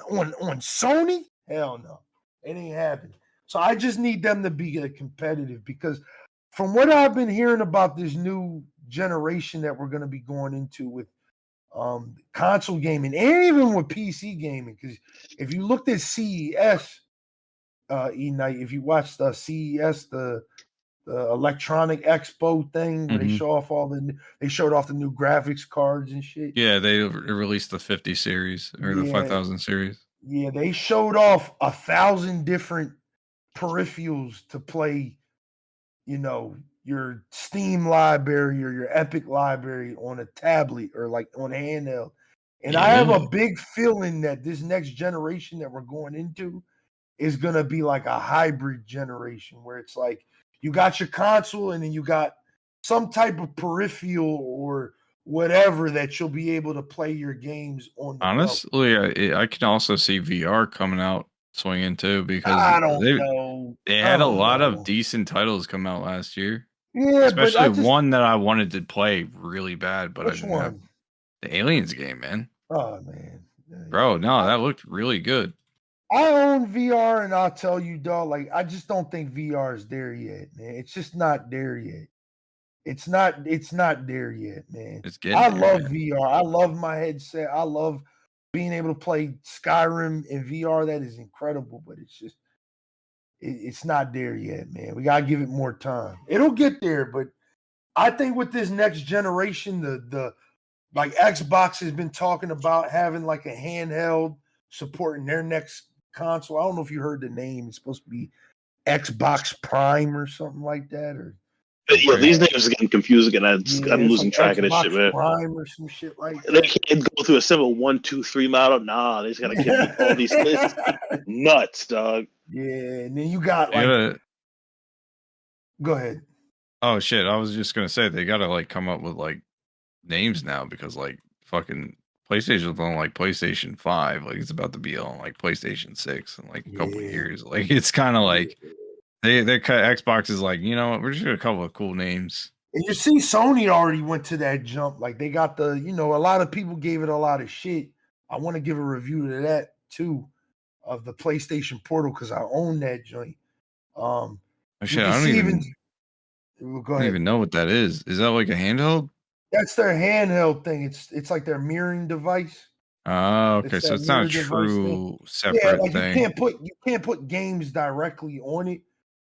Sony? Hell no. It ain't happening. So I just need them to be competitive, because from what I've been hearing about this new generation that we're gonna be going into with console gaming and even with PC gaming, because if you looked at CES, Eknight, if you watched CES, the electronic expo thing where they showed off the new graphics cards and shit. Yeah, they released the 50 series or the 5000 series. Yeah, they showed off 1,000 different peripherals to play, you know, your Steam library or your Epic library on a tablet or like on a handheld. And I have a big feeling that this next generation that we're going into is going to be like a hybrid generation where it's like you got your console and then you got some type of peripheral or whatever that you'll be able to play your games on. Honestly, I can also see VR coming out swinging too, because I don't know. They had a lot of decent titles come out last year. Yeah, especially one that I wanted to play really bad, but which I didn't one? have. The Aliens game, man. Oh man, bro, no, that looked really good. I own VR, and I'll tell you, dog, like, I just don't think VR is there yet, man. It's just not there yet. It's not there yet, man. I love VR. I love my headset. I love being able to play Skyrim in VR. That is incredible, but it's just, it's not there yet, man. We gotta give it more time. It'll get there, but I think with this next generation, the like Xbox has been talking about having like a handheld supporting their next console. I don't know if you heard the name. It's supposed to be Xbox Prime or something like that. Or yeah, these names are getting confusing, and I'm losing track of this shit, man. Prime or some shit like that. They can't go through a simple 1, 2, 3 model. Nah, they just gotta give me all these lists. Nuts, dog. Yeah, and then you got like. Go ahead. Oh shit! I was just gonna say they gotta like come up with like names now, because like fucking PlayStation's on like PlayStation 5. Like it's about to be on like PlayStation 6 in like a couple of Yeah. years. Like it's kind of like they cut Xbox is like, you know what, we're just gonna come up with cool names. And you see, Sony already went to that jump. Like they got a lot of people gave it a lot of shit. I want to give a review to that too, of the PlayStation Portal because I own that joint. Oh, You shit, can I see don't go ahead. even know what that is. Is that like a handheld? That's their handheld thing. It's like their mirroring device. Oh, okay. It's So that it's not mirror a device thing. true Yeah, separate like thing. you can't put games directly on it.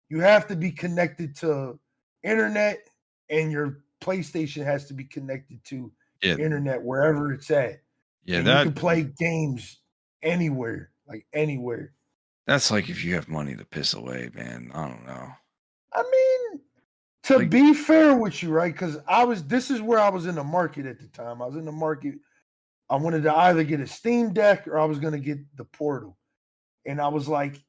You have to be connected to internet, and your PlayStation has to be connected to Yeah. internet wherever it's at. Yeah, And you can play games anywhere, like anywhere. that's like if you have money to piss away, man. I don't know. I mean, to Like- be fair with you, right? Because this is where I was in the market at the time. I was in the market. I wanted to either get a Steam Deck or I was going to get the Portal. And I was like,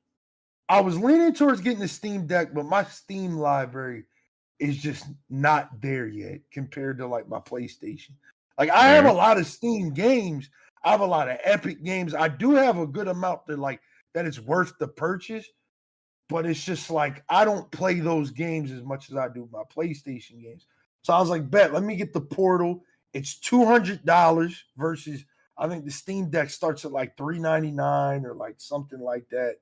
I was leaning towards getting the Steam Deck, but my Steam library is just not there yet compared to like my PlayStation. Like I have a lot of Steam games. I have a lot of Epic games. I do have a good amount that it's worth the purchase, but it's just like I don't play those games as much as I do my PlayStation games. So I was like, bet, let me get the Portal. It's $200 versus I think the Steam Deck starts at like $399 or like something like that.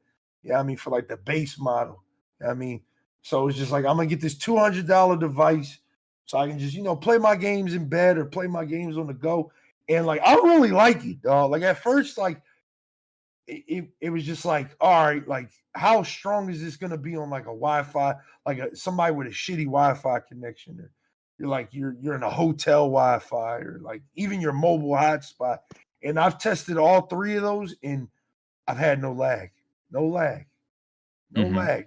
Yeah, I mean for like the base model. I mean, so it's just like I'm gonna get this $200 device so I can just play my games in bed or play my games on the go. And like I really like it, dog. Like at first, like it was just like, all right, like how strong is this gonna be on like a Wi-Fi, like somebody with a shitty Wi-Fi connection, or you're in a hotel Wi-Fi, or like even your mobile hotspot. And I've tested all three of those, and I've had no lag, lag,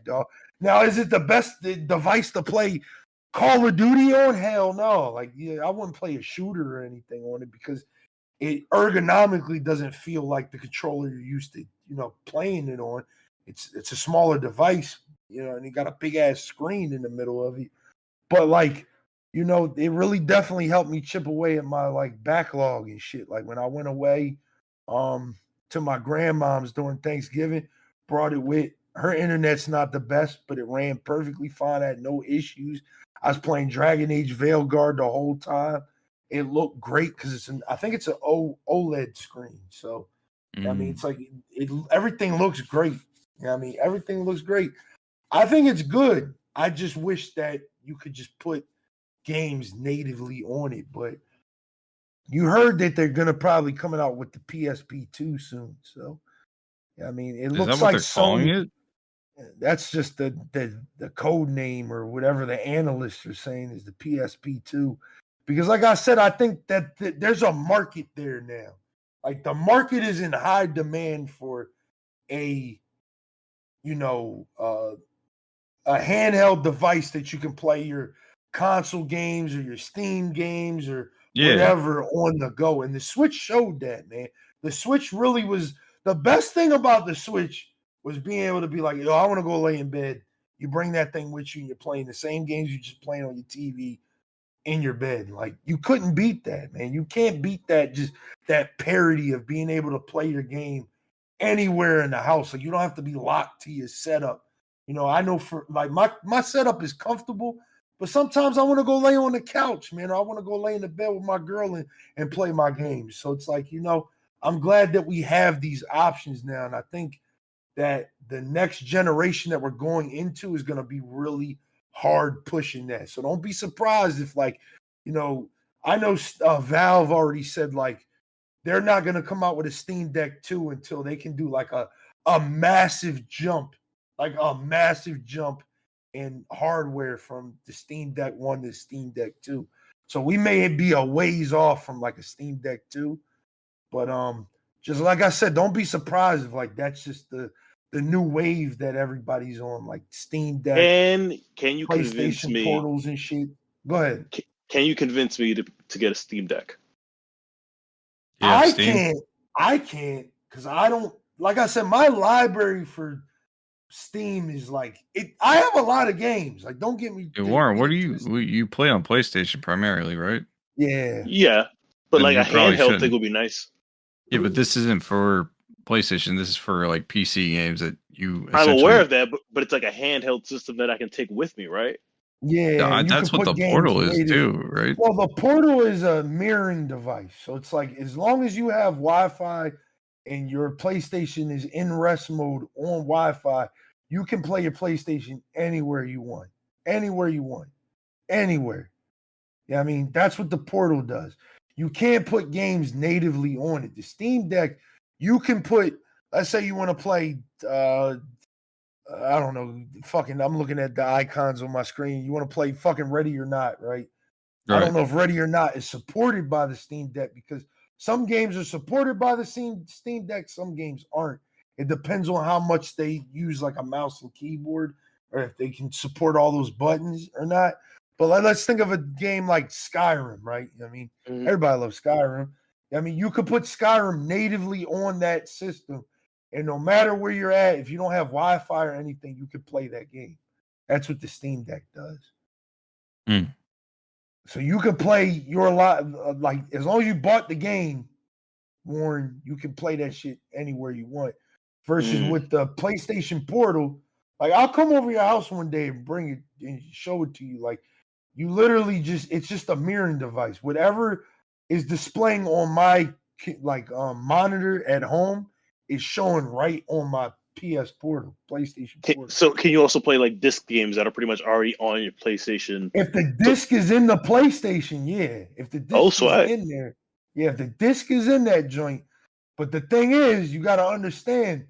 dog. Now, is it the best device to play Call of Duty on? Hell no. Like, yeah, I wouldn't play a shooter or anything on it because it ergonomically doesn't feel like the controller you're used to, playing it on. It's a smaller device, and you got a big ass screen in the middle of it. But like, it really definitely helped me chip away at my like backlog and shit. Like when I went away to my grandmom's during Thanksgiving, brought it with her. Internet's not the best, but it ran perfectly fine. I had no issues. I was playing Dragon Age Veilguard the whole time. It looked great because I think it's an OLED screen. So, I mean, it's like everything looks great. Everything looks great. I think it's good. I just wish that you could just put games natively on it. But you heard that they're going to probably coming out with the PSP2 soon. So, I mean, it looks like Sony. That's just the code name or whatever the analysts are saying is the PSP2. Because like I said, I think that there's a market there now. Like the market is in high demand for a handheld device that you can play your console games or your Steam games or whatever on the go. And the Switch showed that, man. The Switch really was the best thing about the Switch was being able to be like, I want to go lay in bed. You bring that thing with you and you're playing the same games you just playing on your TV in your bed. Like you couldn't beat that, man. You can't beat that, just that parity of being able to play your game anywhere in the house. Like you don't have to be locked to your setup. I know for like my setup is comfortable, but sometimes I want to go lay on the couch, man. Or I want to go lay in the bed with my girl and play my games. So it's like, I'm glad that we have these options now. And I think that the next generation that we're going into is going to be really hard pushing that. So don't be surprised if I know Valve already said like they're not going to come out with a Steam Deck 2 until they can do like a massive jump, in hardware from the Steam Deck 1 to Steam Deck 2. So we may be a ways off from like a Steam Deck 2, but just like I said, don't be surprised if like that's just the new wave that everybody's on, like Steam Deck. And can you convince PlayStation me? Portals and shit. Go ahead. Can you convince me to get a Steam Deck? I can't because I don't. Like I said, my library for Steam is like it. I have a lot of games. Like, don't get me. Warren, what do you play on PlayStation primarily, right? Yeah. Yeah, but Then like you a probably handheld thing shouldn't. would be nice. Yeah, but this isn't for PlayStation. This is for like PC games that you I'm aware essentially. of that, but it's like a handheld system that I can take with me, right? Yeah, and you can That's what put the games Portal is native. too, right? Well, the Portal is a mirroring device, so it's like as long as you have Wi-Fi and your PlayStation is in rest mode on Wi-Fi, you can play your PlayStation anywhere you want, anywhere you want, anywhere. Yeah, I mean that's what the Portal does. You can't put games natively on it. The Steam Deck, you can put. Let's say you want to play. I don't know. Fucking, I'm looking at the icons on my screen. You want to play fucking Ready or Not, right? I Right. don't know if Ready or Not is supported by the Steam Deck because some games are supported by the Steam Deck, some games aren't. It depends on how much they use like a mouse and keyboard or if they can support all those buttons or not. But let's think of a game like Skyrim, right? I mean, Mhm. everybody loves Skyrim. I mean, you could put Skyrim natively on that system, and no matter where you're at, if you don't have Wi-Fi or anything, you can play that game. That's what the Steam Deck does. Mm. So you can play your lot like as long as you bought the game, Warren, you can play that shit anywhere you want. Versus Mm. with the PlayStation Portal, like I'll come over your house one day and bring it and show it to you. Like you literally it's just a mirroring device. Whatever is displaying on my monitor at home is showing right on my PS Portal, PlayStation Portal. So can you also play like disc games that are pretty much already on your PlayStation? If the So, disc is in the PlayStation, yeah. If the oh, disc is swag. in there, yeah. If the disc is in that joint, but the thing is, you got to understand,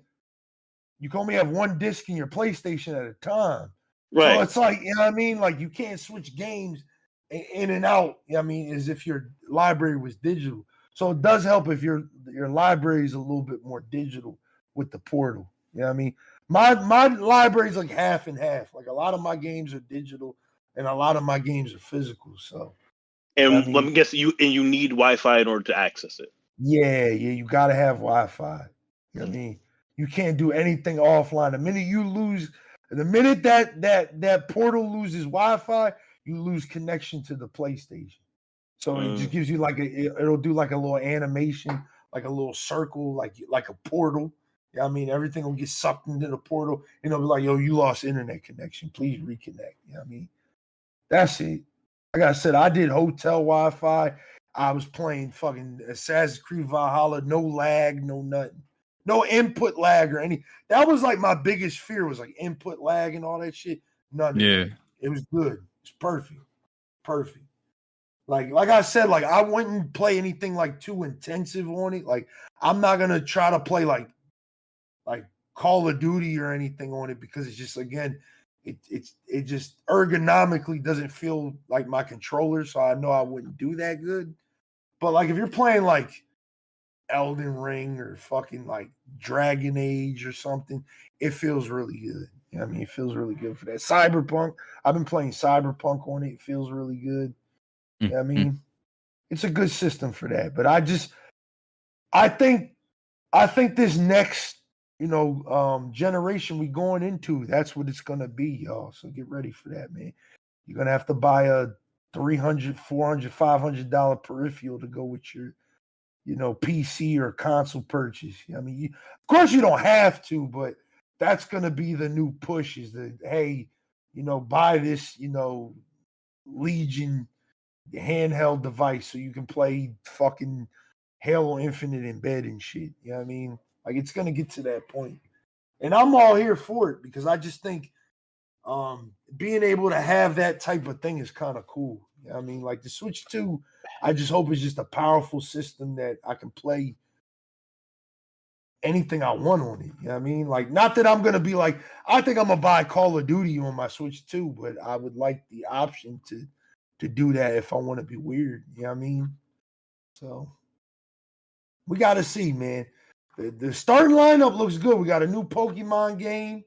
you can only have one disc in your PlayStation at a time. So Right. it's like, you know what I mean? Like you can't switch games in and out. You know what I mean, as if your library was digital. So it does help if your library is a little bit more digital with the Portal. You know what I mean? My library is like half and half. Like a lot of my games are digital and a lot of my games are physical. So I And let mean, me guess, you need Wi-Fi in order to access it. yeah, you gotta have Wi-Fi. You know what I Mm. mean? You can't do anything offline. The minute that portal loses Wi-Fi, you lose connection to the PlayStation. So it just Mm. gives you it'll do like a little animation, like a little circle, like a portal. Yeah, I mean everything will get sucked into the portal, and it'll be like, yo, you lost internet connection. Please reconnect. You know what I mean? That's it. Like I said, I did hotel Wi-Fi. I was playing fucking Assassin's Creed Valhalla, no lag, no nothing. No input lag or any. That was like my biggest fear was like input lag and all that shit. None of Yeah. that. It was good. It's perfect. Perfect. Like I said, like I wouldn't play anything like too intensive on it. Like I'm not gonna try to play like Call of Duty or anything on it because it's just again, it just ergonomically doesn't feel like my controller, so I know I wouldn't do that good. But like if you're playing like Elden Ring or fucking like Dragon Age or something, it feels really good. You know what I mean, it feels really good for that. Cyberpunk, I've been playing Cyberpunk on it. It feels really good. You know what I Mm-hmm. mean, it's a good system for that. But I think I think this next, generation we going into, that's what it's gonna be, y'all. So get ready for that, man. You're gonna have to buy a $300, $400, $500 peripheral to go with your, PC or console purchase. I mean, of course you don't have to, but that's gonna be the new push. Is that hey, buy this, Legion handheld device so you can play fucking Halo Infinite in bed and shit. You know what I mean? Like it's gonna get to that point. And I'm all here for it because I just think being able to have that type of thing is kind of cool. You know what I mean? Like the Switch 2, I just hope it's just a powerful system that I can play anything I want on it. You know what I mean? Like, not that I'm gonna be like, I think I'm gonna buy Call of Duty on my Switch 2, but I would like the option to do that if I want to be weird. You know what I mean? So we got to see, man. The starting lineup looks good. We got a new Pokemon game.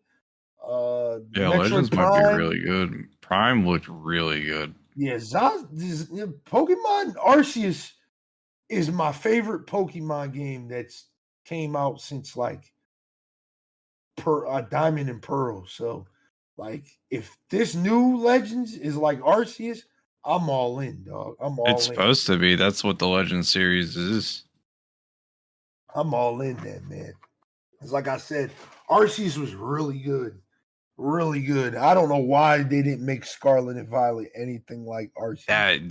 Yeah, Metroid Legends might be Prime. really good. Prime looked really good. Yeah, Pokemon Arceus is my favorite Pokemon game that's came out since like Diamond and Pearl. So, like, if this new Legends is like Arceus, I'm all in, dog. I'm It's all in. supposed to be. That's what the Legend series is. I'm all in that, man. It's like I said, Arceus was really good. Really good. I don't know why they didn't make Scarlet and Violet anything like Arceus.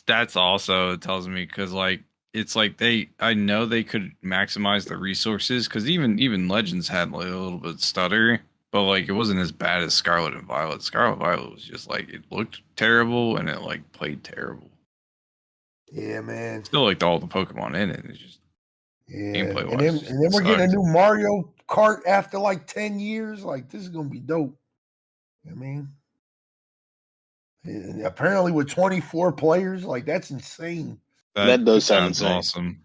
That's also tells me because like it's like I know they could maximize the resources because even Legends had like a little bit stutter, but like it wasn't as bad as Scarlet and Violet. Scarlet and Violet was just like it looked terrible and it like played terrible. Yeah, man. Still liked all the Pokemon in it. It's just gameplay And wise. then we're getting a new Mario Kart after like 10 years. Like, this is gonna be dope. I mean, and apparently with 24 players, like that's insane. That does sound sounds insane. awesome.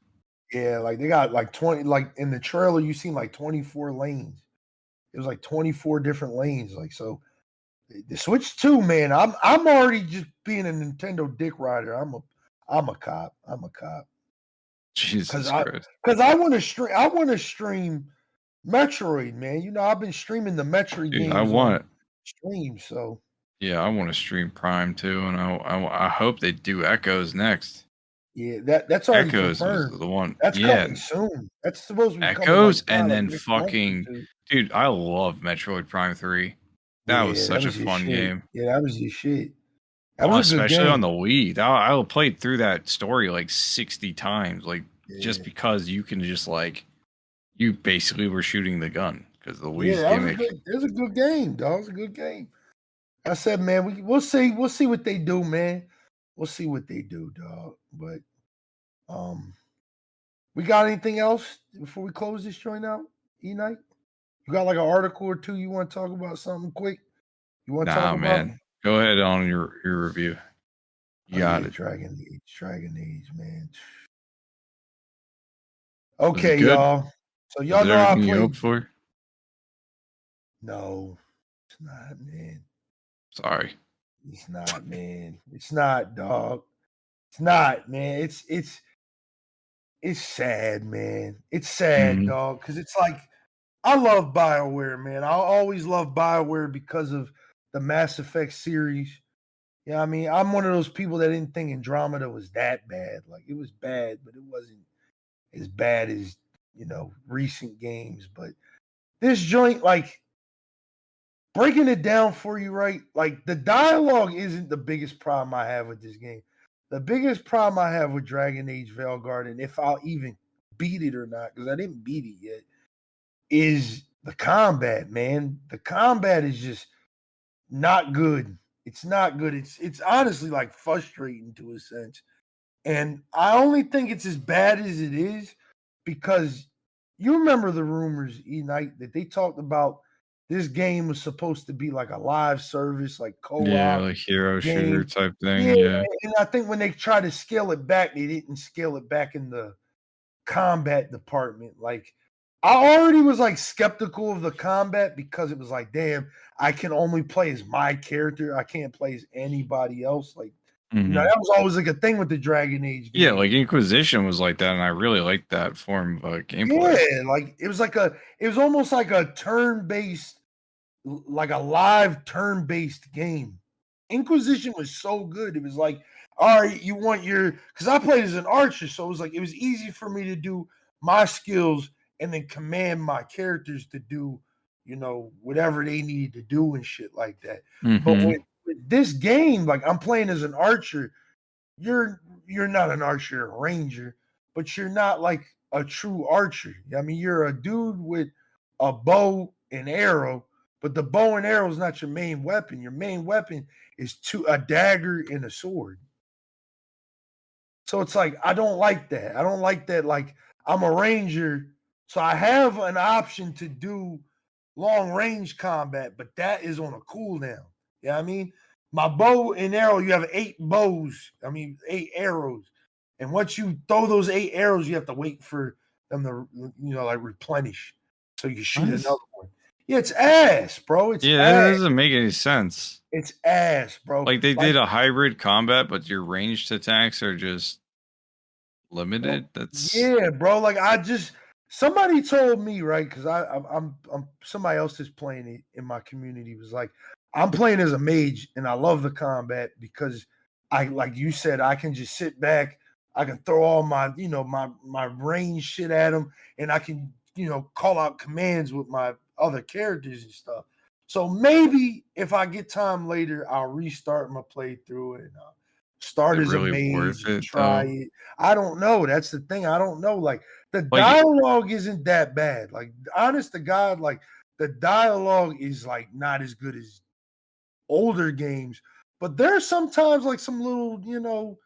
Yeah, like they got like 20, like in the trailer, you seen like 24 lanes. It was like 24 different lanes. Like, so the Switch 2, man, I'm already just being a Nintendo dick rider. I'm a cop. I'm a cop. Jesus Christ. Because I want to stream Metroid, man. You know, I've been streaming the Metroid Dude, games I want on stream, so yeah, I want to stream Prime too, and I hope they do Echoes next. yeah, that's already Echoes confirmed. was the one. That's yeah, coming soon. That's supposed to be Echoes, coming and like then next month or fucking two. dude, I love Metroid Prime 3. That was such a his fun shit. game. Yeah, that was his shit. That was a good Especially game. on the Wii. I played through that story like 60 times, like just because you can just like you basically were shooting the gun because the Wii's gimmick. It was a good game, dog. It was a good game. I said, man, we'll see what they do, man. We'll see what they do, dog. But we got anything else before we close this joint out, E-Night? You got like an article or two you want to talk about something quick? You want to talk about? Man. Go ahead on your review. You got it. Dragon Age, man. Okay, y'all. So y'all know I played. For? No, it's not, man. Sorry. It's not, man. It's not, dog. It's not, man. It's sad, man. It's sad, dog, because it's like I love BioWare, man. I'll always love BioWare because of the Mass Effect series. Yeah, I mean, I'm one of those people that didn't think Andromeda was that bad. Like, it was bad, but it wasn't as bad as, you know, recent games. But this joint, like, breaking it down for you, right? Like, the dialogue isn't the biggest problem I have with this game. The biggest problem I have with Dragon Age Veilguard, and if I'll even beat it or not, because I didn't beat it yet, is the combat, man. The combat is just not good. It's not good. It's honestly like frustrating to a sense. And I only think it's as bad as it is because you remember the rumors, E-Night, that they talked about this game was supposed to be like a live service, like co-op. Yeah, like hero shooter type thing. Yeah. And I think when they tried to scale it back, they didn't scale it back in the combat department. Like, I already was like skeptical of the combat because it was like, damn, I can only play as my character. I can't play as anybody else. Like, you know, that was always like a thing with the Dragon Age game. Yeah, like Inquisition was like that, and I really liked that form of gameplay. Yeah, like it was almost like a turn-based, like a live turn-based game. Inquisition was so good. It was like, all right, you want because I played as an archer, so it was like it was easy for me to do my skills and then command my characters to do, you know, whatever they needed to do and shit like that. But with this game, like I'm playing as an archer, you're not an archer, you're a ranger, but you're not like a true archer. I mean, you're a dude with a bow and arrow, but the bow and arrow is not your main weapon. Your main weapon is a dagger and a sword. So it's like, I don't like that. I don't like that. Like, I'm a ranger, so I have an option to do long range combat, but that is on a cooldown. You know what I mean? My bow and arrow, you have 8 arrows. And once you throw those 8 arrows, you have to wait for them to, you know, like replenish. So you shoot another one. Yeah, it's ass, bro. It's ass. That doesn't make any sense. It's ass, bro. Like they did a hybrid combat, but your ranged attacks are just limited. Yeah, bro. Like somebody told me, right? Because I'm somebody else is playing it in my community was like, I'm playing as a mage and I love the combat because like you said, I can just sit back. I can throw all my, my range shit at them, and I can, call out commands with my other characters and stuff. So maybe if I get time later, I'll restart my playthrough and start Is it as a really mage worth and it try though? it. I don't know. That's the thing. I don't know. Like the Like, dialogue isn't that bad. Like honest to God, like the dialogue is like not as good as older games, but there's sometimes like some little,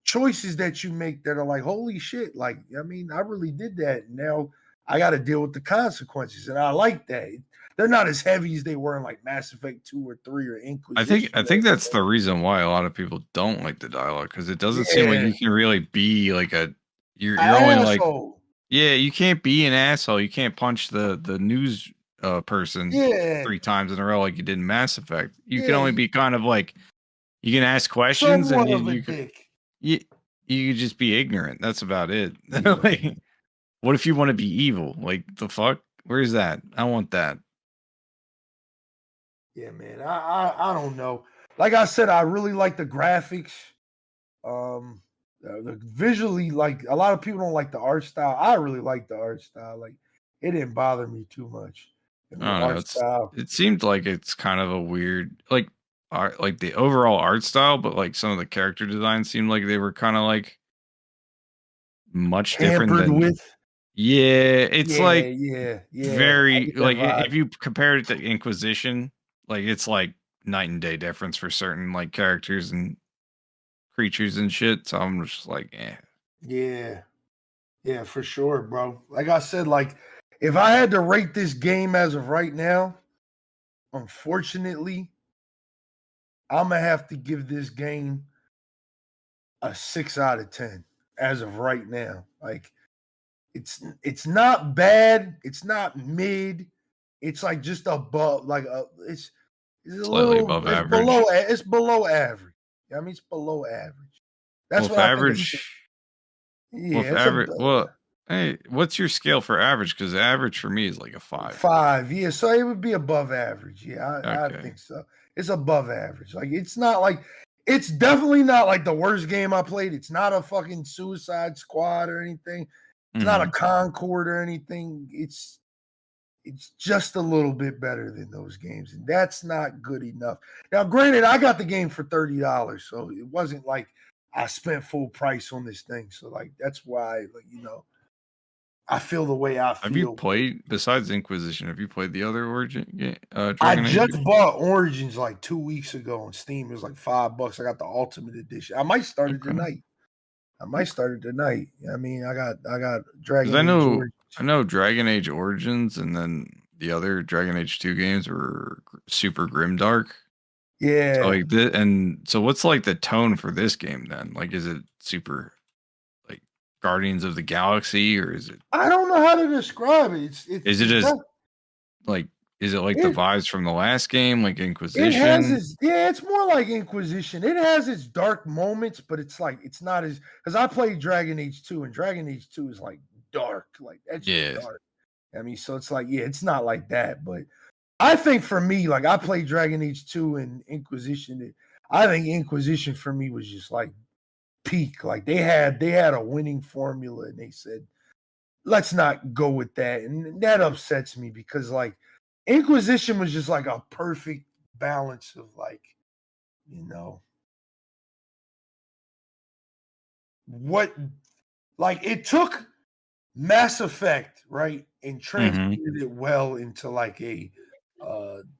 choices that you make that are like, holy shit. Like, I mean, I really did that. And now I got to deal with the consequences. And I like that. They're not as heavy as they were in like Mass Effect 2 or 3 or Inquisition. I think that's the reason why a lot of people don't like the dialogue, because it doesn't seem like Yeah. you can really be like you're An only like, asshole. yeah, you can't be an asshole. You can't punch the news person Yeah. 3 times in a row like you did in Mass Effect. You can Yeah. only be kind of like, you can ask questions and Somewhat of a you can dick. you could just be ignorant. That's about it. Like, what if you want to be evil? Like, the fuck? Where's that? I want that. Yeah, man. I don't know. Like I said, I really like the graphics. The visually, like a lot of people don't like the art style. I really like the art style. Like it didn't bother me too much. I mean, I the don't know. art style. It seemed like it's kind of a weird, like, art, like the overall art style, but like some of the character designs seemed like they were kind of like much different Tampered than. with. Yeah, it's like Yeah. I very get that like vibe. if you compared it to Inquisition, like it's like night and day difference for certain like characters and creatures and shit. So I'm just like, eh. Yeah, for sure, bro. Like I said, like if I had to rate this game as of right now, unfortunately, I'm gonna have to give this game a 6 out of 10 as of right now. Like it's not bad, it's not mid, it's like just above, like it's a Slightly little, above average. it's below average. I mean, it's below average. Well, That's if what I think. if Yeah, it's a average, well, hey, what's your scale for average? Because average for me is like a 5. 5. Yeah, so it would be above average. Yeah, I Okay. think so. It's above average. Like it's not like, it's definitely not like the worst game I played. It's not a fucking Suicide Squad or anything. It's not a Mhm. Concord or anything. It's just a little bit better than those games, and that's not good enough. Now, granted, I got the game for $30, so it wasn't like I spent full price on this thing. So like that's why, like, I feel the way I Have you feel. played, besides Inquisition? Have you played the other Origin game, I Dragon Age? just bought Origins like 2 weeks ago on Steam. It was like $5. I got the Ultimate Edition. I might start it Okay. tonight. I mean, I got Because Dragon Age Origins. I know Dragon Age Origins, and then the other Dragon Age 2 games were super grimdark. So Yeah. like this, and so what's like the tone for this game then? Like, is it super like Guardians of the Galaxy, or is it? I don't know how to describe it. Is it as like? Is it like the vibes from the last game, like Inquisition? It has its, yeah, it's more like Inquisition. It has its dark moments, but it's like it's not as, because I played Dragon Age 2, and Dragon Age 2 is like dark, like that's just dark. I mean, so it's like, yeah, it's not like that, but I think for me, like I played Dragon Age 2 and Inquisition. I think Inquisition for me was just like peak. Like they had a winning formula, and they said, let's not go with that. And that upsets me because like Inquisition was just like a perfect balance of like, what, like it took Mass Effect, right, and translated it well into like a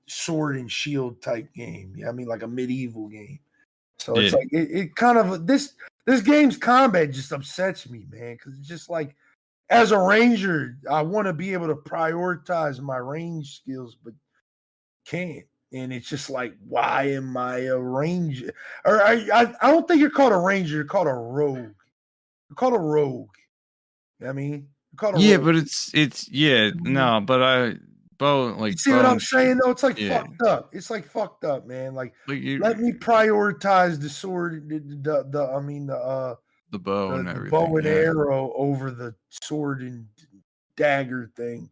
sword and shield type game. Yeah, I mean like a medieval game. So it's like it kind of, this game's combat just upsets me, man, because it's just like, as a ranger, I want to be able to prioritize my range skills, but can't. And it's just like, why am I a ranger? Or I don't think you're called a ranger. You're called a rogue. You're called a rogue. I mean, you're called a rogue. But it's no, but like, you see what I'm saying though? It's like fucked up. It's like fucked up, man. Like let me prioritize the sword, the bow and everything, bow and arrow over the sword and dagger thing.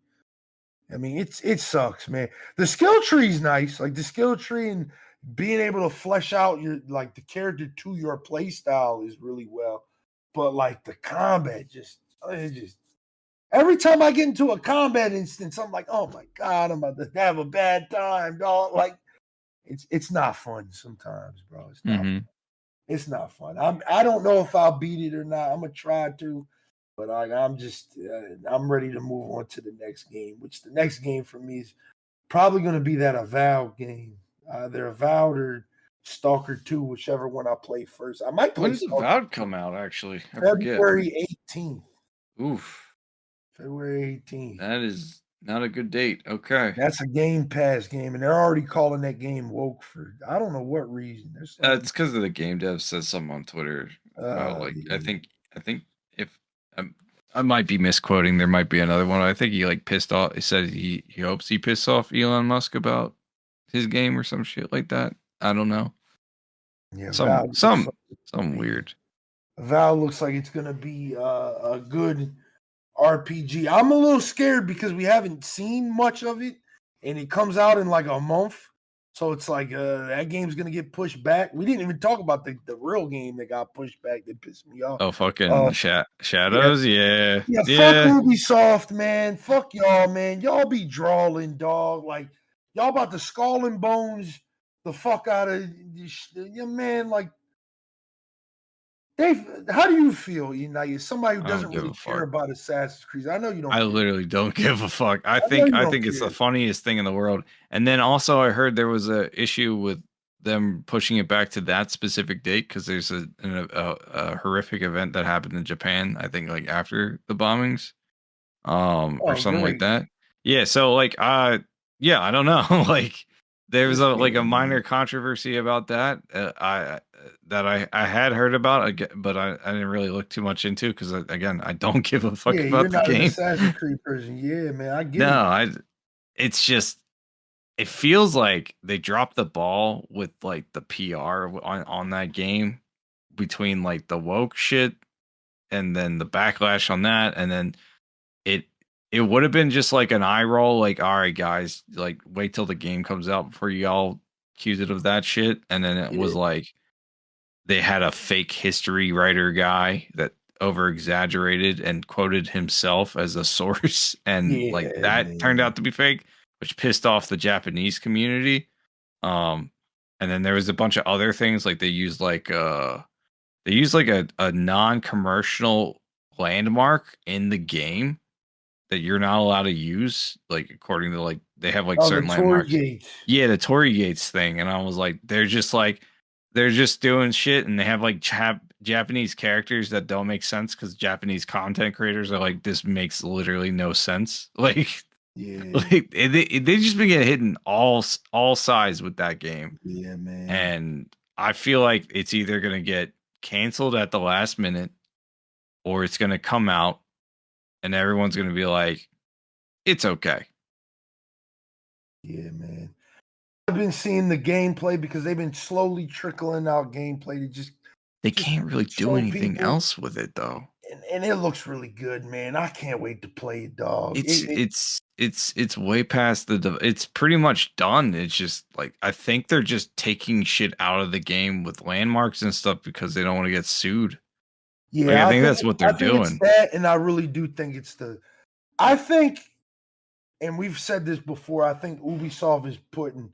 I mean, it sucks, man. The skill tree is nice, like the skill tree and being able to flesh out your, like, the character to your play style is really well. but like the combat every time I get into a combat instance, I'm like, oh my God, I'm about to have a bad time, dog. Like it's not fun sometimes, bro. It's not. Mm-hmm. It's not fun. I don't know if I'll beat it or not. I'm gonna try to, but I'm just I'm ready to move on to the next game. Which the next game for me is probably gonna be that Avowed game. Either Avowed or Stalker 2, whichever one I play first. I might play When did Stalker Avowed come out? Actually, I forget. February 18th. Oof, February 18th. that is not a good date. Okay, That's a Game Pass game, and they're already calling that game woke for I don't know what reason. There's it's because of the game dev said something on Twitter about like yeah. I think if I might be misquoting, there might be another one. I think he like pissed off. He said he hopes he pissed off Elon Musk about his game or some shit like that. I don't know. Yeah, Some weird. Val looks like it's gonna be a good RPG. I'm a little scared because we haven't seen much of it, and it comes out in like a month. So it's like that game's gonna get pushed back. We didn't even talk about the real game that got pushed back that pissed me off. Oh, fucking Shadows, yeah. Fuck Ubisoft, man. Fuck y'all, man. Y'all be drawing, dog. Like y'all about to skull and bones the fuck out of your man. Like Dave, how do you feel? You know, you're somebody who doesn't really care about Assassin's Creed. I know you don't. I literally don't give a fuck. I think it's the funniest thing in the world. And then also, I heard there was a issue with them pushing it back to that specific date because there's a horrific event that happened in Japan. I think like after the bombings, or something like that. Yeah. So like, yeah, I don't know. Like, there was a minor controversy about that. I had heard about, but I didn't really look too much into because again, I don't give a fuck about the game. An Assassin's Creed person, yeah, man. I get it. It's just it feels like they dropped the ball with like the PR on that game between like the woke shit and then the backlash on that, and then it would have been just like an eye roll, like, all right, guys, like, wait till the game comes out before y'all accuse it of that shit. And then it was like they had a fake history writer guy that over exaggerated and quoted himself as a source, and like that turned out to be fake, which pissed off the Japanese community. And then there was a bunch of other things, like they used like a non-commercial landmark in the game that you're not allowed to use, like according to like they have like certain landmarks. Yeah, the Torii Gates thing, and I was like, they're just doing shit, and they have like Japanese characters that don't make sense because Japanese content creators are like, this makes literally no sense. Like, like they just been getting hit in all sides with that game. Yeah, man. And I feel like it's either gonna get canceled at the last minute, or it's gonna come out and everyone's going to be like, it's okay. Yeah, man. I've been seeing the gameplay because they've been slowly trickling out gameplay to they can't really do anything else with it though. And it looks really good, man. I can't wait to play it, dog. It's way past it's pretty much done. It's just like, I think they're just taking shit out of the game with landmarks and stuff because they don't want to get sued. Yeah, like, I think that's what they're doing. It's that, and I really do think it's I think, and we've said this before, I think Ubisoft is putting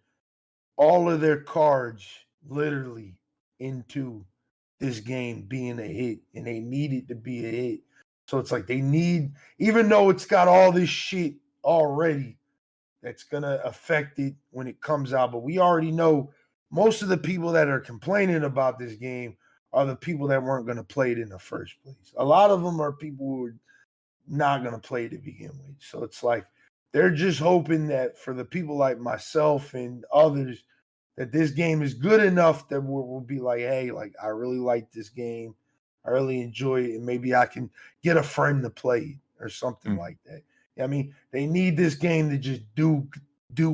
all of their cards literally into this game being a hit, and they need it to be a hit. So it's like they need, even though it's got all this shit already that's going to affect it when it comes out, but we already know most of the people that are complaining about this game are the people that weren't going to play it in the first place. A lot of them are people who are not going to play it to begin with. So it's like they're just hoping that for the people like myself and others, that this game is good enough that we'll be like, hey, like, I really like this game. I really enjoy it, and maybe I can get a friend to play it or something like that. I mean, they need this game to just do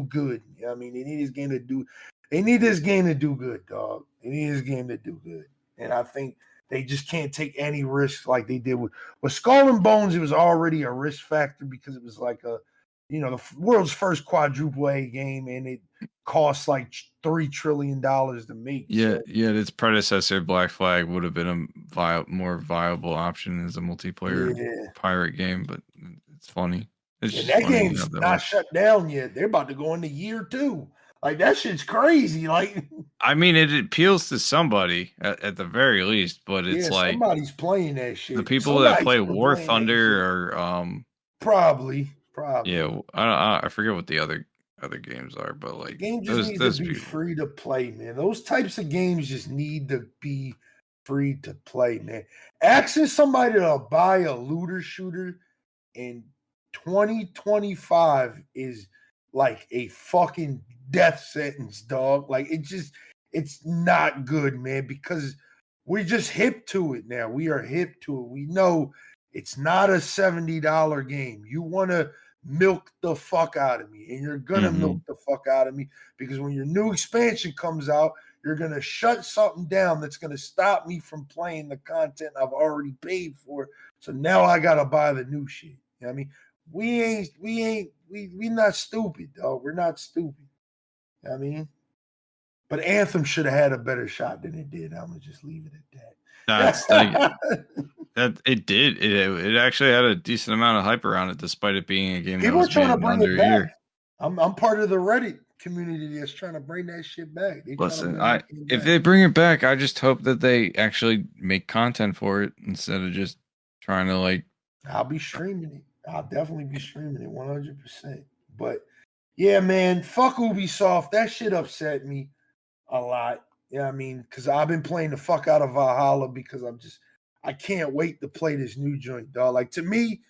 good. You know what I mean? They need this game to do good, dog. They need this game to do good. And I think they just can't take any risks like they did with Skull and Bones. It was already a risk factor because it was like the world's first quadruple A game, and it costs like $3 trillion to make. Yeah, so. yeah. Its predecessor, Black Flag, would have been a more viable option as a multiplayer pirate game, but it's funny. It's And just that funny game's not shut down yet. They're about to go into year 2. Like, that shit's crazy. Like, I mean, it appeals to somebody at the very least, but it's like somebody's playing that shit. the people that play War Thunder or probably. Yeah, I forget what the other games are, but like game just needs to be free to play, man. Those types of games just need to be free to play, man. Asking somebody to buy a looter shooter in 2025 is like a fucking death sentence, dog. Like, it's not good, man, because we're just hip to it now. We are hip to it. We know it's not a $70 game. You want to milk the fuck out of me, and you're gonna milk the fuck out of me, because when your new expansion comes out, you're gonna shut something down that's gonna stop me from playing the content I've already paid for. So now I gotta buy the new shit. You know what I mean? We not stupid, dog. We're not stupid. You know what I mean? But Anthem should have had a better shot than it did. I'm gonna just leave it at that. That's that it did. It actually had a decent amount of hype around it, despite it being a game People that was are trying to bring under it a back. year. I'm part of the Reddit community that's trying to bring that shit back. Listen, if they bring it back, I just hope that they actually make content for it instead of just trying to like. I'll be streaming it. I'll definitely be streaming it 100%. But yeah, man, fuck Ubisoft. That shit upset me a lot. Yeah, I mean, because I've been playing the fuck out of Valhalla because I can't wait to play this new joint, dog. Like, to me,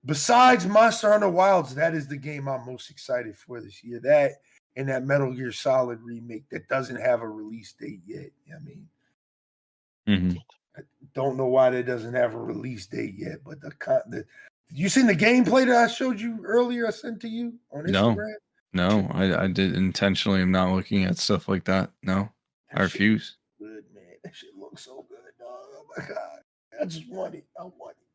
besides Monster Hunter Wilds, that is the game I'm most excited for this year. That and that Metal Gear Solid remake that doesn't have a release date yet. I mean, I don't know why that doesn't have a release date yet, but you seen the gameplay that I showed you earlier? I sent to you on Instagram. No, I did intentionally. I'm not looking at stuff like that. No, I refuse. Good, man. That shit looks so good, dog. Oh my god, I just want it. I want it.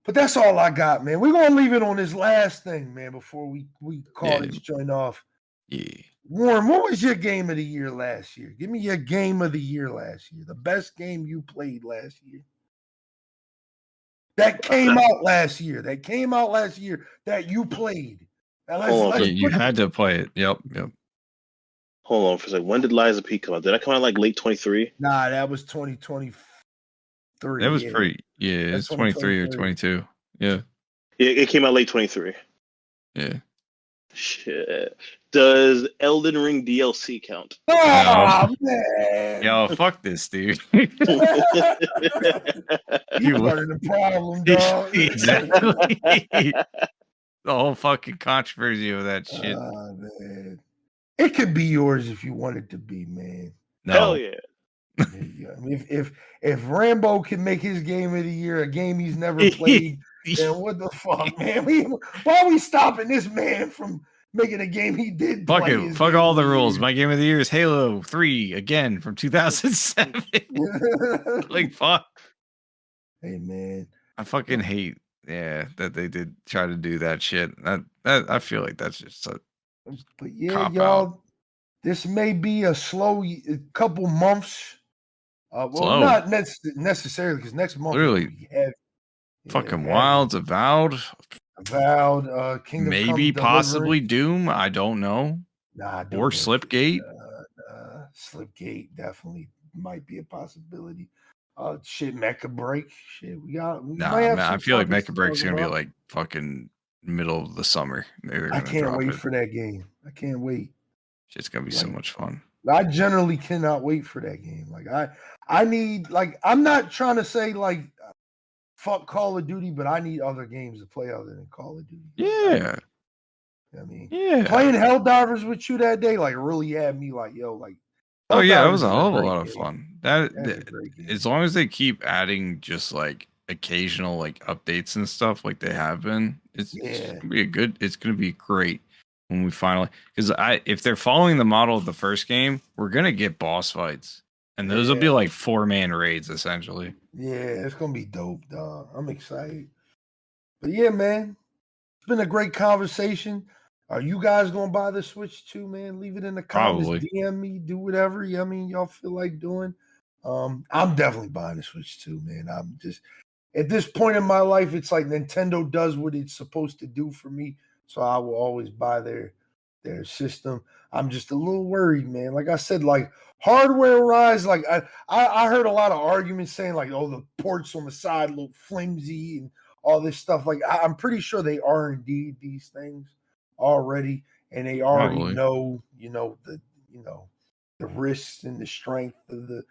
But that's all I got, man. We're gonna leave it on this last thing, man, before we call this joint off. Yeah. Warren, what was your game of the year last year? Give me your game of the year last year. The best game you played last year. That came out last year. That you played. Now you had to play it. Yep. Hold on for a second. When did Liza P come out? Did that come out like late 23? Nah, that was 2023. That was pretty. Yeah, it's 23 or 22. Yeah. It came out late 23. Yeah. Shit. Does Elden Ring DLC count? Oh, man. Yo, fuck this, dude. You are the problem, dog. Exactly. The whole fucking controversy of that shit. Oh, man. It could be yours if you want it to be, man. No. Hell yeah. I mean, if Rambo can make his game of the year a game he's never played, then what the fuck, man? Why are we stopping this man from making a game he did fuck play? It. Fuck all the rules. My game of the year is Halo 3 again from 2007. Like, fuck. Hey, man. I fucking hate, that they did try to do that shit. I feel like that's just a But yeah, y'all, this may be a slow couple months. Well, not necessarily, because next month literally fucking Wilds, Avowed, Kingdom maybe Come possibly Doom. I don't know. Nah, or Slipgate. Slipgate definitely might be a possibility. Shit, Mecha Break. Shit, man, I feel like Mecha Break's gonna be like fucking middle of the summer. I can't wait for that game. I can't wait. It's gonna be so much fun. I generally cannot wait for that game. Like I need, like, I'm not trying to say like fuck Call of Duty, but I need other games to play other than Call of Duty. Yeah. I mean, yeah. Playing Helldivers with you that day, like, really had me like, yo, like. Oh yeah, that was a hell of a lot of fun. That's as long as they keep adding just like occasional like updates and stuff like they have been, it's gonna be great when we finally, because if they're following the model of the first game, we're gonna get boss fights. And those will be like 4-man raids essentially. Yeah, it's gonna be dope, dog. I'm excited. But yeah, man. been a great conversation. Are you guys gonna buy the Switch too, man? Leave it in the comments. Probably. DM me, do whatever. I mean, y'all feel like doing. I'm definitely buying the Switch too, man. I'm just at this point in my life, it's like Nintendo does what it's supposed to do for me, so I will always buy their system. I'm just a little worried, man. Like I said, like hardware rise, like I heard a lot of arguments saying like, oh, the ports on the side look flimsy and all this stuff. Like I'm pretty sure they are indeed these things already, and they already Probably. know, the risks and the strength of the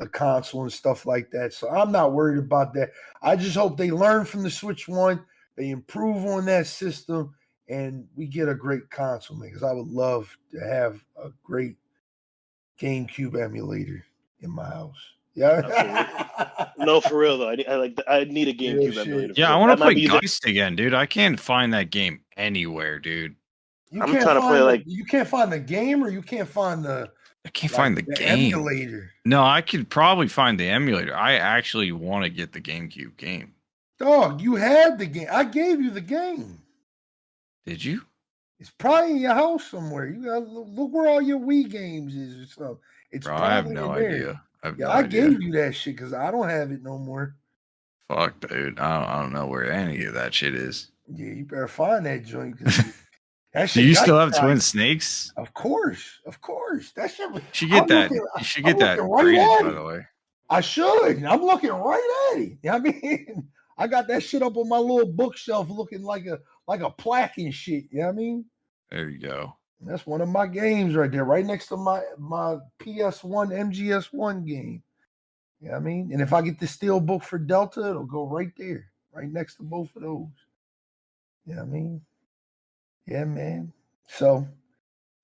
console and stuff like that. So I'm not worried about that. I just hope they learn from the Switch 1, they improve on that system, and we get a great console, man, because I would love to have a great GameCube emulator in my house. Yeah. No, for real though. I need a GameCube shit. emulator. Yeah, I want to play Geist again, dude. I can't find that game anywhere, dude. I'm trying to play you can't find the game, or you can't find I can't find the game. Emulator. No, I could probably find the emulator. I actually want to get the GameCube game. Dog, you had the game. I gave you the game. Did you? It's probably in your house somewhere. You gotta look where all your Wii games is or something. It's Bro, probably I have no idea. I gave you that shit because I don't have it no more. Fuck, dude. I don't know where any of that shit is. Yeah, you better find that joint. That shit. Do you still have Twin Snakes? Of course. That shit. You should get that. You should get that graded, by the way. I should. I'm looking right at it. I mean, I got that shit up on my little bookshelf looking like a plaque and shit. You know what I mean? There you go. That's one of my games right there, right next to my PS1 MGS1 game. You know what I mean? And if I get the steel book for Delta, it'll go right there, right next to both of those. You know what I mean? Yeah, man. So,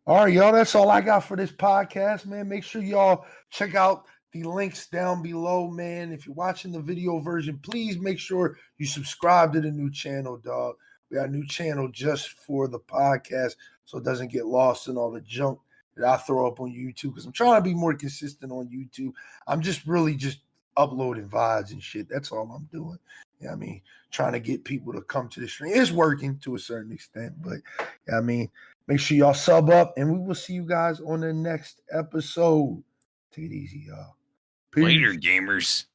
all right, y'all, that's all I got for this podcast, man. Make sure y'all check out the links down below, man. If you're watching the video version, please make sure you subscribe to the new channel, dog. We got a new channel just for the podcast, so it doesn't get lost in all the junk that I throw up on YouTube, because I'm trying to be more consistent on YouTube. I'm just really just uploading VODs and shit. That's all I'm doing. I mean, trying to get people to come to the stream. It's working to a certain extent, but I mean, make sure y'all sub up, and we will see you guys on the next episode. Take it easy, y'all. Peace. Later, gamers.